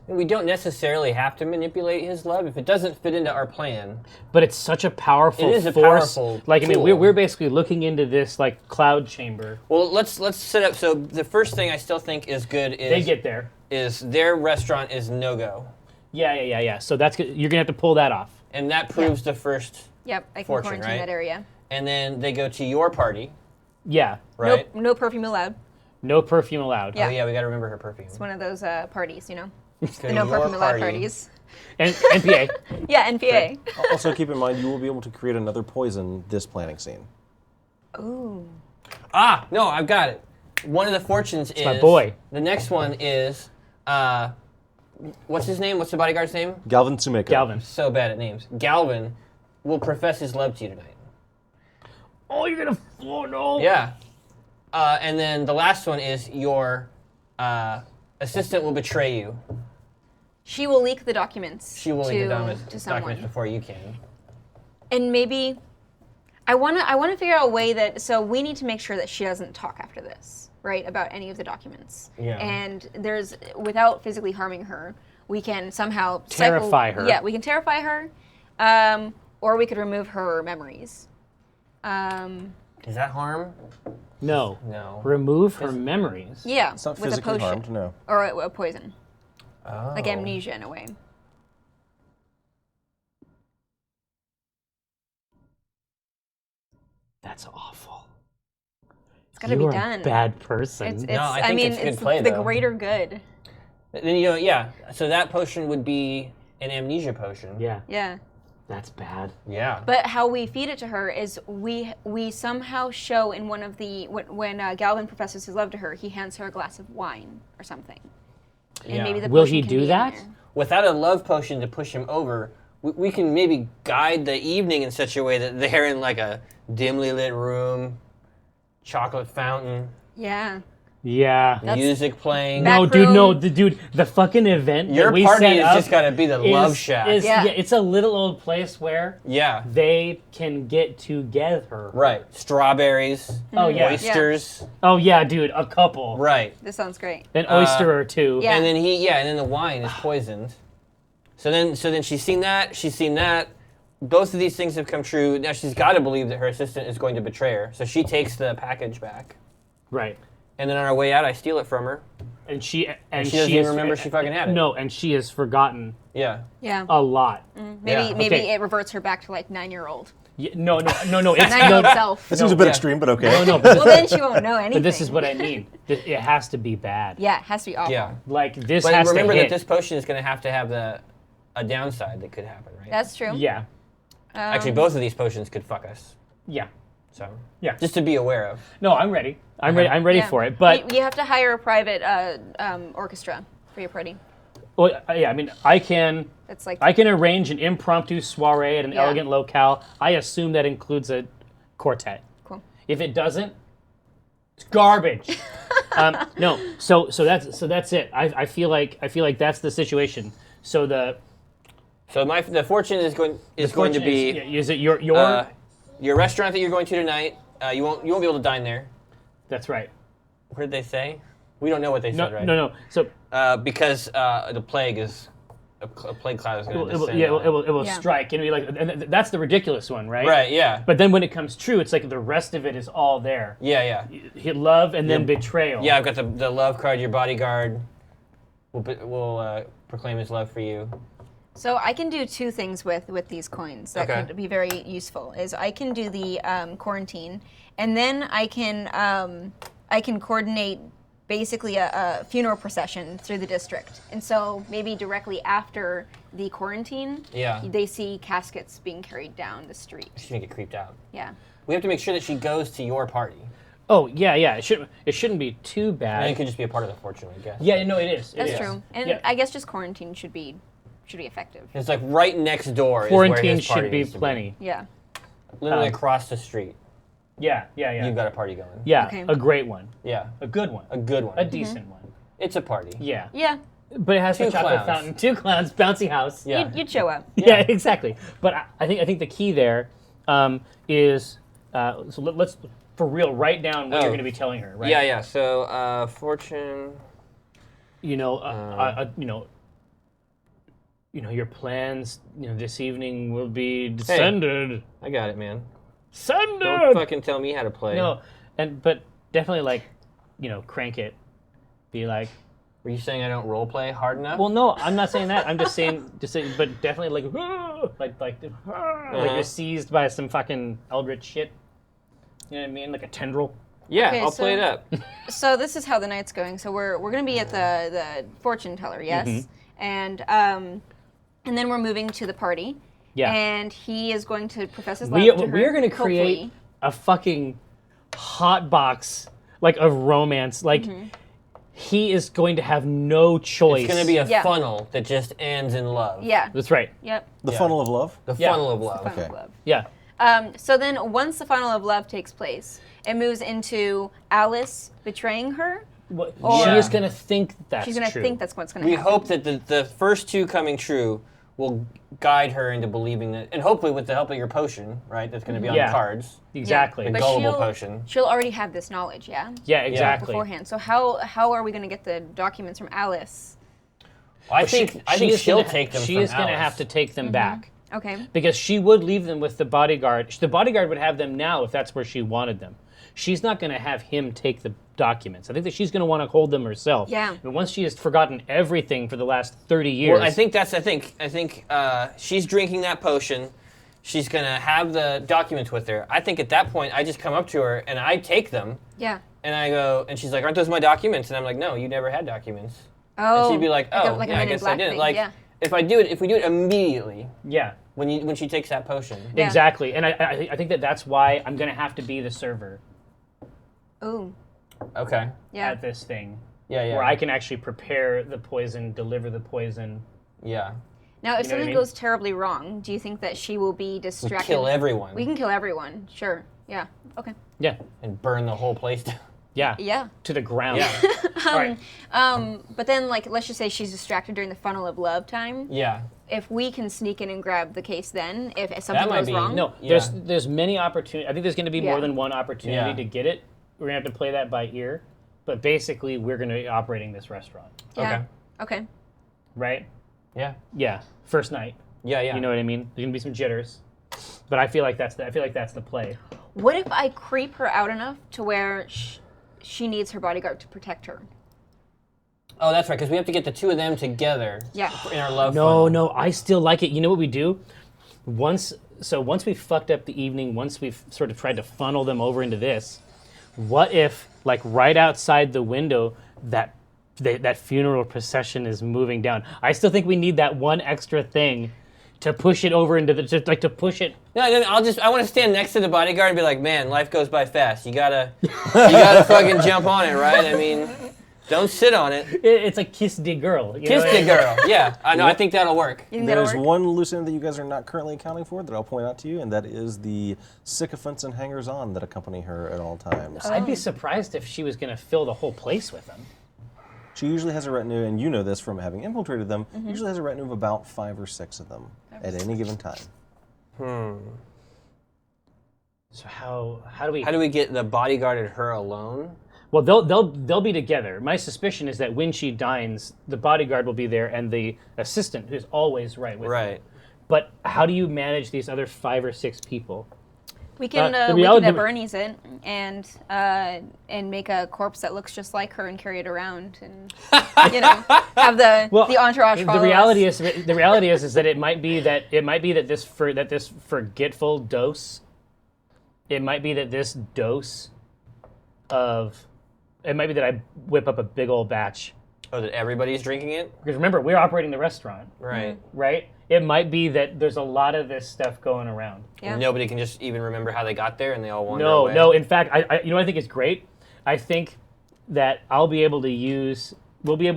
Speaker 2: And we don't necessarily have to manipulate his love if it doesn't fit into our plan.
Speaker 3: But it's such a powerful
Speaker 2: It is a
Speaker 3: force.
Speaker 2: powerful
Speaker 3: Like, I mean,
Speaker 2: tool.
Speaker 3: we're basically looking into this, like, cloud chamber.
Speaker 2: Well, let's set up. So the first thing I still think is good
Speaker 3: They get there.
Speaker 2: is their restaurant is no go,
Speaker 3: Yeah. So that's good. You're going to have to pull that off.
Speaker 2: and that proves the first.
Speaker 4: Yep, I can
Speaker 2: Fortune,
Speaker 4: quarantine
Speaker 2: right?
Speaker 4: that area.
Speaker 2: And then they go to your party,
Speaker 3: Yeah.
Speaker 2: right?
Speaker 4: No perfume allowed.
Speaker 3: No perfume allowed.
Speaker 4: Yeah.
Speaker 2: Oh yeah, we got to remember her perfume.
Speaker 4: It's one of those parties, you know?
Speaker 2: Go
Speaker 4: The
Speaker 2: to
Speaker 4: no
Speaker 2: your
Speaker 4: perfume allowed
Speaker 2: party.
Speaker 4: parties.
Speaker 3: And NPA.
Speaker 4: Yeah, NPA.
Speaker 1: Also, keep in mind, you will be able to create another poison this planning scene.
Speaker 4: Ooh.
Speaker 2: Ah, no, I've got it. One of the fortunes is
Speaker 3: my boy.
Speaker 2: The next one is, what's his name? What's the bodyguard's name?
Speaker 1: Galvin Sumeko.
Speaker 3: Galvin.
Speaker 2: So bad at names. Galvin will profess his love to you tonight.
Speaker 3: Oh, you're going to... Oh, no.
Speaker 2: Yeah. And then the last one is your assistant will betray you.
Speaker 4: She will leak the documents.
Speaker 2: She will leak the documents
Speaker 4: to someone.
Speaker 2: before you can.
Speaker 4: And maybe I wanna figure out a way that so we need to make sure that she doesn't talk after this, right? About any of the documents.
Speaker 2: Yeah.
Speaker 4: And there's without physically harming her, we can somehow
Speaker 3: Terrify her.
Speaker 4: Yeah, we can terrify her. Or we could remove her memories.
Speaker 2: Does that harm?
Speaker 3: No.
Speaker 2: No.
Speaker 3: Remove her memories.
Speaker 4: Yeah.
Speaker 1: It's not
Speaker 4: with a
Speaker 1: physically
Speaker 4: potion.
Speaker 1: harmed, no.
Speaker 4: Or a poison.
Speaker 2: Oh.
Speaker 4: Like amnesia in a way.
Speaker 3: That's awful.
Speaker 4: It's gotta be
Speaker 3: You're
Speaker 4: done.
Speaker 3: a bad person.
Speaker 4: It's
Speaker 2: No, I think
Speaker 4: mean,
Speaker 2: it's good
Speaker 4: it's
Speaker 2: play,
Speaker 4: the
Speaker 2: though.
Speaker 4: greater good.
Speaker 2: Then yeah. So that potion would be an amnesia potion.
Speaker 3: Yeah.
Speaker 4: Yeah.
Speaker 3: That's bad.
Speaker 2: Yeah.
Speaker 4: But how we feed it to her is we somehow show in one of the when Galvin professes his love to her, he hands her a glass of wine or something, and
Speaker 2: Yeah.
Speaker 4: maybe the
Speaker 3: Will
Speaker 4: potion
Speaker 3: he
Speaker 4: can
Speaker 3: do
Speaker 4: be in
Speaker 3: that?
Speaker 4: there.
Speaker 2: Without a love potion to push him over, we can maybe guide the evening in such a way that they're in like a dimly lit room, chocolate fountain,
Speaker 4: Yeah.
Speaker 3: Yeah.
Speaker 2: music playing.
Speaker 4: Back
Speaker 3: No, dude, no,
Speaker 4: room.
Speaker 3: the fucking event
Speaker 2: Your
Speaker 3: that we
Speaker 2: party
Speaker 3: set
Speaker 2: has
Speaker 3: up
Speaker 2: just got to be the love shack.
Speaker 4: Yeah.
Speaker 3: It's a little old place where
Speaker 2: Yeah.
Speaker 3: they can get together.
Speaker 2: Right. Strawberries.
Speaker 3: Oh, yeah.
Speaker 2: Oysters.
Speaker 3: Oh, yeah, dude, a couple.
Speaker 2: Right.
Speaker 4: This sounds great.
Speaker 3: An oyster or two.
Speaker 4: Yeah.
Speaker 2: And then the wine is poisoned. So then she's seen that. She's seen that. Both of these things have come true. Now she's got to believe that her assistant is going to betray her. So she takes the package back.
Speaker 3: Right.
Speaker 2: And then on our way out, I steal it from her.
Speaker 3: And she
Speaker 2: She doesn't even remember she fucking had it.
Speaker 3: No, and she has forgotten
Speaker 2: Yeah.
Speaker 4: Yeah.
Speaker 3: a lot.
Speaker 4: Maybe
Speaker 2: Yeah.
Speaker 4: maybe
Speaker 3: Okay.
Speaker 4: it reverts her back to like 9-year-old.
Speaker 3: Yeah, no. It's
Speaker 4: 9-year-old self.
Speaker 1: That seems a bit
Speaker 2: Yeah.
Speaker 1: extreme, but okay.
Speaker 3: no.
Speaker 4: Well, then she won't know anything.
Speaker 3: But this is what I mean. It has to be bad.
Speaker 4: Yeah, it has to be awful.
Speaker 2: Yeah.
Speaker 3: Like this
Speaker 2: But
Speaker 3: has
Speaker 2: remember
Speaker 3: to
Speaker 2: that
Speaker 3: hit.
Speaker 2: this potion is going to have a downside that could happen, right?
Speaker 4: That's true.
Speaker 3: Yeah.
Speaker 2: Actually, both of these potions could fuck us.
Speaker 3: Yeah.
Speaker 2: So
Speaker 3: Yeah.
Speaker 2: just to be aware of.
Speaker 3: No, I'm ready. I'm ready
Speaker 4: Yeah.
Speaker 3: for it. But
Speaker 4: you have to hire a private orchestra for your party.
Speaker 3: well, yeah, I mean, I can
Speaker 4: That's like
Speaker 3: arrange an impromptu soiree at an
Speaker 4: Yeah.
Speaker 3: elegant locale. I assume that includes a quartet.
Speaker 4: cool.
Speaker 3: If it doesn't, it's garbage. No, so that's it. I feel like that's the situation. So the
Speaker 2: The fortune is going to
Speaker 3: fortune
Speaker 2: be
Speaker 3: is it your
Speaker 2: your restaurant that you're going to tonight. You won't be able to dine there.
Speaker 3: that's right.
Speaker 2: What did they say? We don't know what they
Speaker 3: No,
Speaker 2: said, right?
Speaker 3: no. So
Speaker 2: Because the plague is a plague cloud is going to descend.
Speaker 3: it will
Speaker 4: Yeah.
Speaker 3: strike and be like, and that's the ridiculous one, right?
Speaker 2: Right. Yeah.
Speaker 3: But then when it comes true, it's like the rest of it is all there.
Speaker 2: Yeah.
Speaker 3: Hit love and then betrayal.
Speaker 2: Yeah. I've got the love card. Your bodyguard will proclaim his love for you.
Speaker 4: So I can do two things with these coins that
Speaker 2: Okay.
Speaker 4: could be very useful. Is I can do the quarantine, and then I can coordinate basically a funeral procession through the district. And so maybe directly after the quarantine,
Speaker 2: Yeah.
Speaker 4: they see caskets being carried down the street.
Speaker 2: She's gonna get creeped out.
Speaker 4: Yeah.
Speaker 2: We have to make sure that she goes to your party.
Speaker 3: Oh yeah. It shouldn't be too
Speaker 2: And
Speaker 3: bad.
Speaker 2: it could just be a part of the fortune, I guess.
Speaker 3: Yeah. No, it is.
Speaker 4: That's
Speaker 3: It is.
Speaker 4: true. And
Speaker 3: Yeah.
Speaker 4: I guess just quarantine should be effective.
Speaker 2: It's like right next door.
Speaker 3: Quarantine
Speaker 2: is where his party
Speaker 3: should be
Speaker 2: needs to
Speaker 3: plenty.
Speaker 4: Yeah.
Speaker 2: Literally across the street.
Speaker 3: Yeah.
Speaker 2: You've got a party going.
Speaker 3: Yeah.
Speaker 4: Okay.
Speaker 3: A great one.
Speaker 2: Yeah.
Speaker 3: A good one.
Speaker 2: A good one.
Speaker 3: A decent one.
Speaker 2: It's a party.
Speaker 3: Yeah.
Speaker 4: Yeah.
Speaker 3: But it has
Speaker 2: Two
Speaker 3: the chocolate
Speaker 2: clowns.
Speaker 3: fountain, 2 clowns, bouncy house.
Speaker 2: Yeah.
Speaker 4: You'd show up.
Speaker 3: Yeah, exactly. But I think the key there is so let's for real write down what you're going to be telling her, right?
Speaker 2: Yeah. So fortune.
Speaker 3: You know, your plans. This evening will be descended.
Speaker 2: I got it, man.
Speaker 3: Descended.
Speaker 2: Don't fucking tell me how to play.
Speaker 3: No, but definitely crank it. Be like.
Speaker 2: Were you saying I don't role play hard enough?
Speaker 3: Well, no, I'm not saying that. I'm just saying, but definitely like you're seized by some fucking eldritch shit. You know what I mean? Like a tendril.
Speaker 2: Yeah,
Speaker 4: Okay,
Speaker 2: I'll play it up.
Speaker 4: So this is how the night's going. So we're gonna be at the fortune teller, yes,
Speaker 3: Mm-hmm.
Speaker 4: and then we're moving to the party.
Speaker 3: Yeah.
Speaker 4: And he is going to profess his love
Speaker 3: We
Speaker 4: to her.
Speaker 3: are going to create
Speaker 4: hopefully.
Speaker 3: a fucking hot box of romance. He is going to have no choice.
Speaker 2: It's going to be a
Speaker 4: Yeah.
Speaker 2: funnel that just ends in love.
Speaker 4: Yeah.
Speaker 3: That's right.
Speaker 4: Yep.
Speaker 1: The funnel of love?
Speaker 2: The
Speaker 3: Yeah.
Speaker 2: funnel of love.
Speaker 4: Funnel of
Speaker 1: Okay.
Speaker 4: love.
Speaker 3: Yeah.
Speaker 4: So then, once the funnel of love takes place, it moves into Alice betraying her.
Speaker 3: She is going to think that's
Speaker 4: She's going to
Speaker 3: true.
Speaker 4: think that's what's going to
Speaker 2: We
Speaker 4: happen.
Speaker 2: hope that the first two coming true will guide her into believing that, and hopefully with the help of your potion, right? That's going to be on
Speaker 3: Yeah.
Speaker 2: the cards.
Speaker 3: Exactly.
Speaker 2: The
Speaker 4: But
Speaker 2: gullible
Speaker 4: she'll-
Speaker 2: potion.
Speaker 4: She'll already have this knowledge, yeah?
Speaker 3: Yeah, exactly.
Speaker 4: Beforehand. So how are we going to get the documents from Alice?
Speaker 2: I think she'll take them
Speaker 3: She
Speaker 2: from
Speaker 3: is going to
Speaker 2: Alice.
Speaker 3: have to take them back.
Speaker 4: Okay.
Speaker 3: Because she would leave them with the bodyguard. The bodyguard would have them now if that's where she wanted them. She's not going to have him take the documents. I think that she's going to want to hold them herself.
Speaker 4: Yeah.
Speaker 3: But once she has forgotten everything for the last 30 years.
Speaker 2: Well, I think she's drinking that potion. She's going to have the documents with her. I think at that point, I just come up to her and I take them.
Speaker 4: Yeah.
Speaker 2: And I go, and she's like, "Aren't those my documents?" And I'm like, "No, you never had documents."
Speaker 4: Oh.
Speaker 2: And she'd be like, "Oh,
Speaker 4: like a
Speaker 2: yeah, I
Speaker 4: Men in
Speaker 2: guess I
Speaker 4: Black
Speaker 2: didn't."
Speaker 4: thing,
Speaker 2: Like,
Speaker 4: yeah.
Speaker 2: if we do it immediately
Speaker 3: yeah.
Speaker 2: when she takes that potion.
Speaker 4: Yeah.
Speaker 3: Exactly. And I think that's why I'm going to have to be the server
Speaker 4: Ooh.
Speaker 2: Okay.
Speaker 4: Yeah.
Speaker 3: at this thing.
Speaker 2: Yeah.
Speaker 3: Where I can actually prepare the poison, deliver the poison.
Speaker 2: Yeah.
Speaker 4: Now, if
Speaker 3: You know what I
Speaker 4: something
Speaker 3: mean?
Speaker 4: goes terribly wrong, do you think that she will be distracted?
Speaker 2: Kill everyone.
Speaker 4: We can kill everyone. Sure. Yeah. Okay.
Speaker 3: Yeah.
Speaker 2: and burn the whole place down.
Speaker 3: Yeah.
Speaker 4: Yeah.
Speaker 3: To the ground.
Speaker 2: Yeah.
Speaker 3: All right.
Speaker 4: But then, let's just say she's distracted during the funnel of love time.
Speaker 2: Yeah.
Speaker 4: If we can sneak in and grab the case, then if something
Speaker 2: That might
Speaker 4: goes
Speaker 2: be-
Speaker 4: wrong,
Speaker 3: No,
Speaker 2: Yeah.
Speaker 3: there's many opportunities. I think there's going to be more
Speaker 4: Yeah.
Speaker 3: than one opportunity
Speaker 2: Yeah.
Speaker 3: to get it. We're going to have to play that by ear. But basically, we're going to be operating this restaurant,
Speaker 4: yeah. Okay.
Speaker 3: right?
Speaker 2: Yeah.
Speaker 3: Yeah. First night.
Speaker 2: Yeah.
Speaker 3: You know what I mean? There's going to be some jitters. But I feel like that's the play.
Speaker 4: What if I creep her out enough to where she needs her bodyguard to protect her?
Speaker 2: Oh, that's right, because we have to get the two of them together.
Speaker 4: Yeah.
Speaker 2: In our love
Speaker 3: No,
Speaker 2: funnel.
Speaker 3: no, I still like it. You know what we do? Once we've fucked up the evening, once we've sort of tried to funnel them over into this, what if, right outside the window, that funeral procession is moving down? I still think we need that one extra thing to push it over into to push it.
Speaker 2: No, then I want to stand next to the bodyguard and be like, man, life goes by fast. You gotta fucking jump on it, right? I mean, don't sit on it.
Speaker 3: It's like kiss the girl.
Speaker 2: Kiss the girl. Yeah, I know. I think that'll work.
Speaker 4: You think that'll
Speaker 1: There's
Speaker 4: work?
Speaker 1: one loose end that you guys are not currently accounting for that I'll point out to you, and that is the sycophants and hangers-on that accompany her at all times.
Speaker 3: I'd be surprised if she was going to fill the whole place with them.
Speaker 1: She usually has a retinue, and you know this from having infiltrated them,
Speaker 4: Mm-hmm.
Speaker 1: usually has a retinue of about 5 or 6 of them at any given time.
Speaker 3: So how do we?
Speaker 2: How do we get the bodyguard and her alone?
Speaker 3: Well, they'll be together. My suspicion is that when she dines, the bodyguard will be there and the assistant, who's always right with her.
Speaker 2: Right.
Speaker 3: But how do you manage these other 5 or 6 people?
Speaker 4: We can
Speaker 3: the
Speaker 4: we
Speaker 3: reality-
Speaker 4: can Bernie's it and make a corpse that looks just like her and carry it around and have the entourage follow
Speaker 3: The reality
Speaker 4: us.
Speaker 3: is that it might be that this forgetful dose. It might be that this dose of. It might be that I whip up a big old batch.
Speaker 2: Oh, that everybody's drinking it?
Speaker 3: Because remember, we're operating the restaurant,
Speaker 2: Right.
Speaker 3: right? It might be that there's a lot of this stuff going around.
Speaker 4: Yeah.
Speaker 2: Nobody can just even remember how they got there and they all wander away.
Speaker 3: No. In fact, I you know what I think is great? I think that we'll be able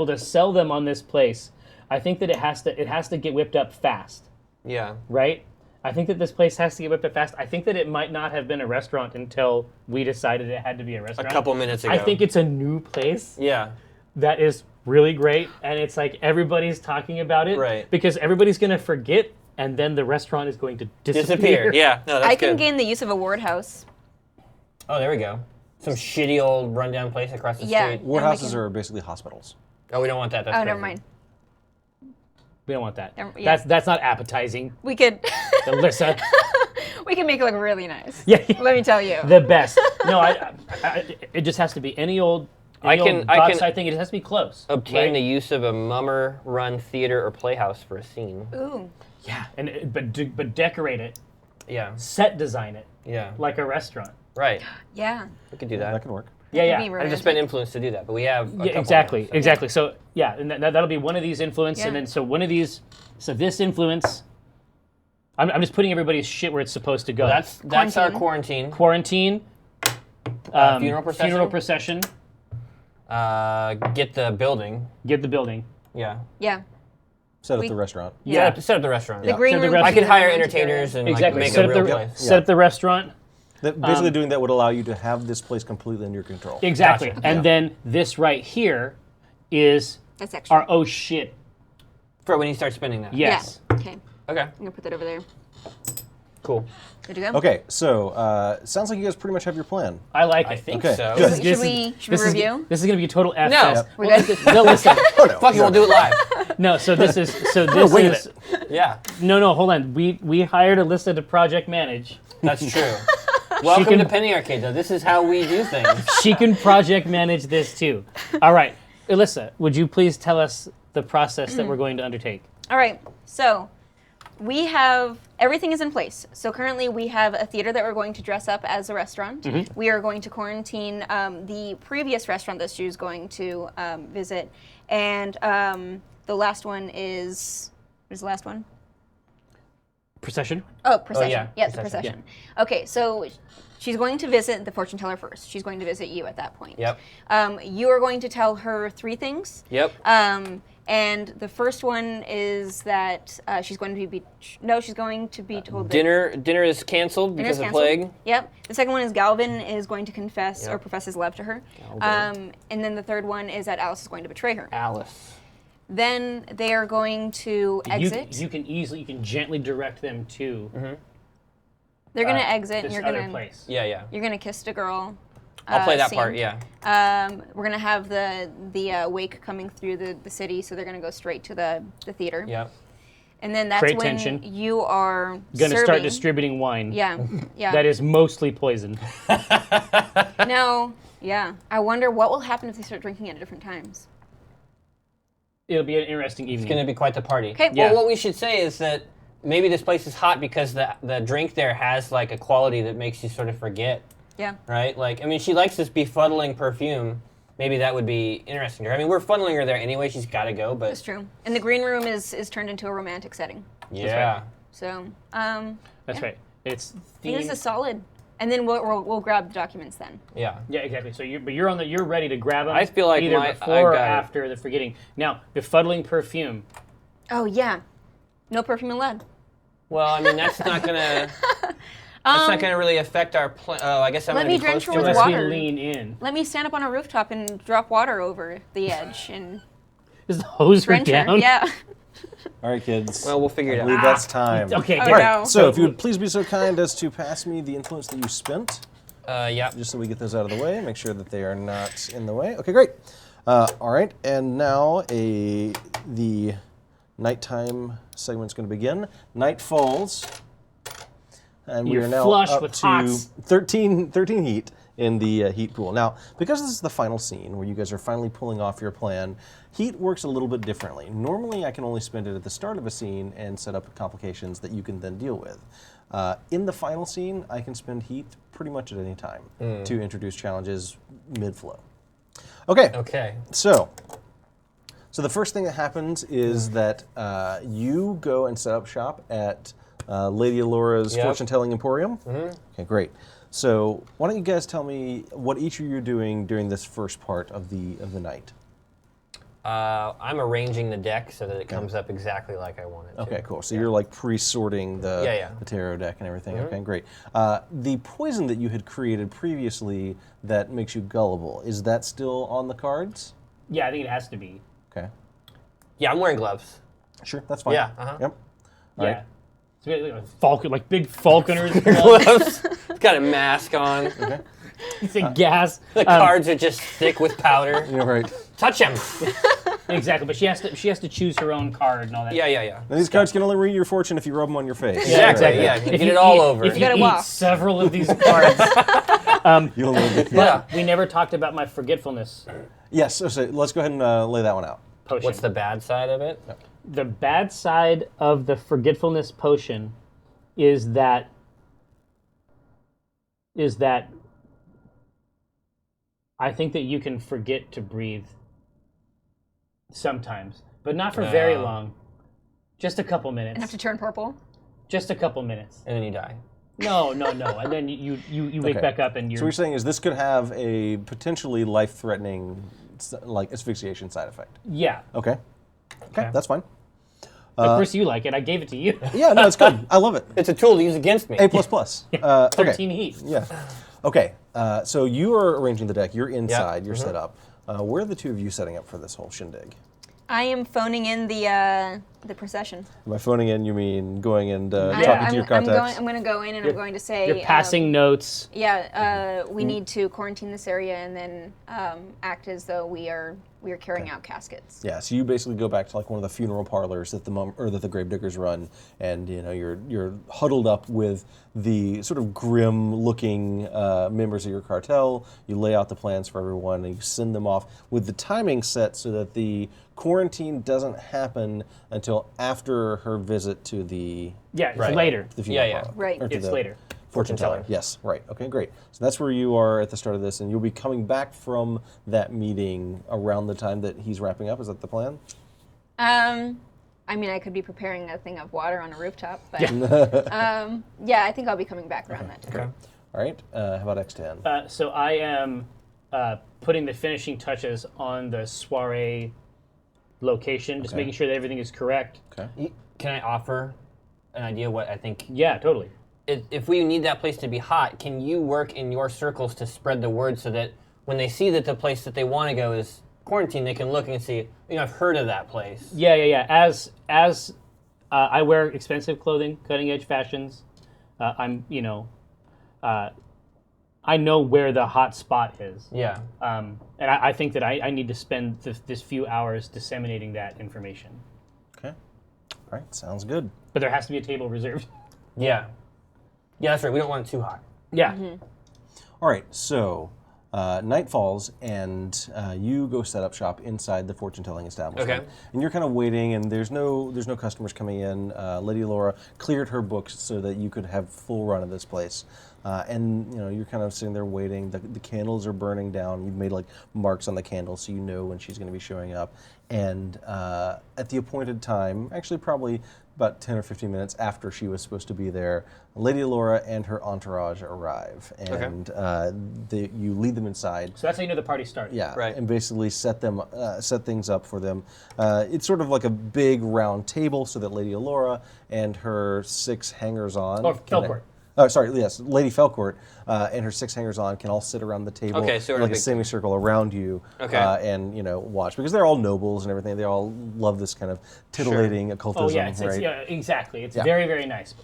Speaker 3: to sell them on this place. I think that it has to get whipped up fast,
Speaker 2: Yeah.
Speaker 3: right? I think that this place has to get whipped up fast. I think that it might not have been a restaurant until we decided it had to be a
Speaker 2: A
Speaker 3: restaurant.
Speaker 2: couple minutes ago.
Speaker 3: I think it's a new place.
Speaker 2: Yeah.
Speaker 3: that is really great, and it's like everybody's talking about it,
Speaker 2: Right.
Speaker 3: Because everybody's gonna forget, and then the restaurant is going to disappear.
Speaker 2: Yeah, no, that's
Speaker 4: I can
Speaker 2: good.
Speaker 4: gain the use of a ward house.
Speaker 2: Oh, there we go. Some shitty old rundown place across the
Speaker 4: Yeah.
Speaker 2: street.
Speaker 1: Ward
Speaker 4: And we
Speaker 1: houses
Speaker 4: can-
Speaker 1: are basically hospitals.
Speaker 2: Oh, we don't want that. That's
Speaker 4: Oh,
Speaker 2: crazy.
Speaker 4: never mind.
Speaker 3: We don't want that.
Speaker 4: Yeah.
Speaker 3: That's not appetizing,
Speaker 4: We could
Speaker 3: Alyssa.
Speaker 4: we can make it look really nice.
Speaker 3: Yeah,
Speaker 4: Let me tell you.
Speaker 3: the best. No, it just has to be any old.
Speaker 2: I can
Speaker 3: dockside thing. It has to be close.
Speaker 2: obtain
Speaker 3: right?
Speaker 2: the use of a mummer-run theater or playhouse for a scene.
Speaker 4: Ooh.
Speaker 3: Yeah, but decorate it,
Speaker 2: Yeah,
Speaker 3: set design it
Speaker 2: yeah,
Speaker 3: like a restaurant.
Speaker 2: right.
Speaker 4: Yeah.
Speaker 2: We could do
Speaker 1: That
Speaker 2: that.
Speaker 1: can work.
Speaker 3: Yeah,
Speaker 4: Could
Speaker 3: yeah.
Speaker 4: be
Speaker 2: I just
Speaker 4: romantic.
Speaker 2: spend influence to do that, but we have a
Speaker 3: Yeah,
Speaker 2: couple
Speaker 3: exactly,
Speaker 2: now, so-
Speaker 3: exactly. So yeah, and that'll be one of these influence,
Speaker 4: Yeah.
Speaker 3: and then so one of these. So this influence. I'm just putting everybody's shit where it's supposed to go.
Speaker 2: That's our quarantine.
Speaker 3: quarantine.
Speaker 2: Funeral procession.
Speaker 3: Funeral procession.
Speaker 2: Get the building.
Speaker 3: Get the building.
Speaker 2: Yeah.
Speaker 4: Yeah.
Speaker 1: Set up
Speaker 4: We-
Speaker 1: the restaurant.
Speaker 3: Yeah.
Speaker 2: Set up the restaurant.
Speaker 4: The green
Speaker 3: So the
Speaker 4: room.
Speaker 3: rest-
Speaker 2: I
Speaker 4: should
Speaker 2: could
Speaker 4: be
Speaker 2: hire
Speaker 4: room
Speaker 2: entertainers
Speaker 4: together.
Speaker 2: and
Speaker 3: Exactly.
Speaker 2: like make
Speaker 3: set
Speaker 2: a
Speaker 3: up
Speaker 2: real
Speaker 3: the
Speaker 2: place.
Speaker 3: set up the restaurant.
Speaker 1: Basically, doing that would allow you to have this place completely under your control.
Speaker 3: Exactly.
Speaker 2: Gotcha.
Speaker 3: And
Speaker 1: Yeah.
Speaker 3: then this right here is
Speaker 4: That's extra.
Speaker 3: our oh shit.
Speaker 2: For when you start spending that.
Speaker 3: Yes.
Speaker 4: Yeah. Okay. I'm
Speaker 2: Okay.
Speaker 4: gonna put that over there.
Speaker 2: Cool.
Speaker 4: Good to go.
Speaker 1: Okay, so sounds like you guys pretty much have your plan.
Speaker 3: I like
Speaker 2: I
Speaker 3: it.
Speaker 2: think
Speaker 1: Okay,
Speaker 2: so.
Speaker 1: good.
Speaker 4: Should
Speaker 3: This
Speaker 4: we
Speaker 3: is- this is-
Speaker 4: review?
Speaker 3: This is gonna be a total F
Speaker 2: No.
Speaker 3: fest.
Speaker 4: We're good.
Speaker 3: No, listen.
Speaker 1: Oh no.
Speaker 2: Fuck you, we'll do it live.
Speaker 3: No, so this is this
Speaker 1: winging
Speaker 3: is
Speaker 2: Yeah,
Speaker 3: no. Hold on. We hired Alyssa to project manage.
Speaker 2: that's true. Welcome
Speaker 3: can-
Speaker 2: to Penny Arcade, though. This is how we do things.
Speaker 3: She can project manage this too. All right, Alyssa, would you please tell us the process that we're going to undertake?
Speaker 4: All right. So we have everything is in place. So currently we have a theater that we're going to dress up as a restaurant. We are going to quarantine the previous restaurant that she was going to visit, and the last one is what is the last one?
Speaker 3: Procession.
Speaker 4: Oh, procession.
Speaker 2: yeah,
Speaker 4: Yes,
Speaker 2: procession.
Speaker 4: procession. Okay, so she's going to visit the fortune teller first. She's going to visit you at that point.
Speaker 2: Yep.
Speaker 4: You are going to tell her 3 things.
Speaker 2: Yep.
Speaker 4: And the first one is that she's going to be she's going to be told that
Speaker 2: Dinner is canceled
Speaker 4: dinner's
Speaker 2: because of
Speaker 4: canceled.
Speaker 2: plague.
Speaker 4: Yep. The second one is Galvin is going to confess or
Speaker 2: Yep.
Speaker 4: profess his love to her.
Speaker 2: Galvin.
Speaker 4: And then the third one is that Alice is going to betray her.
Speaker 2: Alice.
Speaker 4: Then they are going to exit.
Speaker 3: You can gently direct them to
Speaker 4: They're going to exit, and
Speaker 3: this
Speaker 4: you're
Speaker 3: other
Speaker 4: going to
Speaker 3: place.
Speaker 2: Yeah, yeah.
Speaker 4: you're going to kiss the girl.
Speaker 2: I'll play that
Speaker 4: scene.
Speaker 2: part. Yeah.
Speaker 4: We're gonna have the wake coming through the city, so they're gonna go straight to the theater.
Speaker 2: Yep.
Speaker 4: And then that's
Speaker 3: Create
Speaker 4: when
Speaker 3: tension.
Speaker 4: you are
Speaker 3: Gonna start
Speaker 4: serving.
Speaker 3: distributing wine.
Speaker 4: Yeah, yeah.
Speaker 3: That is mostly poison.
Speaker 4: No, yeah. I wonder what will happen if they start drinking at different times.
Speaker 3: It'll be an interesting evening.
Speaker 2: It's going to be quite the party.
Speaker 4: Okay.
Speaker 3: Yeah.
Speaker 2: Well, what we should say is that maybe this place is hot because the drink there has like a quality that makes you sort of forget,
Speaker 4: Yeah.
Speaker 2: right? Like, I mean, she likes this befuddling perfume. Maybe that would be interesting to her. I mean, we're funneling her there anyway. She's got to go,
Speaker 4: That's
Speaker 2: but
Speaker 4: true. And the green room is turned into a romantic setting.
Speaker 2: yeah.
Speaker 4: So
Speaker 3: That's
Speaker 4: yeah.
Speaker 3: right. It's
Speaker 4: I think this
Speaker 3: themed.
Speaker 4: is solid. And then we'll grab the documents then.
Speaker 2: Yeah.
Speaker 3: Yeah, exactly. So you're ready to grab them.
Speaker 2: I feel like
Speaker 3: either
Speaker 2: I
Speaker 3: before or
Speaker 2: got it.
Speaker 3: after the forgetting. Now, befuddling perfume.
Speaker 4: Oh yeah. No perfume and lead.
Speaker 2: Well, I mean, that's not gonna. That's not gonna really affect our plan. Oh, I guess I'm
Speaker 4: Let
Speaker 2: gonna
Speaker 4: me
Speaker 2: be close
Speaker 4: drench her
Speaker 2: to
Speaker 4: with
Speaker 2: it.
Speaker 3: Unless we
Speaker 4: water.
Speaker 3: lean in.
Speaker 4: Let me stand up on a rooftop and drop water over the edge and
Speaker 3: Is the hose her
Speaker 4: drench her.
Speaker 3: down?
Speaker 4: Yeah.
Speaker 1: All right, kids.
Speaker 2: Well, we'll figure it
Speaker 1: I
Speaker 2: out.
Speaker 1: believe that's time.
Speaker 3: Okay,
Speaker 4: Oh,
Speaker 3: good.
Speaker 1: All right.
Speaker 4: no.
Speaker 1: So, if you would please be so kind as to pass me the influence that you spent,
Speaker 2: Yeah.
Speaker 1: just so we get those out of the way, make sure that they are not in the way. Okay, great. All right, and now the nighttime segment's going to begin. Night falls, and we
Speaker 3: You're
Speaker 1: are now
Speaker 3: flush
Speaker 1: up
Speaker 3: with
Speaker 1: to
Speaker 3: hots.
Speaker 1: 13 heat in the heat pool. Now, because this is the final scene where you guys are finally pulling off your plan, heat works a little bit differently. Normally, I can only spend it at the start of a scene and set up complications that you can then deal with. In the final scene, I can spend heat pretty much at any time to introduce challenges mid-flow. Okay.
Speaker 2: Okay.
Speaker 1: So the first thing that happens is that you go and set up shop at Lady Alora's
Speaker 2: Yep.
Speaker 1: fortune-telling emporium. Okay, great. So why don't you guys tell me what each of you are doing during this first part of the night?
Speaker 2: I'm arranging the deck so that it comes up exactly like I want it to.
Speaker 1: Okay, cool. So you're like pre-sorting the tarot deck and everything. Okay, great. The poison that you had created previously that makes you gullible, is that still on the cards?
Speaker 3: Yeah, I think it has to be.
Speaker 1: Okay.
Speaker 2: Yeah, I'm wearing gloves.
Speaker 1: Sure, that's fine.
Speaker 2: Yeah, uh-huh.
Speaker 1: Yep. All
Speaker 3: Yeah.
Speaker 1: right.
Speaker 3: So like Falcon, like big falconers. gloves.
Speaker 2: Gloves. It's got a mask on.
Speaker 1: Okay.
Speaker 3: It's a gas.
Speaker 2: The cards are just thick with powder.
Speaker 1: You're right.
Speaker 2: Touch him.
Speaker 3: Exactly, but she has to choose her own card and all that.
Speaker 2: Yeah.
Speaker 1: And these cards can only read your fortune if you rub them on your face.
Speaker 3: Yeah,
Speaker 2: Exactly.
Speaker 3: exactly.
Speaker 2: Yeah,
Speaker 3: If
Speaker 2: get
Speaker 3: you
Speaker 2: it all
Speaker 3: eat-
Speaker 2: over.
Speaker 3: If you
Speaker 4: gotta
Speaker 3: eat
Speaker 4: walk.
Speaker 3: several of these cards.
Speaker 1: You'll know it.
Speaker 3: But we never talked about my forgetfulness
Speaker 1: Yes, so let's go ahead and lay that one out.
Speaker 3: potion.
Speaker 2: What's the bad side of it?
Speaker 3: The bad side of the forgetfulness potion is that I think that you can forget to breathe sometimes, but not for very long. Just a couple minutes.
Speaker 4: And have to turn purple.
Speaker 3: Just a couple minutes.
Speaker 2: And then you die.
Speaker 3: No. And then you wake
Speaker 1: Okay.
Speaker 3: back up and
Speaker 1: So
Speaker 3: you're
Speaker 1: what you're saying is this could have a potentially life-threatening, like asphyxiation side effect.
Speaker 3: yeah.
Speaker 1: Okay. Okay, that's fine.
Speaker 3: Of course you like it. I gave it to you.
Speaker 1: Yeah, no, it's good. I love it.
Speaker 2: It's a tool to use against me.
Speaker 1: A++. Okay.
Speaker 3: 13 heat.
Speaker 1: Yeah. Okay. So you are arranging the deck. You're inside. You're set up. Where are the two of you setting up for this whole shindig?
Speaker 4: I am phoning in the procession.
Speaker 1: By phoning in, you mean going and talking to your contacts?
Speaker 4: I'm going to go in and I'm going to say.
Speaker 3: You're passing notes.
Speaker 4: Yeah, we need to quarantine this area and then act as though we are carrying out caskets.
Speaker 1: Yeah, so you basically go back to like one of the funeral parlors that the gravediggers run, and you're huddled up with the sort of grim-looking members of your cartel. You lay out the plans for everyone, and you send them off with the timing set so that the quarantine doesn't happen until after her visit to the
Speaker 3: Yeah, it's
Speaker 2: Right.
Speaker 3: later.
Speaker 1: the funeral
Speaker 2: Yeah.
Speaker 1: parlor.
Speaker 4: Right.
Speaker 1: Or to
Speaker 3: It's
Speaker 1: the
Speaker 3: later.
Speaker 1: Fortune teller. Yes, right. Okay, great. So that's where you are at the start of this, and you'll be coming back from that meeting around the time that he's wrapping up. Is that the plan?
Speaker 4: I mean, I could be preparing a thing of water on a rooftop, but yeah, I think I'll be coming back around that time.
Speaker 2: Okay.
Speaker 1: All right. How about X10?
Speaker 3: So I am putting the finishing touches on the soiree location, just
Speaker 1: Okay.
Speaker 3: making sure that everything is correct.
Speaker 1: Okay.
Speaker 2: Can I offer an idea what I think?
Speaker 3: Yeah, totally.
Speaker 2: If we need that place to be hot, can you work in your circles to spread the word so that when they see that the place that they want to go is quarantine, they can look and see, I've heard of that place.
Speaker 3: Yeah. As I wear expensive clothing, cutting edge fashions, I know where the hot spot is.
Speaker 2: Yeah.
Speaker 3: And I think that I need to spend this few hours disseminating that information.
Speaker 1: Okay. All right. Sounds good.
Speaker 3: But there has to be a table reserved.
Speaker 2: Yeah. Yeah, that's right. We don't want it too hot.
Speaker 3: Yeah.
Speaker 1: All right. So night falls, and you go set up shop inside the fortune-telling establishment.
Speaker 2: Okay.
Speaker 1: And you're kind of waiting, and there's no customers coming in. Lady Laura cleared her books so that you could have full run of this place. And you're kind of sitting there waiting. The candles are burning down. You've made like marks on the candles so you know when she's going to be showing up. And at the appointed time, actually probably about 10 or 15 minutes after she was supposed to be there, Lady Laura and her entourage arrive, and you lead them inside.
Speaker 3: So that's how you know the party started.
Speaker 1: Yeah,
Speaker 2: Right.
Speaker 1: and basically set things up for them. It's sort of like a big round table so that Lady Laura and her 6 hangers-on.
Speaker 3: Or Felcourt.
Speaker 1: Oh, sorry, yes, Lady Felcourt and her 6 hangers-on can all sit around the table,
Speaker 2: Okay, so we're in
Speaker 1: like
Speaker 2: a
Speaker 1: a
Speaker 2: big-
Speaker 1: semicircle around you,
Speaker 2: Okay.
Speaker 1: and watch, because they're all nobles and everything. They all love this kind of titillating occultism,
Speaker 3: Oh yeah, it's
Speaker 1: right?
Speaker 3: yeah, exactly. It's
Speaker 1: Yeah.
Speaker 3: very, very nice.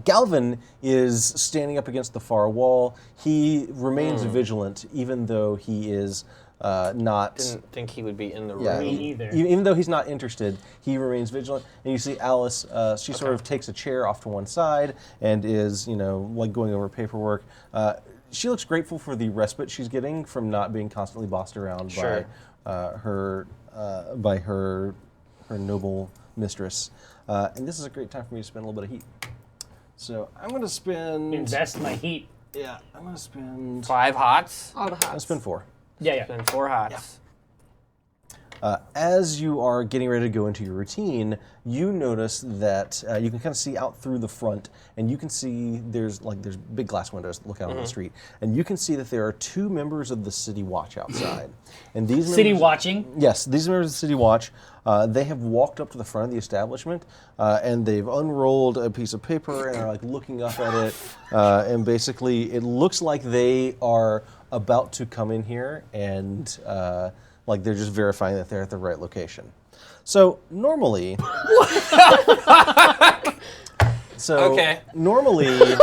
Speaker 1: Galvin is standing up against the far wall. He remains vigilant, even though he is not.
Speaker 2: Didn't think he would be in the room.
Speaker 1: Yeah,
Speaker 3: Me either.
Speaker 1: even though he's not interested, he remains vigilant. And you see Alice, she sort of takes a chair off to one side and is, like going over paperwork. She looks grateful for the respite she's getting from not being constantly bossed around
Speaker 2: Sure.
Speaker 1: by her noble mistress. And this is a great time for me to spend a little bit of heat. So I'm going to spend.
Speaker 3: Invest my heat.
Speaker 1: Yeah, I'm going to spend.
Speaker 2: 5 hots.
Speaker 4: All the
Speaker 1: I'll
Speaker 4: hots.
Speaker 1: spend 4.
Speaker 3: Yeah.
Speaker 2: Then 4 hots.
Speaker 1: As you are getting ready to go into your routine, you notice that you can kind of see out through the front, and you can see there's big glass windows that look out on the street, and you can see that there are 2 members of the City Watch outside. And these
Speaker 3: City
Speaker 1: members,
Speaker 3: watching.
Speaker 1: Yes, these members of the City Watch, they have walked up to the front of the establishment, and they've unrolled a piece of paper and are like looking up at it, and basically it looks like they are about to come in here and Like they're just verifying that they're at the right location. So normally, normally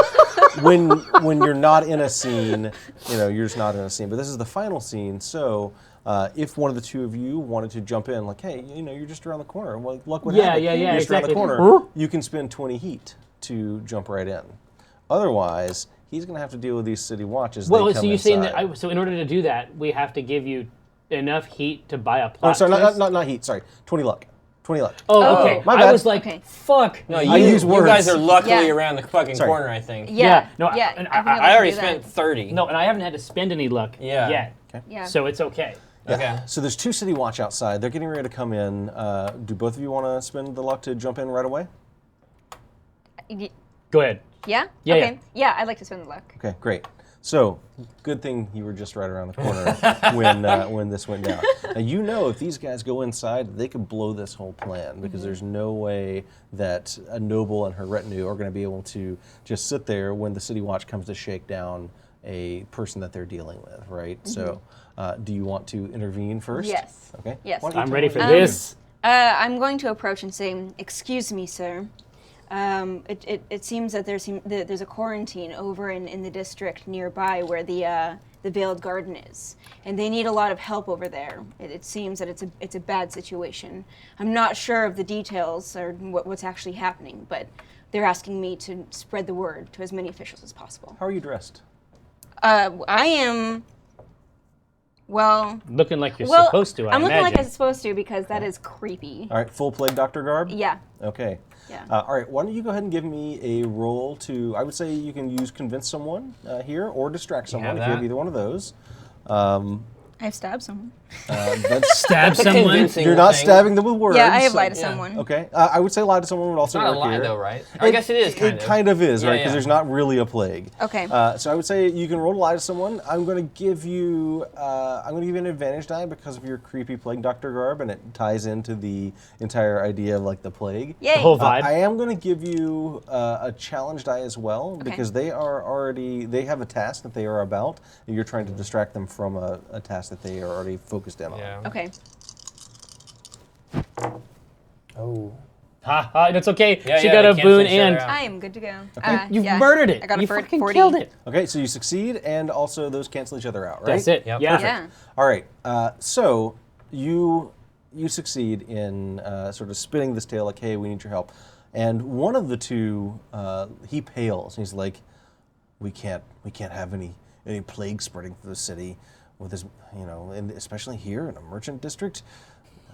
Speaker 1: when you're not in a scene, you're just not in a scene. But this is the final scene, so if one of the two of you wanted to jump in, like, hey, you're just around the corner. Well, look what happened.
Speaker 3: Yeah,
Speaker 1: You're just
Speaker 3: exactly.
Speaker 1: around the corner. You can spend 20 heat to jump right in. Otherwise, he's going to have to deal with these city watches.
Speaker 3: Well, so you're saying that? So in order to do that, we have to give you enough heat to buy a plot
Speaker 1: sorry,
Speaker 3: twist?
Speaker 1: not heat. Sorry, 20 luck. 20 luck.
Speaker 3: Oh, okay.
Speaker 1: My bad.
Speaker 3: I was like,
Speaker 4: Okay.
Speaker 3: fuck.
Speaker 2: No,
Speaker 1: use
Speaker 2: you
Speaker 1: words.
Speaker 2: guys are luckily
Speaker 4: Yeah.
Speaker 2: around the fucking
Speaker 1: Sorry.
Speaker 2: corner, I think.
Speaker 3: Yeah. No,
Speaker 4: yeah.
Speaker 3: and
Speaker 4: I think
Speaker 2: I
Speaker 4: I'd like
Speaker 2: already
Speaker 4: to do that.
Speaker 2: spent 30.
Speaker 3: No, and I haven't had to spend any luck yet.
Speaker 4: Yeah.
Speaker 3: So it's okay.
Speaker 2: Okay.
Speaker 1: So there's 2 city watch outside. They're getting ready to come in. Do both of you want to spend the luck to jump in right away?
Speaker 3: Go ahead.
Speaker 4: Yeah?
Speaker 3: Yeah,
Speaker 4: Okay. Yeah, I'd like to spend the luck.
Speaker 1: Okay, great. So, good thing you were just right around the corner when this went down. Now, if these guys go inside, they could blow this whole plan because there's no way that a noble and her retinue are going to be able to just sit there when the city watch comes to shake down a person that they're dealing with, right? So, do you want to intervene first?
Speaker 4: Yes.
Speaker 1: Okay.
Speaker 4: Yes.
Speaker 1: Why don't you
Speaker 3: I'm
Speaker 1: tell
Speaker 3: ready
Speaker 1: me
Speaker 3: for
Speaker 1: what you're
Speaker 3: this.
Speaker 4: I'm going to approach and say, "Excuse me, sir. It seems that there's a quarantine over in the district nearby where the Veiled Garden is, and they need a lot of help over there. It seems that it's a bad situation. I'm not sure of the details or what's actually happening, but they're asking me to spread the word to as many officials as possible."
Speaker 1: How are you dressed?
Speaker 4: I am. Well,
Speaker 3: Looking like you're supposed to,
Speaker 4: I'm looking like
Speaker 3: imagine.
Speaker 4: I'm supposed to because that is creepy.
Speaker 1: All right, full plague doctor garb?
Speaker 4: Yeah.
Speaker 1: Okay.
Speaker 4: Yeah.
Speaker 1: All right, why don't you go ahead and give me a roll to, I would say you can use convince someone here or distract someone
Speaker 2: have
Speaker 1: if you have
Speaker 2: that?
Speaker 1: either one of those.
Speaker 4: I've stabbed someone.
Speaker 1: That's,
Speaker 3: Stab
Speaker 2: That's a
Speaker 3: someone.
Speaker 2: convincing
Speaker 1: you're not
Speaker 2: thing.
Speaker 1: stabbing them with words.
Speaker 4: Yeah, I have lied to
Speaker 2: yeah.
Speaker 4: someone.
Speaker 1: Okay, I would say lie to someone would also
Speaker 2: It's not a
Speaker 1: work
Speaker 2: lie,
Speaker 1: here.
Speaker 2: though, right? I guess it is kind
Speaker 1: It
Speaker 2: of.
Speaker 1: kind of is,
Speaker 2: Yeah,
Speaker 1: right? Because
Speaker 2: yeah.
Speaker 1: there's not really a plague.
Speaker 4: Okay.
Speaker 1: So I would say you can roll to lie to someone. I'm going to give you an advantage die because of your creepy plague doctor garb, and it ties into the entire idea of like the plague.
Speaker 4: Yay.
Speaker 3: The whole vibe.
Speaker 1: I am going to give you a challenge die as well because they have a task that they are about, and you're trying to distract them from a task that they are already focused in on.
Speaker 2: Yeah.
Speaker 4: Okay.
Speaker 2: Oh.
Speaker 3: Ha, that's okay.
Speaker 2: Yeah,
Speaker 3: She
Speaker 2: yeah,
Speaker 3: got
Speaker 2: they
Speaker 3: a
Speaker 2: cancel
Speaker 3: boon
Speaker 2: each other
Speaker 3: and
Speaker 2: out.
Speaker 4: I am good to go.
Speaker 3: you
Speaker 4: Yeah.
Speaker 3: murdered it.
Speaker 4: I got a
Speaker 3: you
Speaker 4: 40.
Speaker 3: fucking killed it.
Speaker 1: Okay, so you succeed, and also those cancel each other out, right?
Speaker 3: That's it.
Speaker 2: Yep.
Speaker 3: Yeah.
Speaker 4: Yeah.
Speaker 1: All right. So you succeed in sort of spinning this tale, like, hey, we need your help. And one of the two, he pales, and he's like, we can't have any plague spreading through the city with this, and especially here in a merchant district.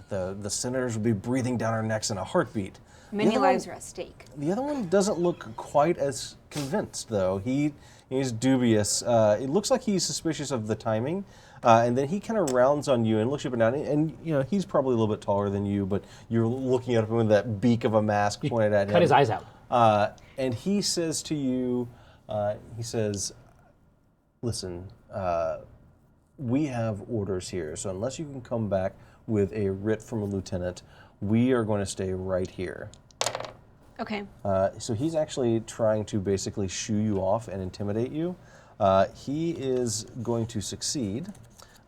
Speaker 1: The senators will be breathing down our necks in a heartbeat.
Speaker 4: Many lives are at stake.
Speaker 1: The other one doesn't look quite as convinced, though. He's dubious. It looks like he's suspicious of the timing, and then he kind of rounds on you and looks you up and down. And he's probably a little bit taller than you, but you're looking at him with that beak of a mask pointed at him.
Speaker 3: Cut his eyes out.
Speaker 1: And he says to you, "Listen, we have orders here, so unless you can come back with a writ from a lieutenant, we are going to stay right here."
Speaker 4: Okay.
Speaker 1: So he's actually trying to basically shoo you off and intimidate you. He is going to succeed.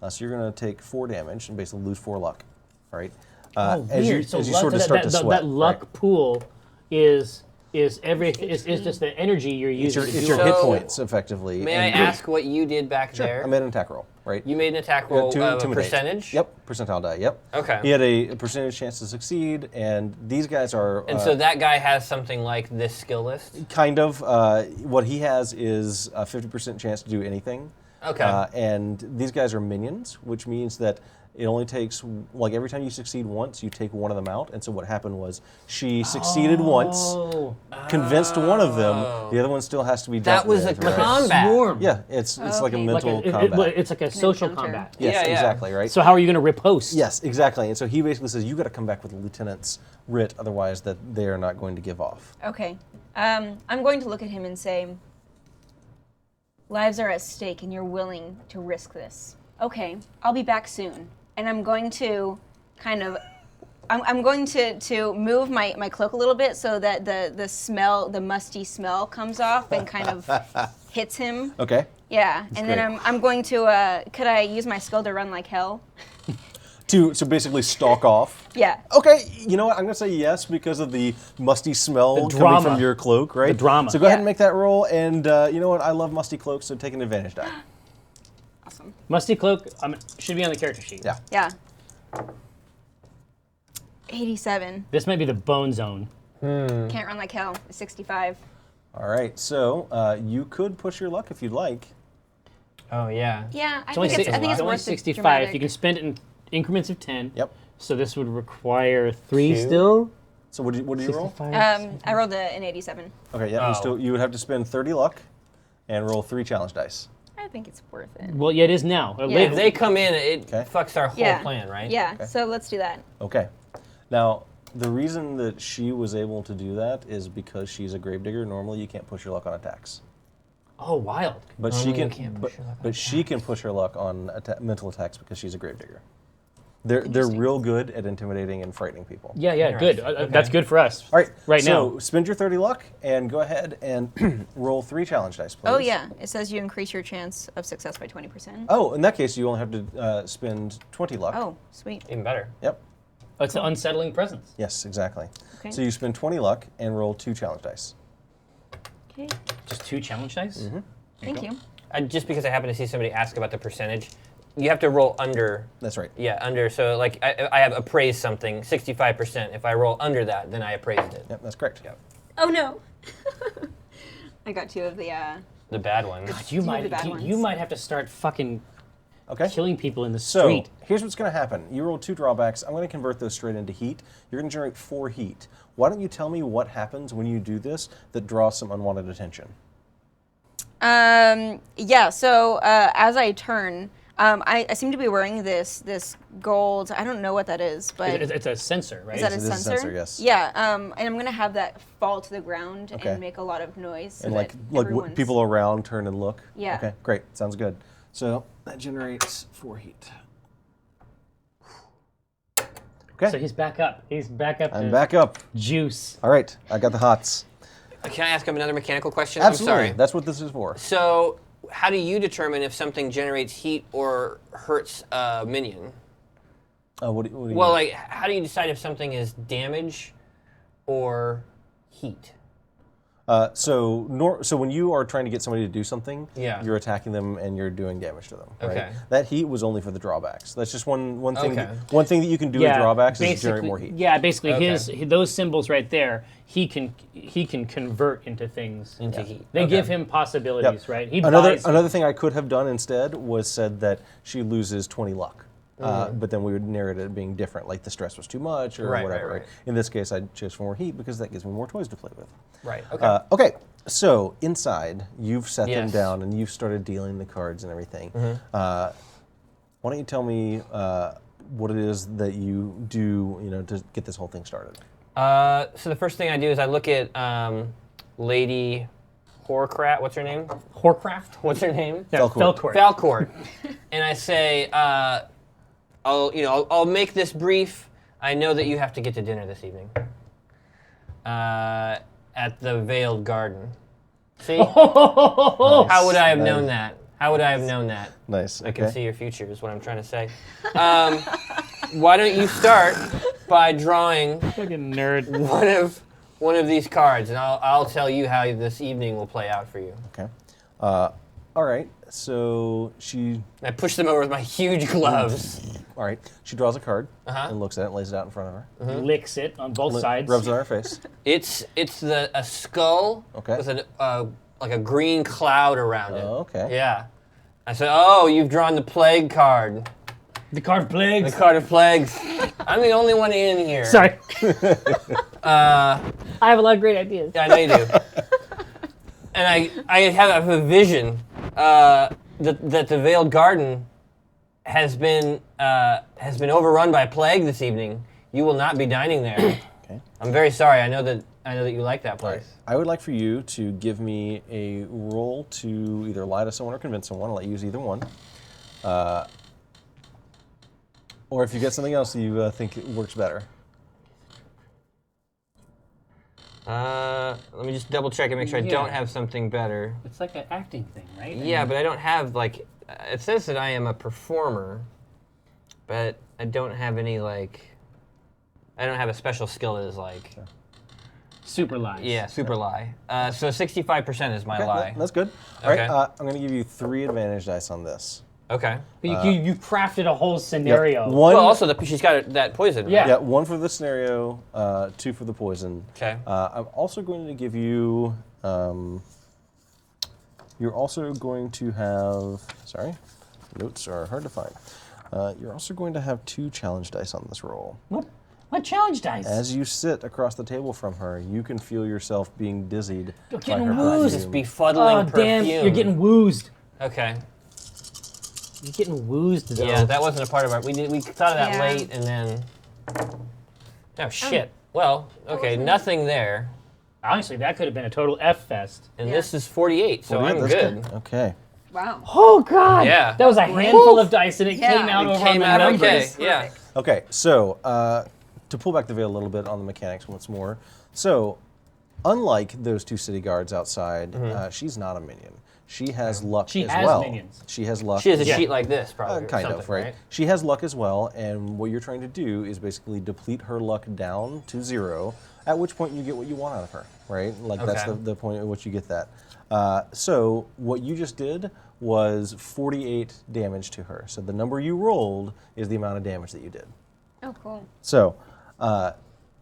Speaker 1: So you're going to take 4 damage and basically lose 4 luck. All right. As you
Speaker 3: Weird. So
Speaker 1: sort of start to sweat.
Speaker 3: that luck
Speaker 1: right?
Speaker 3: pool is everything. Is just the energy you're
Speaker 1: It's
Speaker 3: using.
Speaker 1: your
Speaker 3: to do
Speaker 1: hit
Speaker 3: it.
Speaker 1: points, effectively.
Speaker 2: May I
Speaker 1: and-
Speaker 2: ask what you did back
Speaker 1: Sure.
Speaker 2: there?
Speaker 1: I made an attack roll, right?
Speaker 2: You made an attack roll
Speaker 1: To
Speaker 2: of a
Speaker 1: intimidate.
Speaker 2: percentage?
Speaker 1: Yep, percentile die, yep.
Speaker 2: Okay.
Speaker 1: He had a percentage chance to succeed, and these guys are...
Speaker 2: And so that guy has something like this skill list?
Speaker 1: Kind of. What he has is a 50% chance to do anything.
Speaker 2: Okay.
Speaker 1: And these guys are minions, which means that it only takes, like every time you succeed once, you take one of them out. And so what happened was she succeeded once,
Speaker 3: Oh,
Speaker 1: convinced one of them, the other one still has to be dealt
Speaker 2: That was
Speaker 1: with.
Speaker 2: a
Speaker 1: right?
Speaker 2: combat.
Speaker 3: swarm.
Speaker 1: Yeah, it's like a
Speaker 4: Okay.
Speaker 1: mental
Speaker 3: Like
Speaker 1: combat.
Speaker 3: it's like a social
Speaker 4: encounter.
Speaker 3: combat.
Speaker 1: Yes,
Speaker 2: Yeah, yeah.
Speaker 1: exactly, right?
Speaker 3: So how are you going to riposte?
Speaker 1: Yes, exactly. And so he basically says, you got to come back with the lieutenant's writ, otherwise that they are not going to give off.
Speaker 4: Okay. I'm going to look at him and say, lives are at stake and you're willing to risk this. Okay, I'll be back soon. And I'm going to kind of, I'm going to move my cloak a little bit so that the smell, the musty smell comes off and kind of hits him.
Speaker 1: Okay.
Speaker 4: Yeah, and then
Speaker 1: great.
Speaker 4: I'm going to, could I use my skill to run like hell?
Speaker 1: To basically stalk off.
Speaker 4: Yeah.
Speaker 1: Okay, you know what? I'm gonna say yes because of the musty smell coming
Speaker 3: drama.
Speaker 1: from your cloak, right?
Speaker 3: The drama.
Speaker 1: So go ahead
Speaker 4: Yeah.
Speaker 1: and make that roll, and you know what? I love musty cloaks, so take an advantage die.
Speaker 4: Awesome.
Speaker 3: Musty cloak should be on the character sheet.
Speaker 1: Yeah.
Speaker 4: Yeah. 87.
Speaker 3: This might be the bone zone.
Speaker 4: Can't run like hell. 65.
Speaker 1: All right, so you could push your luck if you'd like.
Speaker 2: Oh yeah.
Speaker 4: Yeah, I
Speaker 3: It's only,
Speaker 4: think it's, I think it's
Speaker 3: only
Speaker 4: worth the
Speaker 3: 65.
Speaker 4: dramatic.
Speaker 3: You can spend it in increments of 10.
Speaker 1: Yep.
Speaker 3: So this would require 3
Speaker 2: Two.
Speaker 3: still.
Speaker 1: So what did you roll?
Speaker 4: I rolled an 87.
Speaker 1: Okay, yeah.
Speaker 2: Oh.
Speaker 1: You would have to spend 30 luck, and roll 3 challenge dice.
Speaker 4: I think it's worth it.
Speaker 3: Well, yeah, it is now.
Speaker 4: Yeah.
Speaker 2: If they come in, it
Speaker 1: Okay.
Speaker 2: fucks our whole
Speaker 4: Yeah.
Speaker 2: plan, right?
Speaker 4: Yeah, so let's do that.
Speaker 1: Okay. Now, the reason that she was able to do that is because she's a gravedigger. Normally, you can't push your luck on attacks,
Speaker 3: Oh, wild.
Speaker 1: but
Speaker 2: Normally
Speaker 1: she
Speaker 2: you
Speaker 1: can.
Speaker 2: can't
Speaker 1: But,
Speaker 2: push your luck on
Speaker 1: but she can push her luck on mental attacks because she's a gravedigger. They're real good at intimidating and frightening people.
Speaker 3: Yeah, yeah, good.
Speaker 2: Interesting.
Speaker 3: That's good for us.
Speaker 1: All right,
Speaker 3: Right
Speaker 1: so
Speaker 3: now.
Speaker 1: spend your 30 luck and go ahead and roll 3 challenge dice, please.
Speaker 4: Oh, yeah. It says you increase your chance of success by 20%.
Speaker 1: Oh, in that case, you only have to spend 20 luck.
Speaker 4: Oh, sweet.
Speaker 2: Even better.
Speaker 1: Yep.
Speaker 3: Oh, it's an unsettling presence.
Speaker 1: Yes, exactly.
Speaker 4: Okay.
Speaker 1: So you spend 20 luck and roll 2 challenge dice.
Speaker 4: Okay.
Speaker 3: Just 2 challenge dice?
Speaker 4: Thank you.
Speaker 2: Just because I happen to see somebody ask about the percentage, you have to roll under.
Speaker 1: That's right.
Speaker 2: Yeah, under. So like I have appraised something 65%. If I roll under that, then I appraised it.
Speaker 1: Yep, that's correct.
Speaker 2: Yep.
Speaker 4: Oh, no. I got 2 of the,
Speaker 2: The bad ones.
Speaker 3: You
Speaker 4: Some of
Speaker 3: might,
Speaker 4: the bad
Speaker 3: you
Speaker 4: ones.
Speaker 3: might have to start fucking
Speaker 1: Okay.
Speaker 3: killing people in the
Speaker 1: So
Speaker 3: street.
Speaker 1: here's what's going to happen. You roll 2 drawbacks. I'm going to convert those straight into heat. You're going to generate 4 heat. Why don't you tell me what happens when you do this that draws some unwanted attention?
Speaker 4: Yeah, so as I turn, I seem to be wearing this gold, I don't know what that is, but
Speaker 3: It's a sensor, right?
Speaker 4: is that a
Speaker 1: It is a
Speaker 4: sensor?
Speaker 1: sensor, yes.
Speaker 4: Yeah, and I'm going to have that fall to the ground
Speaker 1: Okay.
Speaker 4: and make a lot of noise. So
Speaker 1: And
Speaker 4: that
Speaker 1: like
Speaker 4: everyone's-
Speaker 1: people around turn and look?
Speaker 4: Yeah.
Speaker 1: Okay, great. Sounds good. So that generates 4 heat. Okay.
Speaker 3: So he's back up. He's back up
Speaker 1: I'm
Speaker 3: to
Speaker 1: back up.
Speaker 3: juice.
Speaker 1: All right, I got the hots.
Speaker 2: Can I ask him another mechanical question?
Speaker 1: Absolutely.
Speaker 2: I'm sorry.
Speaker 1: That's what this is for.
Speaker 2: So how do you determine if something generates heat or hurts a minion?
Speaker 1: What do you
Speaker 2: Well,
Speaker 1: mean?
Speaker 2: like, how do you decide if something is damage or heat?
Speaker 1: So when you are trying to get somebody to do something,
Speaker 2: Yeah.
Speaker 1: you're attacking them and you're doing damage to them. Right?
Speaker 2: Okay.
Speaker 1: That heat was only for the drawbacks. That's just one thing.
Speaker 2: Okay.
Speaker 1: One thing that you can do with drawbacks is
Speaker 3: basically-
Speaker 1: generate more heat.
Speaker 3: Yeah, basically
Speaker 2: Okay.
Speaker 3: those symbols right there, he can convert into things.
Speaker 2: Into heat.
Speaker 3: They
Speaker 2: Okay.
Speaker 3: give him possibilities,
Speaker 1: Yep.
Speaker 3: right? He
Speaker 1: Another
Speaker 3: buys
Speaker 1: thing I could have done instead was said that she loses 20 luck. But then we would narrate it being different, like the stress was too much or
Speaker 2: Right,
Speaker 1: whatever.
Speaker 2: right.
Speaker 1: In this case, I chose for more heat because that gives me more toys to play with.
Speaker 2: Right. Okay.
Speaker 1: Okay, so inside, you've set them
Speaker 2: Yes.
Speaker 1: down and you've started dealing the cards and everything. Why don't you tell me what it is that you do, to get this whole thing started?
Speaker 2: So the first thing I do is I look at Lady Horcrat. What's her name?
Speaker 3: Horcraft.
Speaker 2: What's her name?
Speaker 3: No,
Speaker 1: Felcourt.
Speaker 3: Felcourt.
Speaker 2: Falcourt. And I say, I'll make this brief. I know that you have to get to dinner this evening. At the Veiled Garden. See? How would I have known that? How would I have known that?
Speaker 1: Nice.
Speaker 2: I can see your future is what I'm trying to say. Why don't you start by drawing
Speaker 3: Fucking nerd.
Speaker 2: one of these cards, and I'll tell you how this evening will play out for you.
Speaker 1: Okay. All right. So she.
Speaker 2: I push them over with my huge gloves.
Speaker 1: All right. She draws a card
Speaker 2: Uh-huh.
Speaker 1: and looks at it, lays it out in front of her,
Speaker 3: Licks it on both sides.
Speaker 1: rubs it on her face.
Speaker 2: It's a skull
Speaker 1: Okay.
Speaker 2: with like a green cloud around it.
Speaker 1: Oh, okay.
Speaker 2: Yeah. I said, oh, you've drawn the plague card.
Speaker 3: The card plagues.
Speaker 2: The card of plagues. I'm the only one in here.
Speaker 3: Sorry. I have a lot of great ideas.
Speaker 2: Yeah, I know you do. And I have a vision that the Veiled Garden has been overrun by plague this evening. You will not be dining there.
Speaker 1: Okay.
Speaker 2: I'm very sorry. I know that you like that place.
Speaker 1: I would like for you to give me a roll to either lie to someone or convince someone. I'll let you use either one. Or if you get something else that you think it works better.
Speaker 2: Let me just double check and make sure I
Speaker 3: Yeah.
Speaker 2: don't have something better.
Speaker 3: It's like an acting thing, right?
Speaker 2: Yeah, but I don't have it says that I am a performer. but I don't have any like. I don't have a special skill that is like.
Speaker 3: Super lies.
Speaker 2: Yeah, super lie. So 65% is my
Speaker 1: Okay,
Speaker 2: lie.
Speaker 1: that's good. All right,
Speaker 2: Okay.
Speaker 1: I'm going to give you 3 advantage dice on this.
Speaker 2: Okay.
Speaker 3: But you crafted a whole scenario.
Speaker 1: One,
Speaker 2: Well, also she's got that poison.
Speaker 3: Yeah.
Speaker 2: Right?
Speaker 1: yeah, 1 for the scenario, 2 for the poison.
Speaker 2: Okay.
Speaker 1: I'm also going to give you. You're also going to have. Sorry, notes are hard to find. You're also going to have 2 challenge dice on this roll.
Speaker 3: What challenge dice?
Speaker 1: As you sit across the table from her, you can feel yourself being dizzied
Speaker 3: You're
Speaker 1: by
Speaker 3: getting
Speaker 1: her
Speaker 3: woozed.
Speaker 2: Just
Speaker 1: perfume.
Speaker 2: befuddling perfume.
Speaker 3: damn! You're getting woozed.
Speaker 2: Okay.
Speaker 3: You're getting woozed. Though.
Speaker 2: Yeah, that wasn't a part of our. We thought of that
Speaker 4: Yeah.
Speaker 2: late, and then. Oh shit. Well, okay, nothing there,
Speaker 3: Honestly, that could have been a total F fest.
Speaker 2: and
Speaker 4: Yeah.
Speaker 2: this is 48, so I'm
Speaker 1: That's
Speaker 2: good.
Speaker 1: Okay.
Speaker 4: Wow.
Speaker 3: Oh God!
Speaker 2: Yeah.
Speaker 3: That was a handful of dice, and it
Speaker 4: Yeah.
Speaker 3: came out
Speaker 2: It
Speaker 3: over
Speaker 2: came
Speaker 3: on
Speaker 2: out
Speaker 3: the numbers.
Speaker 2: okay. Yeah.
Speaker 4: Perfect.
Speaker 1: Okay, so to pull back the veil a little bit on the mechanics once more. So, unlike those 2 city guards outside, she's not a minion. She has luck
Speaker 3: She
Speaker 1: as
Speaker 3: has
Speaker 1: well.
Speaker 3: minions.
Speaker 1: She has luck.
Speaker 2: She has a
Speaker 1: as-
Speaker 2: sheet like this, probably. or
Speaker 1: kind of,
Speaker 2: something,
Speaker 1: right? She has luck as well, and what you're trying to do is basically deplete her luck down to 0, at which point you get what you want out of her, right? Like that's
Speaker 2: Okay.
Speaker 1: the point at which you get that. So what you just did was 48 damage to her. So the number you rolled is the amount of damage that you did.
Speaker 4: Oh, cool.
Speaker 1: So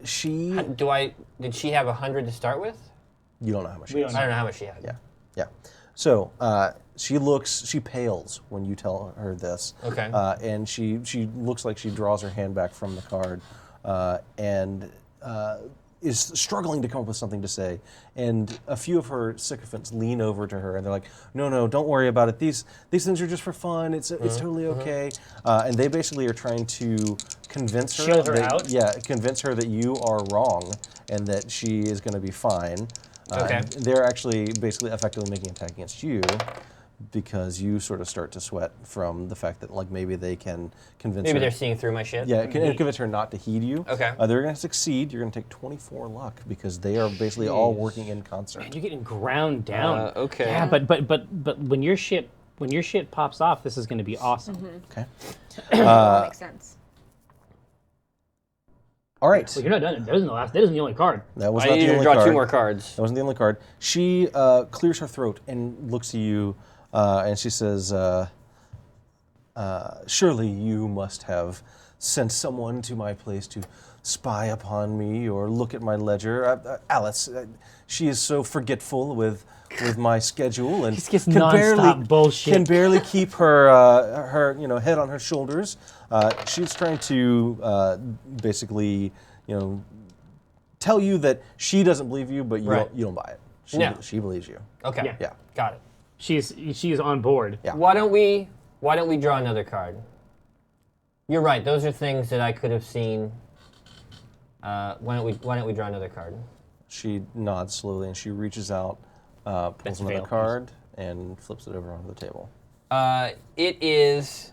Speaker 1: she,
Speaker 2: Did she have 100 to start with?
Speaker 1: you don't know how much she
Speaker 3: We
Speaker 1: is.
Speaker 3: don't
Speaker 2: I don't know how much she had.
Speaker 1: Yeah, yeah. So she pales when you tell her this.
Speaker 2: Okay.
Speaker 1: And she looks like she draws her hand back from the card, and is struggling to come up with something to say. And a few of her sycophants lean over to her, and they're like, "No, don't worry about it. These things are just for fun. It's totally okay." And they basically are trying to convince her,
Speaker 3: Chill her
Speaker 1: that,
Speaker 3: out?
Speaker 1: yeah, convince her that you are wrong and that she is going to be fine.
Speaker 2: Okay.
Speaker 1: They're actually basically effectively making an attack against you because you sort of start to sweat from the fact that like maybe they can convince
Speaker 2: Maybe
Speaker 1: her.
Speaker 2: they're seeing through my shit.
Speaker 1: Yeah, convince her not to heed you.
Speaker 2: Okay.
Speaker 1: They're going to succeed. You're going to take 24 luck because they are basically all working in concert.
Speaker 3: Man, you're getting ground down.
Speaker 2: Okay.
Speaker 3: Yeah, but when your shit pops off, this is going to be awesome.
Speaker 1: Okay.
Speaker 4: That makes sense.
Speaker 1: All right.
Speaker 3: Well, you're not done. That isn't the only card.
Speaker 1: That was
Speaker 2: I
Speaker 1: not
Speaker 2: need
Speaker 1: the
Speaker 2: to
Speaker 1: only
Speaker 2: draw
Speaker 1: card.
Speaker 2: 2 more cards.
Speaker 1: That wasn't the only card. She clears her throat and looks at you, and she says, "Surely you must have sent someone to my place to spy upon me or look at my ledger. Alice, she is so forgetful with my schedule and
Speaker 3: It's just
Speaker 1: can
Speaker 3: nonstop bullshit.
Speaker 1: Can barely keep her head on her shoulders. She's trying to basically tell you that she doesn't believe you, but
Speaker 2: Right.
Speaker 1: you don't buy it. She believes you.
Speaker 2: Okay.
Speaker 3: Yeah.
Speaker 1: Yeah.
Speaker 2: Got it.
Speaker 3: She's on board.
Speaker 1: Yeah.
Speaker 2: Why don't we draw another card? You're right. Those are things that I could have seen. Why don't we draw another card?
Speaker 1: She nods slowly and she reaches out, pulls another
Speaker 3: veil,
Speaker 1: card, and flips it over onto the table.
Speaker 2: It is.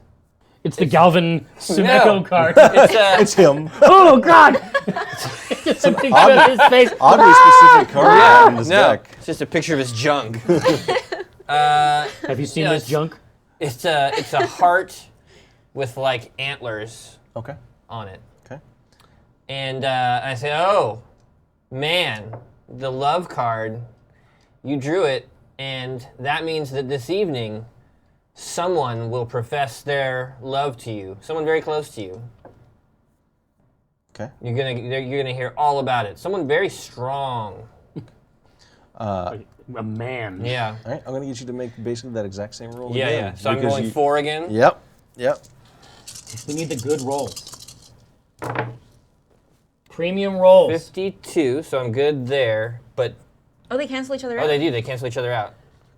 Speaker 3: It's the Galvin Sumeko
Speaker 2: No.
Speaker 3: card.
Speaker 1: It's him.
Speaker 3: Oh God! Just a picture of his face.
Speaker 1: Oddly specific card in this
Speaker 2: No,
Speaker 1: deck.
Speaker 2: it's just a picture of his junk.
Speaker 3: Have you seen
Speaker 2: Yeah,
Speaker 3: this junk?
Speaker 2: It's a heart with like antlers
Speaker 1: Okay.
Speaker 2: on it,
Speaker 1: Okay.
Speaker 2: and I say, "Oh, man, the love card. You drew it, and that means that this evening, someone will profess their love to you. Someone very close to you.
Speaker 1: Okay.
Speaker 2: You're gonna hear all about it. Someone very strong.
Speaker 3: A man.
Speaker 2: Yeah,
Speaker 1: All right. I'm going to get you to make basically that exact same roll
Speaker 2: yeah,
Speaker 1: again.
Speaker 2: yeah. So I'm
Speaker 1: because
Speaker 2: rolling 4 again.
Speaker 1: Yep. Yep.
Speaker 3: We need the good rolls. Premium rolls.
Speaker 2: 52. So I'm good there, but
Speaker 4: Oh, they cancel each other out?
Speaker 2: oh, they do. They cancel each other out.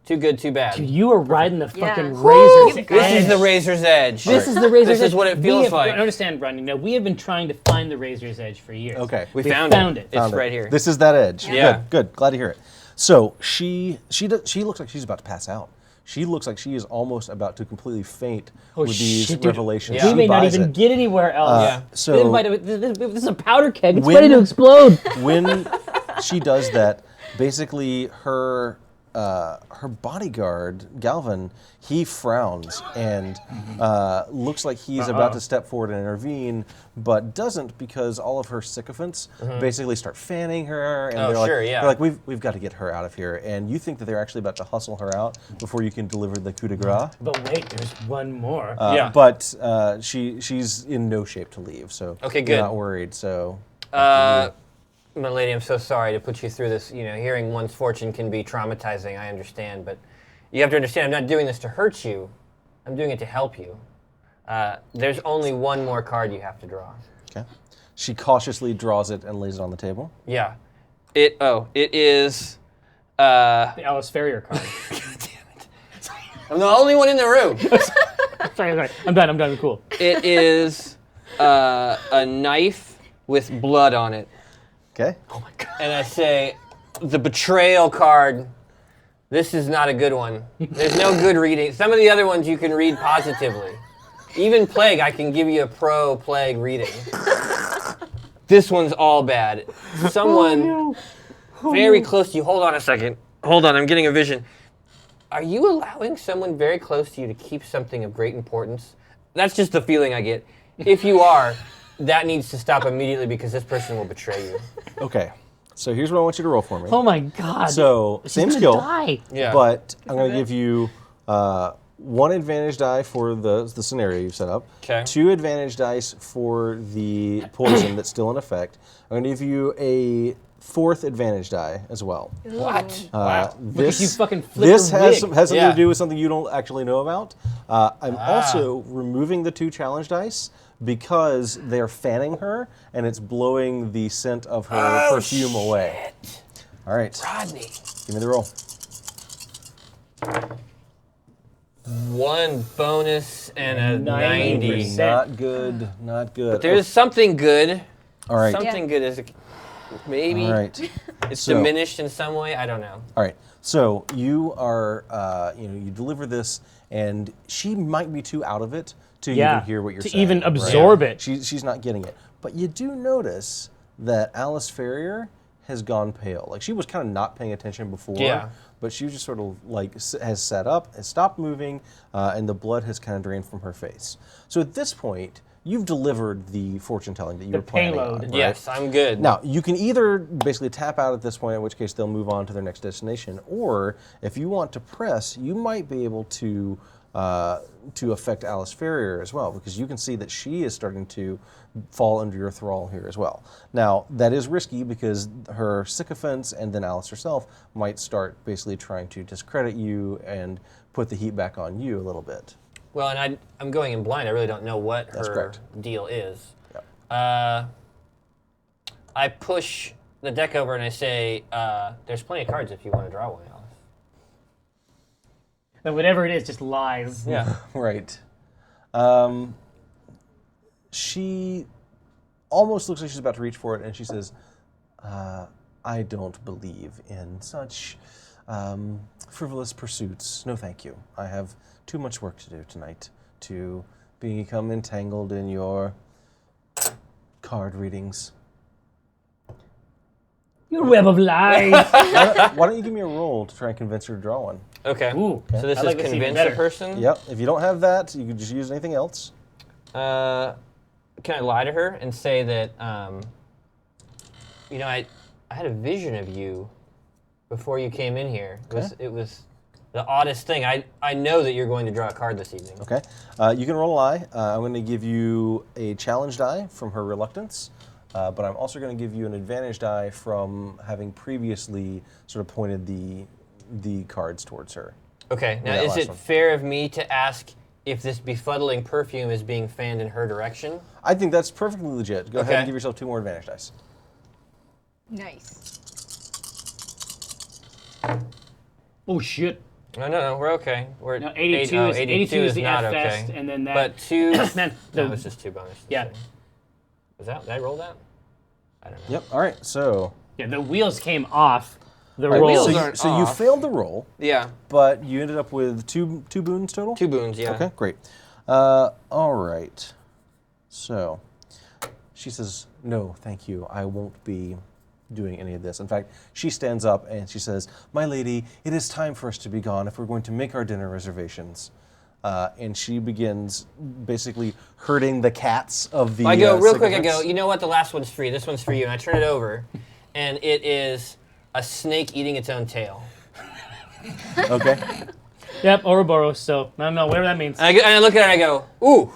Speaker 2: Too good, too bad.
Speaker 3: Dude, you are riding the
Speaker 4: Yeah.
Speaker 3: fucking
Speaker 4: Woo!
Speaker 3: razor's
Speaker 2: This is the
Speaker 3: edge.
Speaker 2: razor's edge.
Speaker 3: This is the razor's
Speaker 2: This
Speaker 3: edge.
Speaker 2: is what it
Speaker 3: We
Speaker 2: feels
Speaker 3: have-
Speaker 2: like.
Speaker 3: I understand, Brian. We have been trying to find the razor's edge for years.
Speaker 1: Okay.
Speaker 2: We
Speaker 3: We
Speaker 2: found it. It's
Speaker 1: Found it.
Speaker 2: right here.
Speaker 1: This is that edge.
Speaker 2: Yeah.
Speaker 1: Good. Good. Glad to hear it. So she looks like she's about to pass out. She looks like she is almost about to completely faint with these
Speaker 3: shit, dude.
Speaker 1: revelations.
Speaker 2: Yeah.
Speaker 3: We
Speaker 1: She
Speaker 3: may not
Speaker 1: buys
Speaker 3: even
Speaker 1: it.
Speaker 3: get anywhere else.
Speaker 2: Yeah.
Speaker 1: So
Speaker 3: This is a powder keg. It's
Speaker 1: When-
Speaker 3: ready to explode.
Speaker 1: when she does that, basically her her bodyguard, Galvin, he frowns and looks like he's about to step forward and intervene, but doesn't because all of her sycophants basically start fanning her, and they're like, we've got to get her out of here. And you think that they're actually about to hustle her out before you can deliver the coup de grace.
Speaker 3: But wait, there's one more.
Speaker 1: But she's in no shape to leave, so you're not worried. So.
Speaker 2: My lady, I'm so sorry to put you through this. You know, hearing one's fortune can be traumatizing, I understand, but you have to understand I'm not doing this to hurt you. I'm doing it to help you. There's only one more card you have to draw.
Speaker 1: Okay. She cautiously draws it and lays it on the table.
Speaker 2: Yeah. It is...
Speaker 3: The Alice Farrier card.
Speaker 2: God damn it. I'm the only one in the room.
Speaker 3: sorry. I'm done. Cool.
Speaker 2: It is a knife with blood on it.
Speaker 1: Okay.
Speaker 2: Oh my God. And I say, the betrayal card, this is not a good one. There's no good reading. Some of the other ones you can read positively. Even Plague, I can give you a pro-Plague reading. This one's all bad. Someone very close to you, hold on a second. Hold on, I'm getting a vision. Are you allowing someone very close to you to keep something of great importance? That's just the feeling I get. If you are, that needs to stop immediately because this person will betray you.
Speaker 1: Okay. So here's what I want you to roll for me.
Speaker 3: Oh my God.
Speaker 1: So
Speaker 3: She's
Speaker 1: same
Speaker 3: gonna
Speaker 1: skill,
Speaker 3: die.
Speaker 2: Yeah.
Speaker 1: but I'm going to give you one advantage die for the scenario you've set up.
Speaker 2: Okay.
Speaker 1: 2 advantage dice for the poison that's still in effect. I'm going to give you a 4th advantage die as well.
Speaker 2: What?
Speaker 3: Wow. Because you fucking flipped
Speaker 1: This
Speaker 3: her
Speaker 1: has
Speaker 3: wig.
Speaker 1: something to do with something you don't actually know about. I'm also removing the 2 challenge dice because they're fanning her and it's blowing the scent of her perfume away. All right.
Speaker 2: Rodney.
Speaker 1: Give me the roll.
Speaker 2: 1 bonus and a 90.
Speaker 3: 90%.
Speaker 1: Not good. Not good.
Speaker 2: There's something good.
Speaker 1: All right.
Speaker 2: Something good is maybe.
Speaker 1: All right.
Speaker 2: It's
Speaker 1: So-
Speaker 2: diminished in some way. I don't know.
Speaker 1: All right. So you are, you deliver this, and she might be too out of it to even hear what you're saying.
Speaker 3: To even absorb it.
Speaker 1: She's not getting it. But you do notice that Alice Farrier has gone pale. Like she was kind of not paying attention before.
Speaker 2: Yeah.
Speaker 1: But she just sort of like has sat up, has stopped moving, and the blood has kind of drained from her face. So at this point, you've delivered the fortune telling that you were planning
Speaker 3: payload.
Speaker 1: on. Right?
Speaker 2: Yes, I'm good.
Speaker 1: Now, you can either basically tap out at this point, in which case they'll move on to their next destination, or if you want to press, you might be able to affect Alice Farrier as well, because you can see that she is starting to fall under your thrall here as well. Now, that is risky because her sycophants and then Alice herself might start basically trying to discredit you and put the heat back on you a little bit.
Speaker 2: Well, and I'm going in blind. I really don't know what her deal is.
Speaker 1: Yep.
Speaker 2: I push the deck over and I say, there's plenty of cards if you want to draw one, Alice.
Speaker 3: And whatever it is, just lies.
Speaker 2: Yeah.
Speaker 1: Right. She almost looks like she's about to reach for it, and she says, I don't believe in such frivolous pursuits. No, thank you. I have too much work to do tonight to become entangled in your card readings.
Speaker 3: You web of lies.
Speaker 1: Why don't you give me a roll to try and convince her to draw one?
Speaker 2: Okay.
Speaker 3: Ooh,
Speaker 2: So this
Speaker 3: I
Speaker 2: is
Speaker 3: like this even
Speaker 2: convince a
Speaker 3: better.
Speaker 2: person?
Speaker 1: Yep. If you don't have that, you can just use anything else.
Speaker 2: Can I lie to her and say that, I had a vision of you before you came in here. It was the oddest thing. I know that you're going to draw a card this evening.
Speaker 1: Okay. You can roll a lie. I'm going to give you a challenge die from her reluctance, but I'm also going to give you an advantage die from having previously sort of pointed the cards towards her.
Speaker 2: Okay. Now,
Speaker 1: that
Speaker 2: is
Speaker 1: last
Speaker 2: it
Speaker 1: one.
Speaker 2: fair of me to ask if this befuddling perfume is being fanned in her direction?
Speaker 1: I think that's perfectly legit. Go ahead
Speaker 2: Okay.
Speaker 1: and give yourself 2 more advantage dice.
Speaker 4: Nice.
Speaker 3: Oh shit.
Speaker 2: No, we're okay. We're
Speaker 3: No, 82 is 82 is the
Speaker 2: not
Speaker 3: F
Speaker 2: okay.
Speaker 3: fest, and then that.
Speaker 2: But 2,
Speaker 3: Man,
Speaker 2: that was just 2 bonus.
Speaker 3: Yeah.
Speaker 2: Did I roll that? I don't know.
Speaker 1: Yep. All right. So,
Speaker 3: Yeah, the wheels came off the
Speaker 1: all right,
Speaker 3: roll.
Speaker 2: wheels aren't
Speaker 1: so you
Speaker 2: off.
Speaker 1: failed the roll,
Speaker 2: Yeah.
Speaker 1: but you ended up with two boons total?
Speaker 2: 2 boons, yeah.
Speaker 1: Okay, great. All right. So, she says, no, thank you. I won't be doing any of this. In fact, she stands up and she says, "My lady, it is time for us to be gone if we're going to make our dinner reservations." And she begins basically herding the cats of the.
Speaker 2: I go real quick. I
Speaker 1: sycophants.
Speaker 2: go, you know what? The last one's free. This one's for you. And I turn it over, and it is a snake eating its own tail.
Speaker 1: Okay.
Speaker 3: Yep, Ouroboros, so I don't know, whatever that means.
Speaker 2: And I look at it and I go, ooh,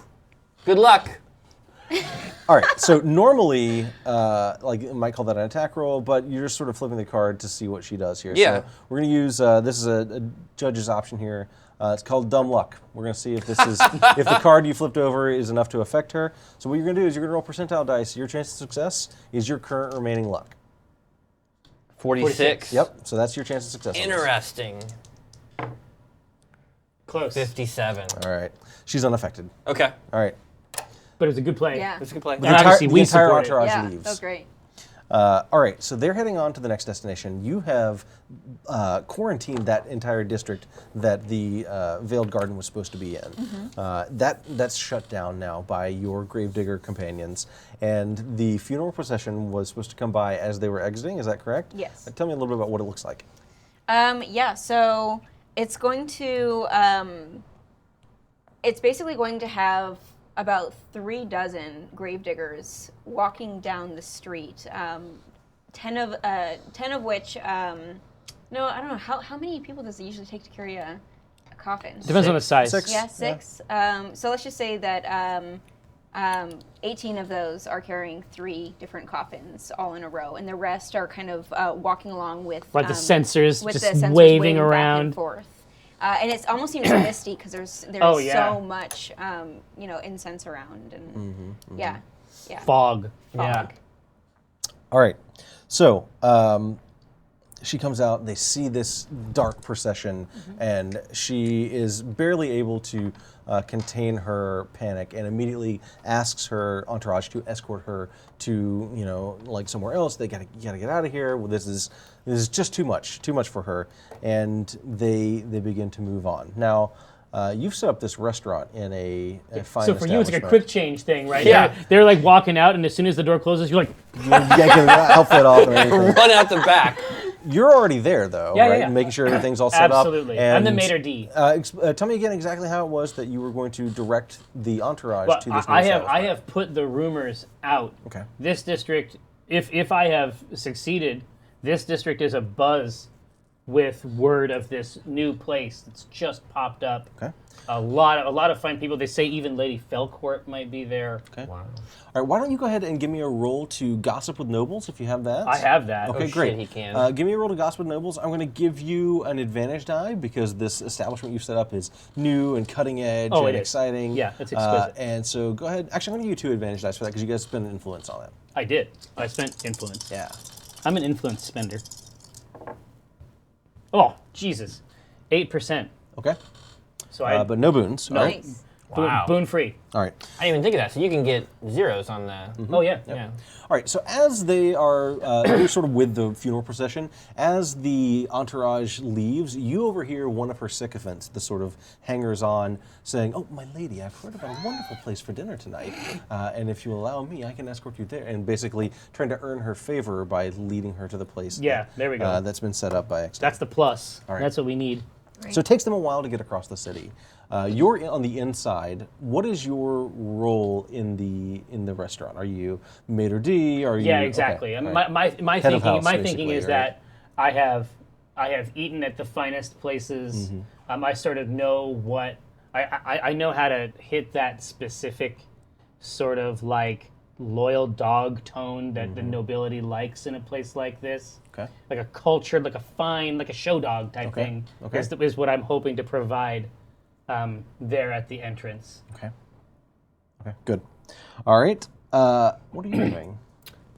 Speaker 2: good luck.
Speaker 1: All right. So normally, like you might call that an attack roll, but you're just sort of flipping the card to see what she does here.
Speaker 2: Yeah.
Speaker 1: So we're going to use this is a judge's option here. It's called Dumb Luck. We're going to see if this is if the card you flipped over is enough to affect her. So what you're going to do is you're going to roll percentile dice. Your chance of success is your current remaining luck.
Speaker 2: 46.
Speaker 1: Yep. So that's your chance of success. on this.
Speaker 2: Interesting.
Speaker 3: Close.
Speaker 2: 57.
Speaker 1: All right. She's unaffected.
Speaker 2: Okay.
Speaker 1: All right.
Speaker 3: But it was a good play.
Speaker 4: Yeah.
Speaker 2: That's a good play.
Speaker 3: And obviously we
Speaker 1: entire
Speaker 3: support it.
Speaker 1: entourage
Speaker 4: Yeah,
Speaker 1: leaves.
Speaker 4: that was great.
Speaker 1: All right, so they're heading on to the next destination. You have quarantined that entire district that the Veiled Garden was supposed to be in. That's shut down now by your Gravedigger companions, and the funeral procession was supposed to come by as they were exiting. Is that correct?
Speaker 4: Yes.
Speaker 1: Tell me a little bit about what it looks like.
Speaker 4: Yeah, so it's going to, it's basically going to have about 36 gravediggers walking down the street. 10 of which, no, I don't know, how many people does it usually take to carry a coffin?
Speaker 3: Depends on the size.
Speaker 1: 6.
Speaker 4: Yeah, 6. So let's just say that 18 of those are carrying 3 different coffins all in a row, and the rest are kind of walking along with
Speaker 3: Like the sensors
Speaker 4: with
Speaker 3: just
Speaker 4: the sensors
Speaker 3: waving
Speaker 4: back
Speaker 3: around.
Speaker 4: and forth. And it almost seems misty because there's
Speaker 3: Oh, yeah.
Speaker 4: so much incense around, and yeah.
Speaker 3: Fog.
Speaker 4: Fog.
Speaker 1: All right, so she comes out, they see this dark procession, and she is barely able to contain her panic and immediately asks her entourage to escort her to, like somewhere else. You gotta get out of here. Well, this is just too much for her, and they begin to move on. Now, you've set up this restaurant in a fine
Speaker 3: So for you, it's like a
Speaker 1: establishment.
Speaker 3: quick change thing, right?
Speaker 2: Yeah.
Speaker 3: They're like walking out, and as soon as the door closes, you're like,
Speaker 1: You're yanking the outfit off and everything.
Speaker 2: Run out the back.
Speaker 1: You're already there, though,
Speaker 3: Yeah, yeah,
Speaker 1: right?
Speaker 3: yeah.
Speaker 1: Making sure everything's all set up.
Speaker 3: absolutely. I'm the maitre d'.
Speaker 1: Tell me again exactly how it was that you were going to direct the entourage
Speaker 3: Well,
Speaker 1: to this new
Speaker 3: I
Speaker 1: establishment.
Speaker 3: have put the rumors out.
Speaker 1: Okay.
Speaker 3: This district, if I have succeeded, this district is abuzz with word of this new place that's just popped up.
Speaker 1: Okay.
Speaker 3: A lot of fine people. They say even Lady Felcourt might be there.
Speaker 1: Okay. Wow. All right, why don't you go ahead and give me a roll to gossip with nobles if you have that?
Speaker 3: I have that.
Speaker 1: Okay,
Speaker 2: Oh,
Speaker 1: great.
Speaker 2: shit, he can.
Speaker 1: Give me a roll to gossip with nobles. I'm going to give you an advantage die because this establishment you've set up is new and cutting edge
Speaker 3: Oh,
Speaker 1: and
Speaker 3: it is.
Speaker 1: exciting.
Speaker 3: Yeah, it's exquisite.
Speaker 1: And so go ahead. Actually, I'm going to give you 2 advantage dice for that because you guys spend influence on it.
Speaker 3: I did. I spent influence.
Speaker 1: Yeah.
Speaker 3: I'm an influence spender. Oh, Jesus. 8%.
Speaker 1: Okay.
Speaker 3: So I
Speaker 1: But no boons. All right.
Speaker 4: Nice.
Speaker 2: Wow.
Speaker 3: boon free.
Speaker 1: All right.
Speaker 2: I didn't even think of that. So you can get zeros on the.
Speaker 3: Oh, yeah.
Speaker 2: Yeah.
Speaker 1: All right, so as they are they're sort of with the funeral procession, as the entourage leaves, you overhear one of her sycophants, the sort of hangers-on, saying, "Oh, my lady, I've heard about a wonderful place for dinner tonight, and if you allow me, I can escort you there." And basically trying to earn her favor by leading her to the place.
Speaker 3: Yeah, there we go.
Speaker 1: That's been set up by accident.
Speaker 3: That's the plus.
Speaker 1: All right.
Speaker 3: That's what we need.
Speaker 1: So it takes them a while to get across the city. You're on the inside. What is your role in the restaurant? Are you maitre d'? Are you?
Speaker 3: Yeah, exactly.
Speaker 1: Okay,
Speaker 3: And
Speaker 1: right.
Speaker 3: my
Speaker 1: Head of
Speaker 3: thinking
Speaker 1: house,
Speaker 3: my thinking
Speaker 1: basically,
Speaker 3: is
Speaker 1: right?
Speaker 3: that I have eaten at the finest places. I sort of know what I know how to hit that specific sort of like loyal dog tone that the nobility likes in a place like this.
Speaker 1: Okay.
Speaker 3: Like a cultured, like a fine, like a show dog type
Speaker 1: Okay,
Speaker 3: thing
Speaker 1: okay.
Speaker 3: is what I'm hoping to provide there at the entrance.
Speaker 1: Okay. Okay. Good. All right. What are you doing?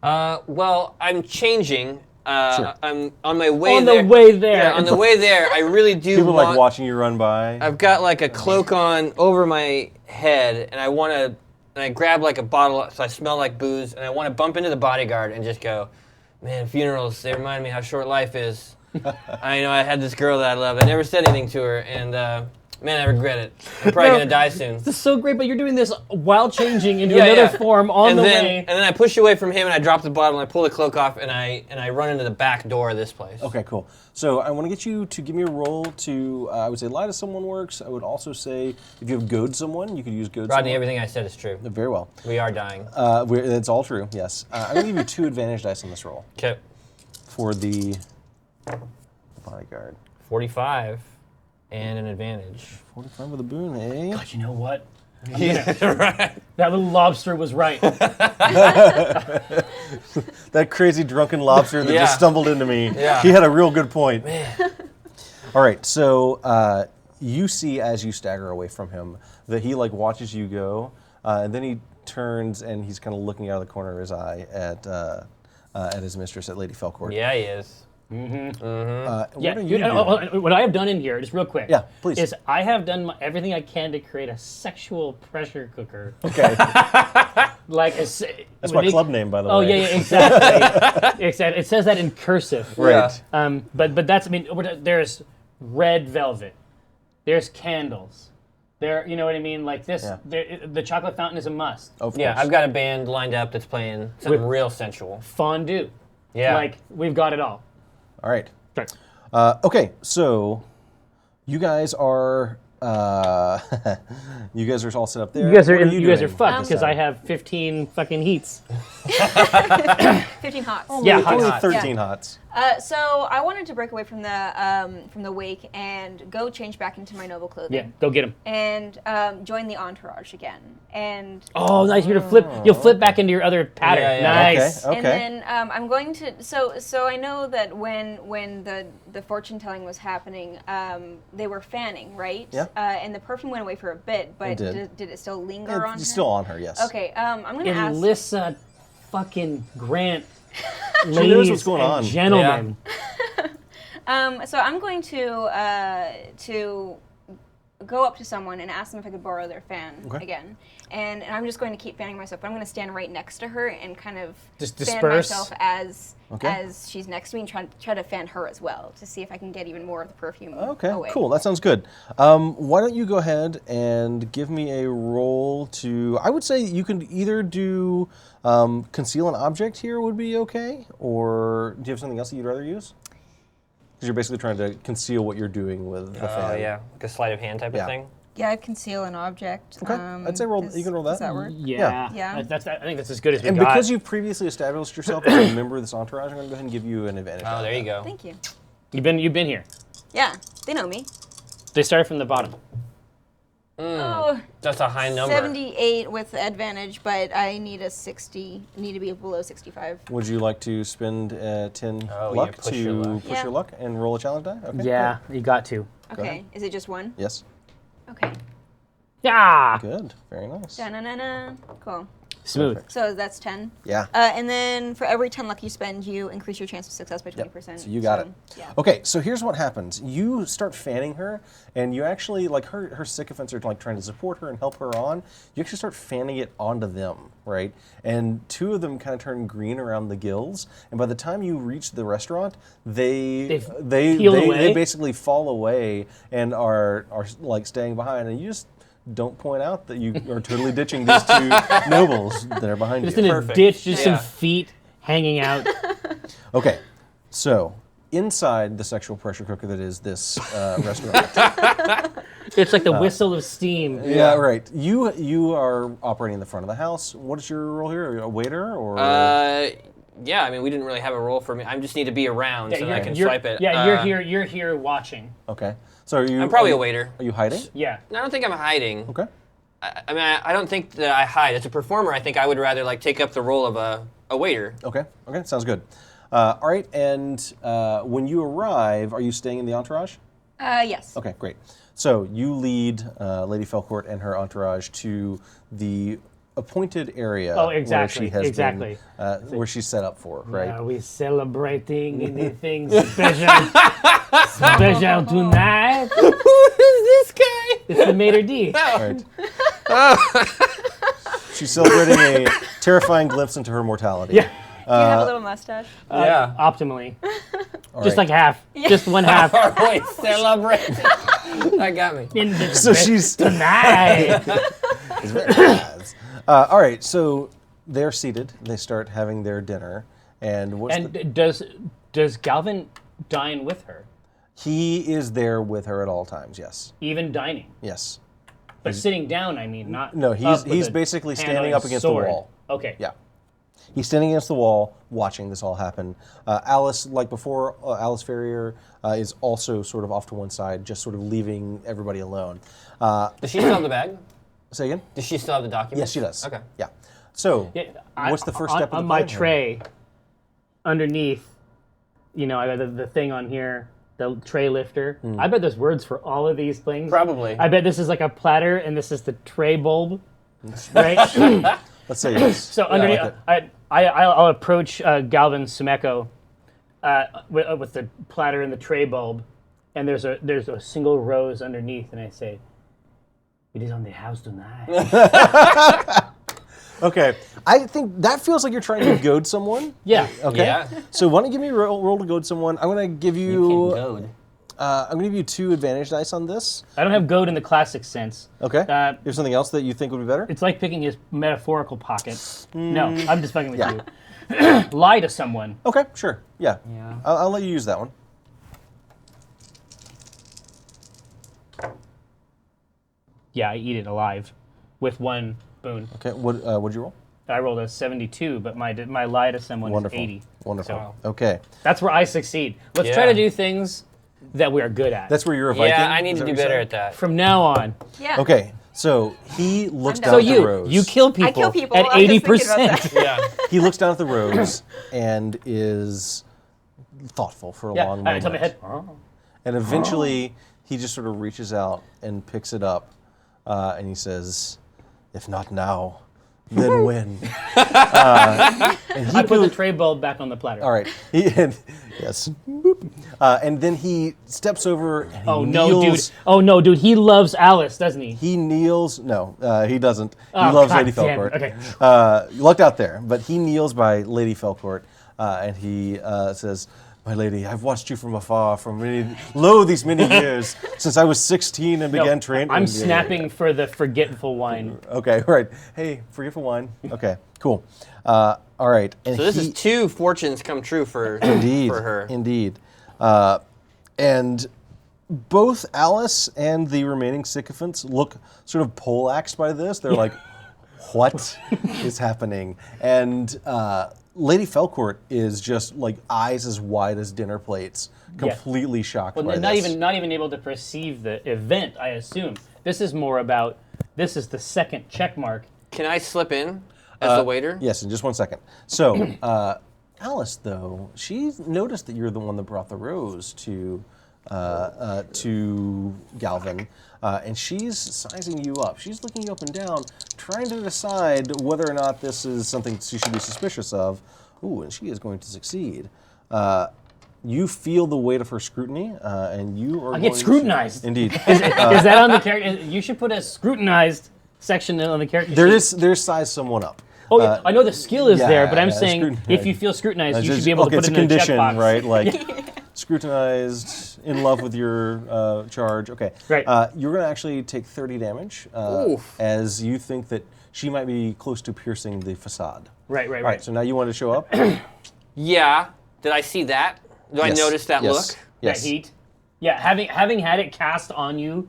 Speaker 2: Well, I'm changing.
Speaker 1: Sure.
Speaker 2: I'm on my way
Speaker 3: On
Speaker 2: there.
Speaker 3: the way there.
Speaker 2: Yeah, on the way there, I really do
Speaker 1: People
Speaker 2: want.
Speaker 1: like watching you run by.
Speaker 2: I've got like a cloak on over my head, and I want to. And I grab like a bottle, so I smell like booze, and I want to bump into the bodyguard and just go, "Man, funerals, they remind me how short life is." I had this girl that I love. I never said anything to her, and Man, I regret it. I'm probably gonna die soon.
Speaker 3: This is so great, but you're doing this while changing into another form on the way.
Speaker 2: And then I push away from him, and I drop the bottle, and I pull the cloak off, and I run into the back door of this place.
Speaker 1: Okay, cool. So I want to get you to give me a roll to, I would say lie to someone works. I would also say if you have goad someone, you could use goad
Speaker 2: Rodney,
Speaker 1: someone.
Speaker 2: everything I said is true.
Speaker 1: Very well.
Speaker 2: We are dying.
Speaker 1: It's all true, yes. I'm going to give you 2 advantage dice on this roll.
Speaker 2: Okay.
Speaker 1: For the bodyguard.
Speaker 2: 45 and an advantage.
Speaker 1: 45 with a boon, eh?
Speaker 3: God, you know what?
Speaker 2: Right.
Speaker 3: That little lobster was right.
Speaker 1: That crazy drunken lobster that
Speaker 2: Yeah.
Speaker 1: just stumbled into me.
Speaker 2: Yeah.
Speaker 1: He had a real good point.
Speaker 2: Man.
Speaker 1: All right, so you see as you stagger away from him that he like watches you go, and then he turns and he's kind of looking out of the corner of his eye at his mistress, at Lady Felcourt.
Speaker 2: Yeah, he is.
Speaker 1: What
Speaker 3: Yeah,
Speaker 1: are you doing?
Speaker 3: what I have done in here, just real quick,
Speaker 1: Yeah, please.
Speaker 3: is I have done everything I can to create a sexual pressure cooker.
Speaker 1: Okay,
Speaker 3: Like
Speaker 1: that's my club name, by the
Speaker 3: Oh
Speaker 1: way.
Speaker 3: yeah, exactly. Exactly. It says that in cursive.
Speaker 1: Right.
Speaker 3: But that's, I mean, there's red velvet, there's candles, you know what I mean? Like this,
Speaker 1: Yeah.
Speaker 3: the chocolate fountain is a must.
Speaker 1: Of
Speaker 2: Yeah,
Speaker 1: course.
Speaker 2: I've got a band lined up that's playing something real sensual.
Speaker 3: Fondue.
Speaker 2: Yeah.
Speaker 3: Like we've got it all.
Speaker 1: All right.
Speaker 3: Sure.
Speaker 1: Okay, so you guys are you guys are all set up there.
Speaker 3: You guys are
Speaker 1: What
Speaker 3: you guys are
Speaker 1: doing?
Speaker 3: fucked because I have 15 fucking heats.
Speaker 4: 15 hots.
Speaker 3: Yeah,
Speaker 1: Only
Speaker 3: hot.
Speaker 1: 13 hots.
Speaker 4: So I wanted to break away from the wake and go change back into my noble clothing.
Speaker 3: Yeah, go get him.
Speaker 4: And join the entourage again. And
Speaker 3: Oh, nice! You'll flip back into your other pattern.
Speaker 2: Yeah, yeah.
Speaker 3: Nice.
Speaker 1: Okay.
Speaker 4: and then I'm going to so I know that when the fortune telling was happening, they were fanning, right?
Speaker 1: Yeah.
Speaker 4: And the perfume went away for a bit, but
Speaker 1: It did.
Speaker 4: did it still linger on her?
Speaker 1: It's still on her, yes.
Speaker 4: Okay. I'm gonna ask.
Speaker 3: Alyssa fucking Grant,
Speaker 1: knows
Speaker 3: ladies
Speaker 1: what's going
Speaker 3: and
Speaker 1: on.
Speaker 3: gentlemen.
Speaker 4: So I'm going to go up to someone and ask them if I could borrow their fan again. And I'm just going to keep fanning myself. But I'm going to stand right next to her and kind of
Speaker 3: Just
Speaker 4: fan
Speaker 3: disperse?
Speaker 4: myself as she's next to me and try to fan her as well to see if I can get even more of the perfume
Speaker 1: Okay,
Speaker 4: away.
Speaker 1: cool. That sounds good. Why don't you go ahead and give me a roll to... I would say you can either do conceal an object here would be okay, or do you have something else that you'd rather use? Because you're basically trying to conceal what you're doing with the fan.
Speaker 2: Oh, yeah. Like a sleight of hand type
Speaker 1: Yeah.
Speaker 2: of thing.
Speaker 4: Yeah, I conceal an object.
Speaker 1: Okay, I'd say roll. You can roll that.
Speaker 4: Does that work?
Speaker 3: Yeah.
Speaker 4: Yeah.
Speaker 3: I think that's as good as we
Speaker 1: And
Speaker 3: got.
Speaker 1: because you've previously established yourself as a member of this entourage, I'm going to go ahead and give you an advantage.
Speaker 2: Oh,
Speaker 1: on
Speaker 2: there
Speaker 1: that.
Speaker 2: you go.
Speaker 4: Thank you.
Speaker 3: You've been here.
Speaker 4: Yeah, they know me.
Speaker 3: They started from the bottom.
Speaker 4: Oh,
Speaker 2: That's a high number.
Speaker 4: 78 with advantage, but I need a 60. Need to be below 65.
Speaker 1: Would you like to spend 10
Speaker 2: Oh,
Speaker 1: luck
Speaker 2: yeah, push
Speaker 1: to
Speaker 2: your luck.
Speaker 1: push
Speaker 4: Yeah.
Speaker 1: your luck and roll a challenge die? Okay,
Speaker 3: Yeah, you got to.
Speaker 4: Okay,
Speaker 1: ahead.
Speaker 4: is it just one?
Speaker 1: Good. Yes.
Speaker 4: Okay.
Speaker 3: Yeah.
Speaker 1: Good. Very nice.
Speaker 4: Da-na-na-na. Cool.
Speaker 3: Smooth.
Speaker 1: Perfect.
Speaker 4: So that's 10.
Speaker 1: Yeah.
Speaker 4: And then for every 10 luck you spend, you increase your chance of success by 20%.
Speaker 1: So you got it.
Speaker 4: Yeah.
Speaker 1: Okay, so here's what happens. You start fanning her, and you actually, like her sycophants are like trying to support her and help her on. You actually start fanning it onto them, right? And 2 of them kind of turn green around the gills, and by the time you reach the restaurant, they
Speaker 3: peel away?
Speaker 1: they basically fall away and are like staying behind, and you just don't point out that you are totally ditching these 2 nobles that are behind
Speaker 3: Just
Speaker 1: you.
Speaker 3: in a
Speaker 2: Perfect.
Speaker 3: ditch, just
Speaker 2: Yeah.
Speaker 3: some feet hanging out.
Speaker 1: Okay, so inside the sexual pressure cooker that is this restaurant.
Speaker 3: It's like the whistle of steam.
Speaker 1: Yeah, right. You are operating in the front of the house. What is your role here? Are you a waiter or?
Speaker 2: Yeah, I mean, we didn't really have a role for me. I just need to be around so that I can swipe it.
Speaker 3: Yeah, you're here watching.
Speaker 1: Okay. So are you?
Speaker 2: I'm probably a waiter.
Speaker 1: Are you hiding?
Speaker 3: Yeah.
Speaker 2: I don't think I'm hiding.
Speaker 1: Okay.
Speaker 2: I mean, I don't think that I hide. As a performer, I think I would rather like take up the role of a waiter.
Speaker 1: Okay. Okay. Sounds good. All right. And when you arrive, are you staying in the entourage?
Speaker 4: Yes.
Speaker 1: Okay. Great. So you lead Lady Felcourt and her entourage to the appointed area.
Speaker 3: Oh, exactly,
Speaker 1: Where she has
Speaker 3: exactly.
Speaker 1: been, where she's set up for, right?
Speaker 3: Are we celebrating anything special? Special tonight?
Speaker 2: Who is this guy?
Speaker 3: It's the maitre d'.
Speaker 1: Right. She's celebrating a terrifying glimpse into her mortality.
Speaker 3: Yeah.
Speaker 4: Do you have a little mustache?
Speaker 2: Yeah.
Speaker 3: Optimally.
Speaker 1: All
Speaker 3: Just
Speaker 1: right.
Speaker 3: like half. Just one half.
Speaker 2: Are we celebrating? That got me.
Speaker 1: So she's
Speaker 3: tonight.
Speaker 1: It's very bad. All right, so they're seated. They start having their dinner, and
Speaker 3: does Galvin dine with her?
Speaker 1: He is there with her at all times. Yes.
Speaker 3: Even dining,
Speaker 1: Yes.
Speaker 3: but sitting down. I mean, not.
Speaker 1: No,
Speaker 3: up with
Speaker 1: he's
Speaker 3: a
Speaker 1: basically
Speaker 3: hand
Speaker 1: standing
Speaker 3: on
Speaker 1: up
Speaker 3: his
Speaker 1: against
Speaker 3: sword.
Speaker 1: the wall.
Speaker 3: Okay.
Speaker 1: Yeah. He's standing against the wall, watching this all happen. Alice, like before, Alice Ferrier is also sort of off to one side, just sort of leaving everybody alone.
Speaker 2: Does she still have the bag?
Speaker 1: Say again?
Speaker 2: Does she still have the document?
Speaker 1: Yes, she does.
Speaker 2: Okay.
Speaker 1: Yeah. So,
Speaker 3: Yeah,
Speaker 1: what's the first step of
Speaker 3: on
Speaker 1: the
Speaker 3: my
Speaker 1: plan here?
Speaker 3: tray? Underneath, I got the thing on here, the tray lifter. I bet there's words for all of these things.
Speaker 2: Probably.
Speaker 3: I bet this is like a platter, and this is the tray bulb, right?
Speaker 1: Let's say yes.
Speaker 3: So underneath, I'll approach Galvin Sumeko with the platter and the tray bulb, and there's a single rose underneath, and I say, "It is on the house tonight."
Speaker 1: Okay. I think that feels like you're trying to goad someone.
Speaker 3: Yeah.
Speaker 1: Okay.
Speaker 2: Yeah.
Speaker 1: So why don't you give me a roll to goad someone? I'm going to give
Speaker 2: You
Speaker 1: you.
Speaker 2: can goad.
Speaker 1: I'm going to give you 2 advantage dice on this.
Speaker 3: I don't have goad in the classic sense.
Speaker 1: Okay.
Speaker 3: Uh,
Speaker 1: There's something else that you think would be better?
Speaker 3: It's like picking his metaphorical pocket. No, I'm just fucking with
Speaker 1: Yeah.
Speaker 3: you. Lie to someone.
Speaker 1: Okay, sure. Yeah.
Speaker 2: Yeah.
Speaker 1: I'll let you use that one.
Speaker 3: Yeah, I eat it alive with 1 boon.
Speaker 1: Okay. What'd you roll?
Speaker 3: I rolled a 72, but my lie to someone
Speaker 1: Wonderful.
Speaker 3: is 80.
Speaker 1: Wonderful.
Speaker 3: So
Speaker 1: Okay.
Speaker 3: that's where I succeed. Let's try
Speaker 2: Yeah.
Speaker 3: to do things that we are good at.
Speaker 1: That's where you're a Viking.
Speaker 2: Yeah, I need
Speaker 1: Is
Speaker 2: to
Speaker 1: that
Speaker 2: do
Speaker 1: what you're
Speaker 2: better
Speaker 1: saying?
Speaker 2: at that.
Speaker 3: From now on.
Speaker 4: Yeah.
Speaker 1: Okay. So he looks
Speaker 4: I'm
Speaker 1: down
Speaker 3: So
Speaker 1: at the rose.
Speaker 3: you kill people,
Speaker 4: I kill people.
Speaker 3: at
Speaker 4: I was thinking
Speaker 3: 80%.
Speaker 4: about that.
Speaker 2: Yeah.
Speaker 1: He looks down at the rose and is thoughtful for a
Speaker 3: Yeah,
Speaker 1: long
Speaker 3: I
Speaker 1: moment.
Speaker 3: tell my head. Oh.
Speaker 1: And eventually, he just sort of reaches out and picks it up, and he says, "If not now, then when?" And he
Speaker 3: I put the tray bulb back on the platter.
Speaker 1: All right. Yes. Boop. And then he steps over and he
Speaker 3: Oh
Speaker 1: kneels.
Speaker 3: no, dude. He loves Alice, doesn't he?
Speaker 1: He kneels. No, he doesn't. He
Speaker 3: Oh,
Speaker 1: loves
Speaker 3: God
Speaker 1: Lady
Speaker 3: damn
Speaker 1: Felcourt.
Speaker 3: it. Okay.
Speaker 1: You lucked out there, but he kneels by Lady Felcourt, and he says, "My lady, I've watched you from afar for these many years, since I was 16 and began training."
Speaker 3: I'm snapping for the forgetful wine.
Speaker 1: Okay, right. Hey, forgetful wine. Okay, cool. All right. And
Speaker 2: So this is 2 fortunes come true for
Speaker 1: indeed
Speaker 2: for her.
Speaker 1: Indeed. And both Alice and the remaining sycophants look sort of poleaxed by this. They're like, "What is happening?" And Lady Felcourt is just like eyes as wide as dinner plates, completely shocked
Speaker 3: Well,
Speaker 1: by
Speaker 3: not
Speaker 1: this.
Speaker 3: even able to perceive the event. I assume this is more about. This is the second check mark.
Speaker 2: Can I slip in as the waiter?
Speaker 1: Yes, in just 1 second. So, Alice, though, she's noticed that you're the one that brought the rose to Galvin, and she's sizing you up. She's looking you up and down, trying to decide whether or not this is something she should be suspicious of. Ooh, and she is going to succeed. You feel the weight of her scrutiny, and you are.
Speaker 3: I get scrutinized.
Speaker 1: Indeed.
Speaker 3: Is that on the character? You should put a scrutinized section on the character sheet.
Speaker 1: There's size someone up.
Speaker 3: Oh, yeah, I know the skill is there, but I'm
Speaker 1: yeah,
Speaker 3: saying
Speaker 1: scrutinized.
Speaker 3: if you feel scrutinized, you should be able to
Speaker 1: okay,
Speaker 3: put
Speaker 1: it's
Speaker 3: it
Speaker 1: a
Speaker 3: in a
Speaker 1: condition,
Speaker 3: checkbox.
Speaker 1: right? Like scrutinized, in love with your charge. Okay.
Speaker 3: Right.
Speaker 1: You're going to actually take 30 damage
Speaker 2: Oof.
Speaker 1: as you think that she might be close to piercing the facade.
Speaker 3: Right.
Speaker 1: All right. So now you want to show up.
Speaker 2: Yeah. Did I see that? Do I
Speaker 1: Yes,
Speaker 2: notice that
Speaker 1: yes,
Speaker 2: look?
Speaker 1: Yes.
Speaker 3: That heat. Yeah, having had it cast on you,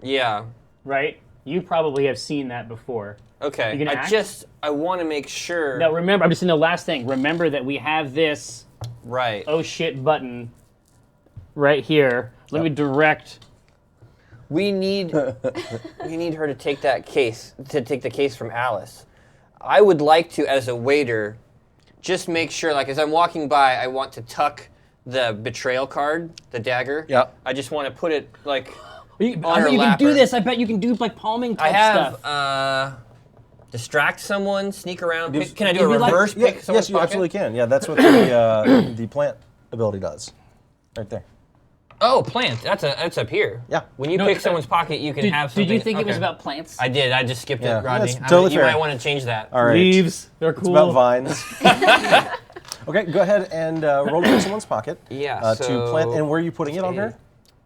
Speaker 2: Yeah.
Speaker 3: right? You probably have seen that before.
Speaker 2: Okay.
Speaker 3: You gonna act?
Speaker 2: I want to make sure.
Speaker 3: Now remember, I'm just saying the last thing. Remember that we have this
Speaker 2: Right.
Speaker 3: oh shit button right here. Let me direct.
Speaker 2: We need her to take the case from Alice. I would like to, as a waiter, just make sure, like as I'm walking by, I want to tuck the betrayal card, the dagger.
Speaker 1: Yeah.
Speaker 2: I just want to put it like
Speaker 3: I
Speaker 2: on
Speaker 3: bet
Speaker 2: her
Speaker 3: you can do
Speaker 2: lapper.
Speaker 3: this. I bet you can do like palming
Speaker 2: I
Speaker 3: type
Speaker 2: have
Speaker 3: stuff.
Speaker 2: distract someone, sneak around.
Speaker 1: Gives-
Speaker 2: Can I do a
Speaker 3: Maybe like-
Speaker 2: reverse pick?
Speaker 1: Yes,
Speaker 2: someone's
Speaker 1: you
Speaker 2: pocket?
Speaker 1: absolutely can. Yeah, that's what the plant ability does. Right there.
Speaker 2: Oh, plant. That's up here.
Speaker 1: Yeah.
Speaker 2: When you
Speaker 3: No,
Speaker 2: pick someone's pocket, you can have something.
Speaker 3: Did you think it was
Speaker 2: okay.
Speaker 3: about plants?
Speaker 2: I did. I just skipped
Speaker 1: Yeah.
Speaker 2: it, Rodney.
Speaker 1: That's totally
Speaker 2: You
Speaker 1: fair.
Speaker 2: might want to change that.
Speaker 1: All right.
Speaker 3: Leaves. They're
Speaker 1: It's
Speaker 3: cool.
Speaker 1: about vines. Okay, go ahead and roll to pick someone's pocket.
Speaker 2: Yeah,
Speaker 1: To
Speaker 2: so
Speaker 1: plant. And where are you putting it on her?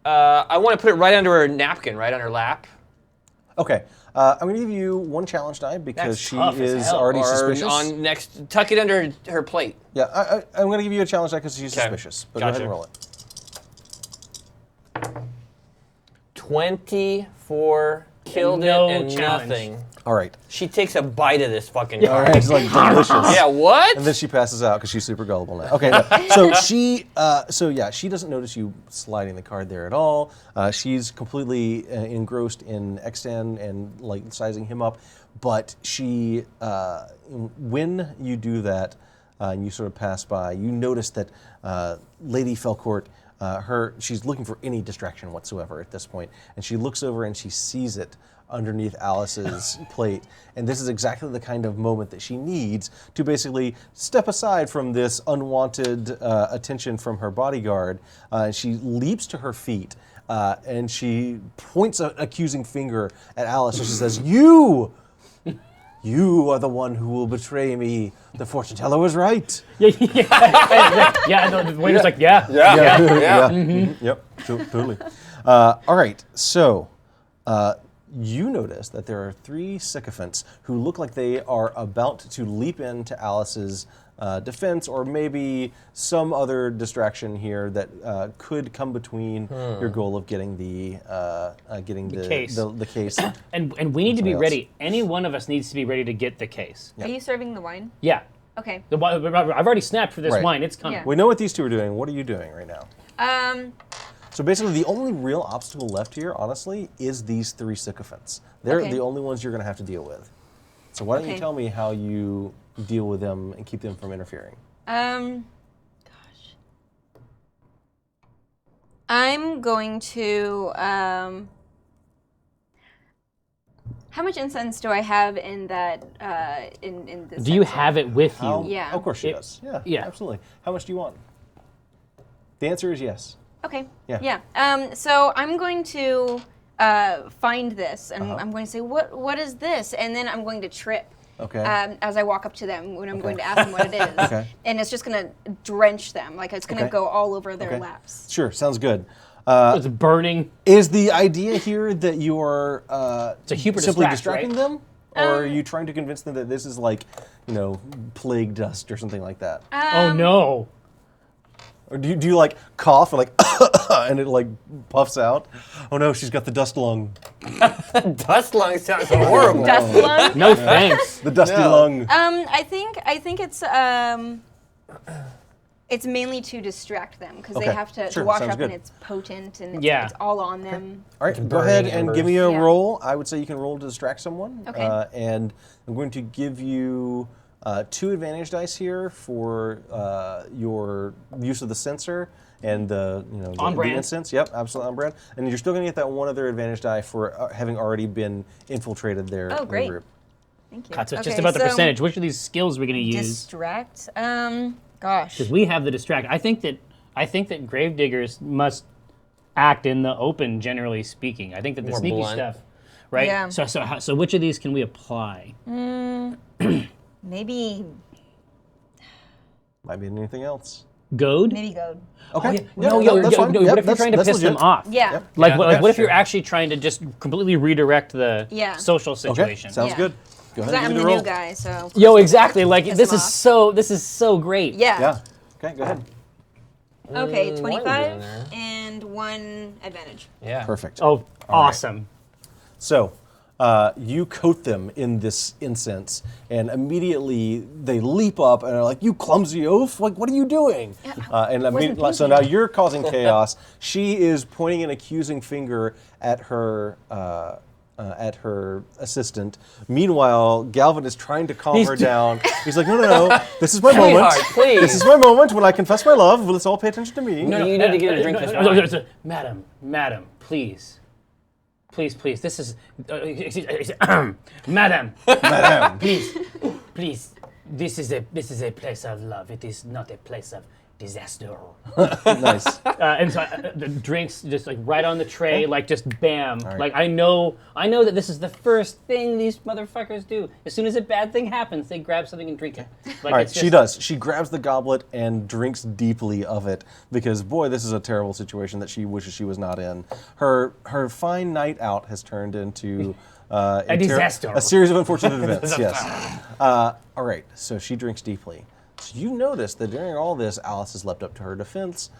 Speaker 2: I want to put it right under her napkin, right on her lap.
Speaker 1: Okay. I'm going to give you one challenge die because
Speaker 3: That's
Speaker 1: she
Speaker 3: tough as
Speaker 1: is
Speaker 3: hell.
Speaker 1: already
Speaker 2: Or
Speaker 1: suspicious.
Speaker 2: tuck it under her plate.
Speaker 1: Yeah, I'm going to give you a challenge die because she's
Speaker 2: Okay.
Speaker 1: suspicious. But go ahead
Speaker 2: Gotcha.
Speaker 1: and roll it.
Speaker 2: 24 killed
Speaker 3: No
Speaker 2: it and
Speaker 3: challenge.
Speaker 2: nothing.
Speaker 1: All right.
Speaker 2: She takes a bite of this fucking
Speaker 1: All
Speaker 2: card.
Speaker 1: right. It's like delicious.
Speaker 2: Yeah, what?
Speaker 1: And then she passes out because she's super gullible now. Okay, no. So she doesn't notice you sliding the card there at all. She's completely engrossed in Extan and like sizing him up. But she, when you do that, and you sort of pass by, you notice that Lady Felcourt, she's looking for any distraction whatsoever at this point, and she looks over and she sees it underneath Alice's plate. And this is exactly the kind of moment that she needs to basically step aside from this unwanted attention from her bodyguard. She leaps to her feet and she points an accusing finger at Alice and she says, You are the one who will betray me. The fortune teller was right.
Speaker 3: Yeah. The waiter's like, yeah.
Speaker 1: Yep, totally. All right, so you notice that there are 3 sycophants who look like they are about to leap into Alice's defense, or maybe some other distraction here that could come between your goal of getting the
Speaker 3: case.
Speaker 1: The case.
Speaker 3: And we need to be
Speaker 1: Something else.
Speaker 3: ready. Any one of us needs to be ready to get the case.
Speaker 4: Are you serving the wine?
Speaker 3: Yeah.
Speaker 4: Okay.
Speaker 3: I've already snapped for this
Speaker 1: Right.
Speaker 3: wine. It's coming.
Speaker 4: Yeah.
Speaker 1: We know what these 2 are doing. What are you doing right now? So basically, the only real obstacle left here, honestly, is these 3 sycophants. They're
Speaker 4: Okay.
Speaker 1: the only ones you're going to have to deal with. So why don't you
Speaker 4: Okay.
Speaker 1: tell me how you deal with them and keep them from interfering?
Speaker 4: Gosh. I'm going to, how much incense do I have in that, in this?
Speaker 3: Do you
Speaker 4: section?
Speaker 3: have it with you?
Speaker 1: How-
Speaker 4: Yeah.
Speaker 1: Of course she
Speaker 3: It-
Speaker 1: does. Yeah,
Speaker 3: yeah.
Speaker 1: absolutely. How much do you want? The answer is yes.
Speaker 4: Okay.
Speaker 1: Yeah.
Speaker 4: So I'm going to find this, and I'm going to say, "What is this?" And then I'm going to trip.
Speaker 1: Okay.
Speaker 4: As I walk up to them, when I'm going to ask them what it is,
Speaker 1: Okay.
Speaker 4: and it's just going to drench them, like it's going to
Speaker 1: Okay.
Speaker 4: go all over their
Speaker 1: Okay.
Speaker 4: laps.
Speaker 1: Sure, sounds good.
Speaker 3: It's burning.
Speaker 1: Is the idea here that you are
Speaker 3: a Hubert
Speaker 1: simply
Speaker 3: distract,
Speaker 1: distracting them? Or are you trying to convince them that this is like, plague dust or something like that?
Speaker 3: Oh no.
Speaker 1: Or do you like cough and like and it like puffs out? Oh no, she's got the dust lung.
Speaker 2: Dust lung sounds horrible.
Speaker 4: Dust lung.
Speaker 3: No thanks.
Speaker 1: The dusty
Speaker 2: No.
Speaker 1: lung.
Speaker 4: I think it's mainly to distract them because
Speaker 1: Okay.
Speaker 4: they have to
Speaker 1: Sure,
Speaker 4: wash
Speaker 1: sounds
Speaker 4: up
Speaker 1: good.
Speaker 4: and it's potent and it's,
Speaker 3: Yeah.
Speaker 4: it's all on them.
Speaker 1: All right, go
Speaker 2: burning
Speaker 1: ahead and give me a
Speaker 4: embers. Yeah.
Speaker 1: roll. I would say you can roll to distract someone.
Speaker 4: Okay.
Speaker 1: And I'm going to give you 2 advantage dice here for your use of the sensor and the
Speaker 3: On
Speaker 1: the
Speaker 3: brand.
Speaker 1: incense. Yep, absolutely on brand. And you're still going to get that one other advantage die for having already been infiltrated their,
Speaker 4: Oh,
Speaker 1: their
Speaker 4: great.
Speaker 1: group.
Speaker 4: Thank you.
Speaker 3: God, so it's
Speaker 4: Okay,
Speaker 3: just about the
Speaker 4: so
Speaker 3: percentage. Which of these skills are we going to use?
Speaker 4: Distract. Gosh.
Speaker 3: Because we have the distract. I think that gravediggers must act in the open, generally speaking. I think that the
Speaker 2: More
Speaker 3: sneaky
Speaker 2: blunt.
Speaker 3: stuff, right?
Speaker 4: Yeah.
Speaker 3: So which of these can we apply?
Speaker 4: Maybe
Speaker 1: Might be anything else.
Speaker 3: Goad?
Speaker 4: goad.
Speaker 1: Okay.
Speaker 3: No,
Speaker 1: that's fine.
Speaker 3: what
Speaker 1: Yep,
Speaker 3: if you're trying to
Speaker 1: that's
Speaker 3: piss them
Speaker 1: legit.
Speaker 3: off?
Speaker 4: Yeah.
Speaker 1: Yep.
Speaker 3: Like,
Speaker 2: Yeah,
Speaker 3: what if
Speaker 2: sure.
Speaker 3: you're actually trying to just completely redirect the
Speaker 4: Yeah.
Speaker 3: social
Speaker 1: Okay,
Speaker 3: situation?
Speaker 1: sounds
Speaker 4: Yeah.
Speaker 1: good. Go ahead and
Speaker 4: I'm
Speaker 1: give
Speaker 4: the
Speaker 1: me the roll.
Speaker 4: new guy, so.
Speaker 3: Yo, exactly. Like
Speaker 4: Piss
Speaker 3: this
Speaker 4: them
Speaker 3: is
Speaker 4: off.
Speaker 3: so great.
Speaker 4: Yeah.
Speaker 1: Yeah. Okay, go ahead.
Speaker 4: Okay,
Speaker 2: why
Speaker 4: 25
Speaker 2: is it in there?
Speaker 4: and 1 advantage.
Speaker 2: Yeah.
Speaker 1: Perfect.
Speaker 3: Oh, awesome.
Speaker 1: So, you coat them in this incense, and immediately they leap up and are like, "You clumsy oaf! Like, what are you doing?" And
Speaker 4: wasn't
Speaker 1: so now you're causing chaos. She is pointing an accusing finger at her assistant. Meanwhile, Galvin is trying to calm her down. He's like, "No! This is my moment.
Speaker 2: Sweetheart, please.
Speaker 1: This is my moment when I confess my love. Let's all pay attention to me."
Speaker 2: You need to get a drink of this wine.
Speaker 3: Madam, please. Please. This is, madam,
Speaker 1: Madam.
Speaker 3: please. This is a place of love. It is not a place of disaster.
Speaker 1: Nice.
Speaker 3: And so the drinks just like right on the tray, like just bam. Like I know that this is the first thing these motherfuckers do. As soon as a bad thing happens, they grab something and drink it. Like,
Speaker 1: All right,
Speaker 3: it's
Speaker 1: she does. She grabs the goblet and drinks deeply of it because, boy, this is a terrible situation that she wishes she was not in. Her fine night out has turned into
Speaker 3: a disaster.
Speaker 1: A series of unfortunate events. Yes. All right. So she drinks deeply. So you notice that during all this, Alice has leapt up to her defense.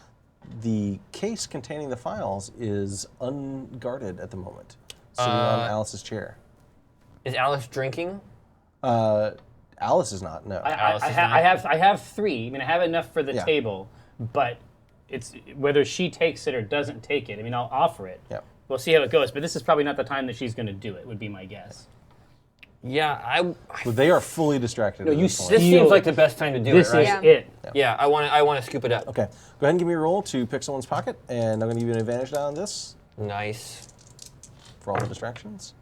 Speaker 1: The case containing the files is unguarded at the moment, sitting on Alice's chair.
Speaker 2: Is Alice drinking?
Speaker 1: Alice is not. No.
Speaker 3: I have 3. I mean, I have enough for the
Speaker 1: Yeah.
Speaker 3: table, but it's whether she takes it or doesn't take it. I mean, I'll offer it.
Speaker 1: Yeah.
Speaker 3: We'll see how it goes, but this is probably not the time that she's going to do it. Would be my guess.
Speaker 2: Yeah,
Speaker 1: Well, they are fully distracted.
Speaker 3: No,
Speaker 1: at
Speaker 3: you
Speaker 1: this point.
Speaker 2: This seems like the best time to do
Speaker 3: This
Speaker 2: it, right?
Speaker 3: is it.
Speaker 2: Yeah, I want to scoop it up.
Speaker 1: Okay, go ahead and give me a roll to pick someone's pocket, and I'm going to give you an advantage now on this
Speaker 2: Nice.
Speaker 1: for all the distractions.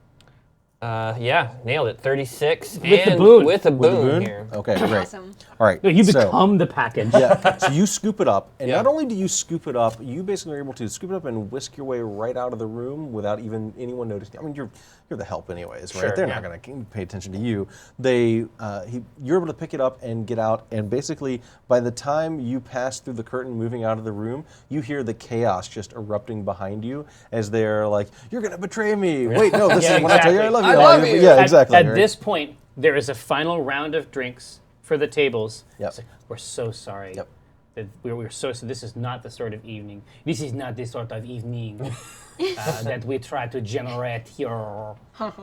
Speaker 2: Yeah, nailed it. 36
Speaker 3: With the
Speaker 2: and
Speaker 3: boon.
Speaker 2: with a
Speaker 1: With the
Speaker 2: boon
Speaker 1: boon?
Speaker 2: here.
Speaker 1: Okay, great.
Speaker 4: Awesome.
Speaker 1: All right.
Speaker 3: No, you
Speaker 1: so-
Speaker 3: become the package.
Speaker 1: Yeah, so you scoop it up, and
Speaker 2: Yeah.
Speaker 1: not only do you scoop it up, you basically are able to scoop it up and whisk your way right out of the room without even anyone noticing. I mean, you're the help anyways, right?
Speaker 2: Sure,
Speaker 1: They're
Speaker 2: yeah.
Speaker 1: not going to pay attention to you. You're able to pick it up and get out, and basically by the time you pass through the curtain, moving out of the room, you hear the chaos just erupting behind you as they're like, "You're going to betray me." Wait, no, this
Speaker 3: Yeah,
Speaker 1: is when I tell you I
Speaker 3: exactly.
Speaker 1: love you.
Speaker 2: I love you.
Speaker 1: Yeah, exactly.
Speaker 3: At
Speaker 1: right?
Speaker 3: this point, there is a final round of drinks for the tables.
Speaker 1: Yep.
Speaker 3: It's like, we're so sorry.
Speaker 1: Yep.
Speaker 3: That we're so this is not the sort of evening. This is not the sort of evening that we try to generate here.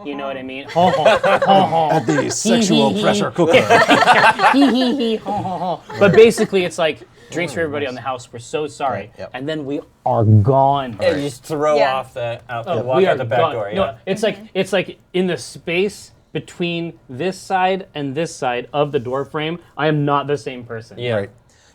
Speaker 3: You know what I mean?
Speaker 1: At the sexual pressure cooker.
Speaker 3: But basically, it's like drinks for everybody on the house. We're so sorry,
Speaker 1: Right, yep.
Speaker 3: and then we are gone.
Speaker 2: Yeah, just throw
Speaker 4: Yeah.
Speaker 2: off the
Speaker 3: Oh,
Speaker 2: walk
Speaker 3: we
Speaker 2: out
Speaker 3: are
Speaker 2: the back
Speaker 3: gone.
Speaker 2: door.
Speaker 3: No,
Speaker 2: Yeah.
Speaker 3: it's like in the space between this side and this side of the door frame. I am not the same person.
Speaker 2: Yeah.
Speaker 1: Right.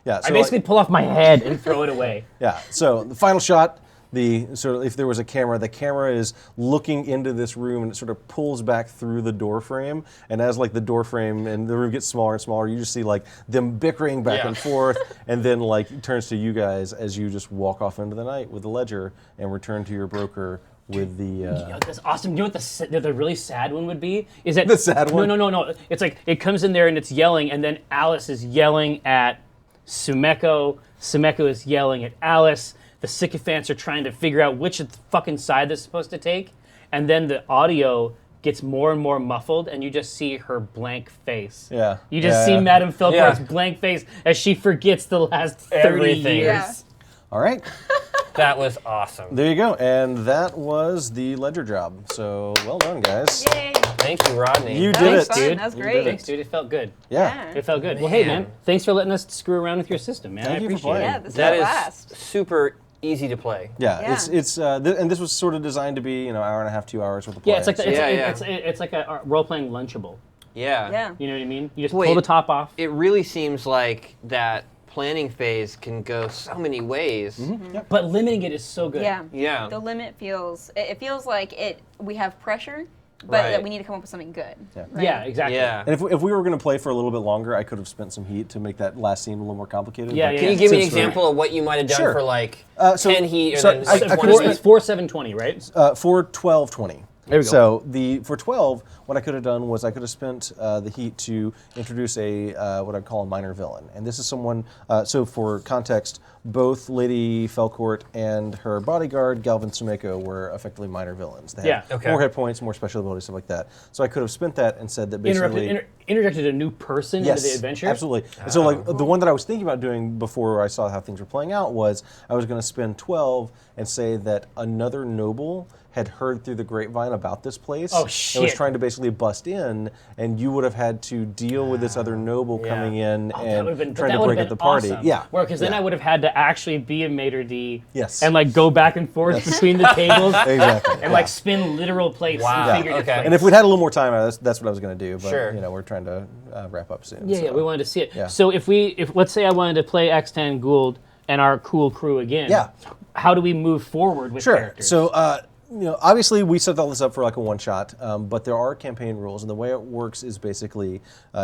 Speaker 1: Yeah. So
Speaker 3: I basically pull off my head and throw it away.
Speaker 1: Yeah. So the final shot, if there was a camera, the camera is looking into this room and it sort of pulls back through the door frame. And as like the door frame and the room gets smaller and smaller, you just see like them bickering back
Speaker 2: Yeah.
Speaker 1: and forth, and then like it turns to you guys as you just walk off into the night with the ledger and return to your broker with the.
Speaker 3: Oh, that's awesome. You know what the really sad one would be? Is that
Speaker 1: The sad one?
Speaker 3: No. It's like it comes in there and it's yelling, and then Alice is yelling at Sumeko. Sumeko is yelling at Alice. The sycophants are trying to figure out which fucking side they're supposed to take, and then the audio gets more and more muffled, and you just see her blank face.
Speaker 1: Yeah.
Speaker 3: You just
Speaker 1: Yeah,
Speaker 3: see
Speaker 1: yeah.
Speaker 3: Madame Philport's
Speaker 2: Yeah.
Speaker 3: blank face as she forgets the last 30
Speaker 2: Everything.
Speaker 3: years.
Speaker 4: Yeah.
Speaker 1: All right.
Speaker 2: That was awesome.
Speaker 1: There you go. And that was the ledger job. So well done, guys.
Speaker 4: Yay.
Speaker 2: Thank you, Rodney.
Speaker 1: You
Speaker 4: That
Speaker 1: did
Speaker 4: was
Speaker 1: it,
Speaker 4: fun.
Speaker 1: dude.
Speaker 4: That was
Speaker 1: You
Speaker 4: great.
Speaker 1: did it.
Speaker 3: Thanks, dude. It felt good.
Speaker 1: Yeah.
Speaker 3: It felt good. Well, hey,
Speaker 2: Man.
Speaker 3: man. Thanks for letting us screw around with your system, man.
Speaker 1: Thank
Speaker 3: I
Speaker 1: you for
Speaker 3: appreciate
Speaker 1: playing.
Speaker 3: it.
Speaker 4: Yeah, this
Speaker 2: That
Speaker 4: was a
Speaker 2: is
Speaker 4: blast.
Speaker 2: super easy to play.
Speaker 1: Yeah,
Speaker 4: Yeah.
Speaker 1: it's and this was sort of designed to be hour and a half, 2 hours worth of play.
Speaker 3: Yeah, it's like
Speaker 1: so-
Speaker 3: it's like a role-playing Lunchable.
Speaker 2: Yeah.
Speaker 4: Yeah.
Speaker 3: You know what I mean? You just
Speaker 2: Wait.
Speaker 3: pull the top off.
Speaker 2: It really seems like that planning phase can go so many ways.
Speaker 3: But limiting it is so good.
Speaker 4: Yeah.
Speaker 2: Yeah.
Speaker 4: The limit feels it feels like we have pressure, but
Speaker 2: Right.
Speaker 4: that we need to come up with something good.
Speaker 1: Yeah.
Speaker 4: Right?
Speaker 3: Yeah, exactly.
Speaker 2: Yeah.
Speaker 1: And if we were going to play for a little bit longer, I could have spent some heat to make that last scene a little more complicated.
Speaker 3: Yeah,
Speaker 1: but
Speaker 3: yeah,
Speaker 2: Can you give me an
Speaker 1: since we're-
Speaker 2: example of what you might have done
Speaker 1: Sure.
Speaker 2: for like
Speaker 1: so-
Speaker 2: 10 heat or
Speaker 1: so
Speaker 2: then
Speaker 1: I-
Speaker 2: six
Speaker 1: I
Speaker 2: one
Speaker 1: could've-
Speaker 2: heat?
Speaker 3: It's 4/7/20, right?
Speaker 1: For 12/20.
Speaker 3: There we go.
Speaker 1: So for 12, what I could have done was I could have spent the heat to introduce what I'd call a minor villain, and this is someone. So for context, both Lady Felcourt and her bodyguard Galvin Sumeko were effectively minor villains. They had
Speaker 3: Yeah.
Speaker 2: Okay.
Speaker 1: more hit points, more special abilities, stuff like that. So I could have spent that and said that basically.
Speaker 3: Interjected a new person into the adventure.
Speaker 1: Absolutely. And so, like, the one that I was thinking about doing before I saw how things were playing out was I was going to spend 12 and say that another noble had heard through the grapevine about this place.
Speaker 3: Oh,
Speaker 1: And was
Speaker 3: shit.
Speaker 1: trying to basically bust in, and you would have had to deal with this other noble
Speaker 2: Yeah.
Speaker 1: coming in
Speaker 3: Oh, that
Speaker 1: and
Speaker 3: would've been-
Speaker 1: trying
Speaker 3: that
Speaker 1: to
Speaker 3: would've
Speaker 1: break up
Speaker 3: been
Speaker 1: the party.
Speaker 3: awesome.
Speaker 1: Yeah.
Speaker 3: Because then
Speaker 1: Yeah.
Speaker 3: I would have had to actually be a maitre d'.
Speaker 1: Yes.
Speaker 3: And like go back and forth between the tables.
Speaker 1: Exactly.
Speaker 3: And like spin literal plates
Speaker 2: Wow.
Speaker 3: and figure
Speaker 2: Okay.
Speaker 1: And if we'd had a little more time, that's what I was going to do. But
Speaker 2: Sure.
Speaker 1: we're trying to wrap up soon.
Speaker 3: Yeah,
Speaker 1: so.
Speaker 3: we wanted to see it.
Speaker 1: Yeah.
Speaker 3: So if let's say I wanted to play X10 Gould and our cool crew again.
Speaker 1: Yeah.
Speaker 3: How do we move forward with
Speaker 1: Sure.
Speaker 3: characters?
Speaker 1: So obviously we set all this up for like a one shot, but there are campaign rules, and the way it works is basically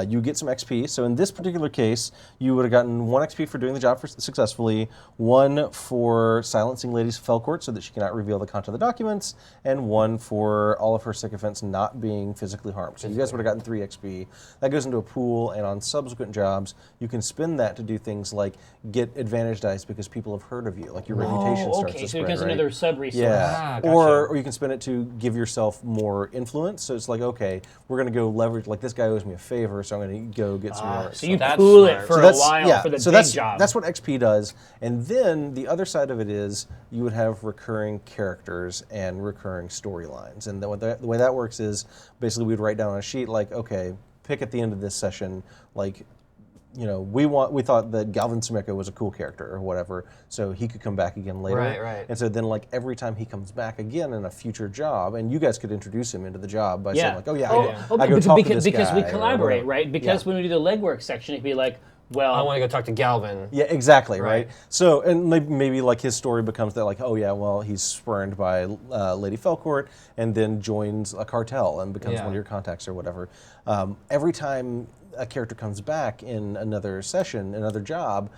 Speaker 1: you get some XP. So in this particular case, you would have gotten 1 XP for doing the job successfully, 1 for silencing Lady Felcourt so that she cannot reveal the content of the documents, and 1 for all of her sycophants not being physically harmed. So you guys would have gotten 3 XP. That goes into a pool, and on subsequent jobs, you can spend that to do things like get advantage dice because people have heard of you, like your reputation starts to
Speaker 3: so
Speaker 1: spread,
Speaker 3: it gives
Speaker 1: right?
Speaker 3: another sub-resource.
Speaker 1: Yeah,
Speaker 2: Gotcha.
Speaker 1: or you can spend it to give yourself more influence. So it's like, okay, we're going to go leverage, like this guy owes me a favor, so I'm going to go get some more.
Speaker 3: So you
Speaker 2: That's
Speaker 3: pool
Speaker 2: smart.
Speaker 3: it for a while for the big job.
Speaker 1: That's what XP does. And then the other side of it is you would have recurring characters and recurring storylines. And the way that works is basically we'd write down on a sheet like, okay, pick at the end of this session, like, we thought that Galvin Sumeko was a cool character or whatever, so he could come back again later.
Speaker 2: Right.
Speaker 1: And so then, like, every time he comes back again in a future job, and you guys could introduce him into the job by saying, like, I go talk to this
Speaker 3: because
Speaker 1: guy
Speaker 3: we
Speaker 1: or
Speaker 3: collaborate,
Speaker 1: whatever.
Speaker 3: right? Because when we do the legwork section, it'd be like, well,
Speaker 2: I want to go talk to Galvin.
Speaker 1: Yeah, exactly, right?
Speaker 2: Right.
Speaker 1: So, and maybe like his story becomes that, like, he's spurned by Lady Felcourt and then joins a cartel and becomes one of your contacts or whatever. Every time a character comes back in another session, another job,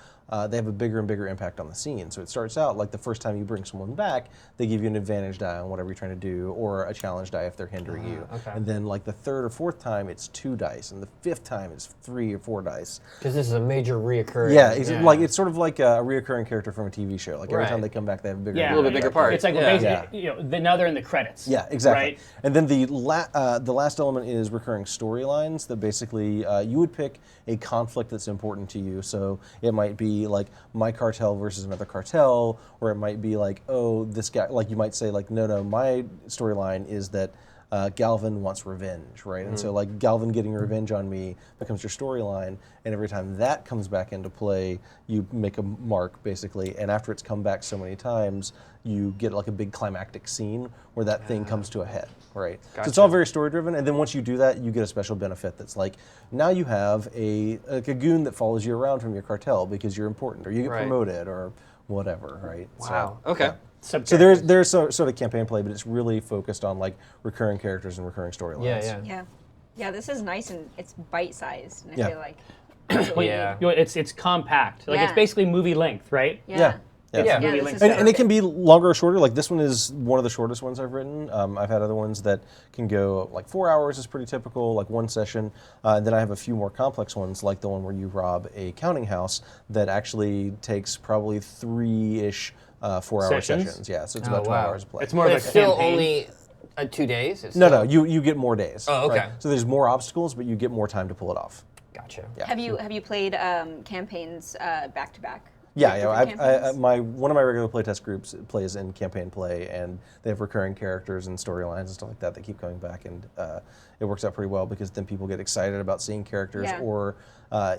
Speaker 1: they have a bigger and bigger impact on the scene. So it starts out like the first time you bring someone back, they give you an advantage die on whatever you're trying to do, or a challenge die if they're hindering you.
Speaker 2: Okay.
Speaker 1: And then like the 3rd or 4th time, it's 2 dice, and the 5th time it's 3 or 4 dice.
Speaker 2: Because this is a major reoccurring.
Speaker 1: Yeah, it's sort of like a reoccurring character from a TV show. Like every time
Speaker 2: Right.
Speaker 1: they come back, they have a bigger,
Speaker 3: yeah,
Speaker 2: little bit bigger part.
Speaker 3: It's like basically, now they're in the credits.
Speaker 1: Yeah, exactly.
Speaker 3: Right?
Speaker 1: And then the last element is recurring storylines that basically you would pick a conflict that's important to you. So it might be like my cartel versus another cartel, or it might be like, oh, this guy, like you might say like, no, my storyline is that Galvin wants revenge, right? And so like Galvin getting revenge on me becomes your storyline, and every time that comes back into play, you make a mark basically, and after it's come back so many times, you get like a big climactic scene where that thing comes to a head, right? So it's all very story driven, and then once you do that, you get a special benefit that's like, now you have a goon that follows you around from your cartel because you're important, or you get promoted, or whatever, right?
Speaker 2: Wow.
Speaker 1: So,
Speaker 2: Okay.
Speaker 1: yeah. So there's sort of campaign play, but it's really focused on like recurring characters and recurring storylines.
Speaker 4: Yeah, this is nice and it's bite-sized, and I feel like
Speaker 3: It's compact. Like it's basically movie length, right?
Speaker 1: Yeah.
Speaker 3: Movie
Speaker 4: this
Speaker 3: length.
Speaker 4: is
Speaker 1: And it can be longer or shorter. Like this one is one of the shortest ones I've written. I've had other ones that can go like 4 hours is pretty typical, like one session. And then I have a few more complex ones, like the one where you rob a counting house that actually takes probably 3-ish 4-hour sessions. Yeah, so it's about 12 hours of play.
Speaker 3: It's more
Speaker 2: But
Speaker 3: like
Speaker 2: it's
Speaker 3: a
Speaker 2: still
Speaker 3: campaign.
Speaker 2: only 2 days? It's
Speaker 1: No,
Speaker 2: still...
Speaker 1: you get more days.
Speaker 2: Oh, okay.
Speaker 1: Right? So there's more obstacles, but you get more time to pull it off.
Speaker 2: Gotcha.
Speaker 1: Yeah.
Speaker 4: Have you played campaigns back to back?
Speaker 1: Yeah,
Speaker 4: Different
Speaker 1: I,
Speaker 4: campaigns?
Speaker 1: one of my regular playtest groups plays in campaign play, and they have recurring characters and storylines and stuff like that that keep coming back, and it works out pretty well because then people get excited about seeing characters, or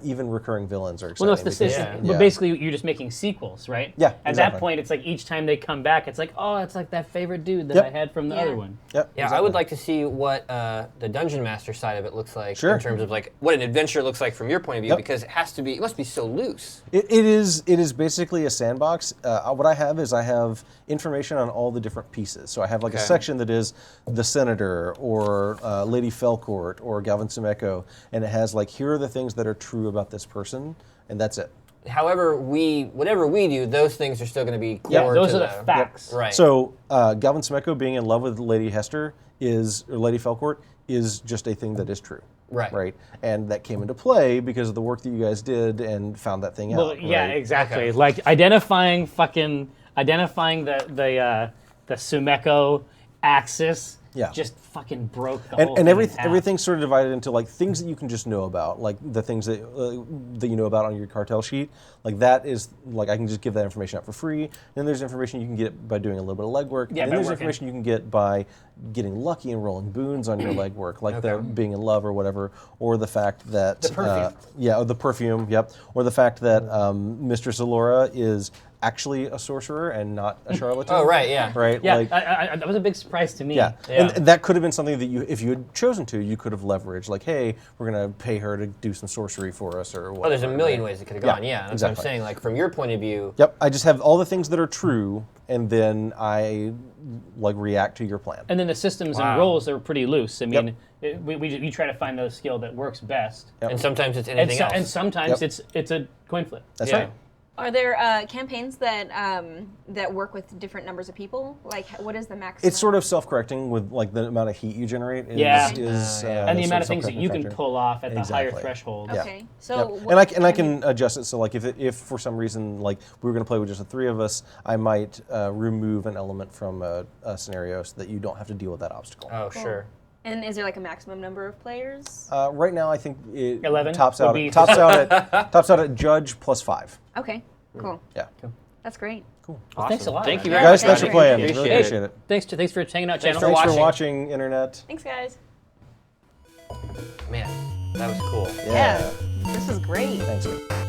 Speaker 1: even recurring villains are exciting.
Speaker 3: Well, no, it's but basically you're just making sequels, right?
Speaker 1: Yeah,
Speaker 3: At that point, it's like each time they come back, it's like, oh, it's like that favorite dude that I had from the other one.
Speaker 1: Yep.
Speaker 2: Yeah, I would like to see what the dungeon master side of it looks like
Speaker 1: Sure.
Speaker 2: in terms of like what an adventure looks like from your point of view, because it must be so loose.
Speaker 1: It is basically a sandbox. What I have is I have information on all the different pieces. So I have like a section that is the senator or Lady Felcourt or Galvin Sumeko, and it has like, here are the things that are true about this person, and that's it.
Speaker 2: However, whatever we do, those things are still going to be core.
Speaker 3: Yeah, those
Speaker 2: to
Speaker 3: are the facts.
Speaker 2: Right.
Speaker 1: So Galvin Sumeko being in love with Lady Hester or Lady Felcourt is just a thing that is true.
Speaker 2: Right.
Speaker 1: Right. And that came into play because of the work that you guys did and found that thing
Speaker 3: Well,
Speaker 1: out.
Speaker 3: yeah,
Speaker 1: right?
Speaker 3: exactly.
Speaker 2: Okay.
Speaker 3: Like identifying the Sumeko axis.
Speaker 1: Yeah.
Speaker 3: Just fucking broke the whole
Speaker 1: And
Speaker 3: thing in half.
Speaker 1: everything's sort of divided into like things that you can just know about, like the things that you know about on your cartel sheet. Like that is like I can just give that information out for free. And then there's information you can get by doing a little bit of legwork.
Speaker 3: Yeah,
Speaker 1: and
Speaker 3: by
Speaker 1: then there's
Speaker 3: working.
Speaker 1: information you can get by getting lucky and rolling boons on your legwork, like the being in love or whatever, or the fact that
Speaker 3: The perfume.
Speaker 1: or the perfume, yep, or the fact that Mistress Allura is actually a sorcerer and not a charlatan.
Speaker 2: Oh, right, yeah.
Speaker 1: Right?
Speaker 3: Yeah,
Speaker 1: Like,
Speaker 3: that was a big surprise to me.
Speaker 1: yeah.
Speaker 2: Yeah.
Speaker 1: And that could have been something that if you had chosen to, you could have leveraged. Like, hey, we're going to pay her to do some sorcery for us or whatever.
Speaker 2: Oh, there's a million ways it could have gone.
Speaker 1: Yeah,
Speaker 2: Yeah, that's
Speaker 1: exactly.
Speaker 2: what I'm saying. Like from your point of view.
Speaker 1: Yep, I just have all the things that are true, and then I like react to your plan.
Speaker 3: And then the systems
Speaker 2: Wow.
Speaker 3: and roles are pretty loose. I mean,
Speaker 1: Yep.
Speaker 3: we try to find the skill that works best.
Speaker 1: Yep.
Speaker 2: And sometimes it's
Speaker 3: And,
Speaker 2: anything else.
Speaker 3: and sometimes
Speaker 1: Yep.
Speaker 3: it's a coin flip.
Speaker 1: That's
Speaker 2: Yeah.
Speaker 1: right.
Speaker 4: Are there campaigns that that work with different numbers of people? Like, what is the maximum?
Speaker 1: It's sort of self-correcting with like the amount of heat you generate.
Speaker 3: Yeah.
Speaker 1: Is,
Speaker 3: And the
Speaker 1: sort
Speaker 3: amount
Speaker 1: of
Speaker 3: of things that you can
Speaker 1: self-correcting
Speaker 3: pull off at the higher
Speaker 1: Exactly.
Speaker 3: threshold.
Speaker 1: Yeah.
Speaker 4: Okay, so
Speaker 1: Yep.
Speaker 4: what
Speaker 1: And I
Speaker 4: can
Speaker 1: can adjust it. So like if for some reason like we were going to play with just the three of us, I might remove an element from a scenario so that you don't have to deal with that obstacle.
Speaker 2: Oh, sure.
Speaker 4: And is there like a maximum number of players?
Speaker 1: Right now, I think it
Speaker 3: 11
Speaker 1: tops
Speaker 3: would
Speaker 1: out
Speaker 3: be-
Speaker 1: at, tops out at judge plus 5.
Speaker 4: Okay, cool.
Speaker 1: Yeah.
Speaker 4: That's great.
Speaker 1: Cool.
Speaker 3: Well, thanks a lot.
Speaker 2: Thank you
Speaker 3: man.
Speaker 2: very
Speaker 1: Guys,
Speaker 2: much.
Speaker 1: thanks for
Speaker 2: Rodney.
Speaker 1: playing.
Speaker 2: Appreciate
Speaker 1: Really
Speaker 2: it.
Speaker 1: appreciate it.
Speaker 3: Thanks for hanging out, channel.
Speaker 2: for
Speaker 1: Thanks for
Speaker 2: watching.
Speaker 1: watching, internet.
Speaker 4: Thanks, guys.
Speaker 2: Man, that was cool.
Speaker 4: Yeah, this is great.
Speaker 1: Thanks.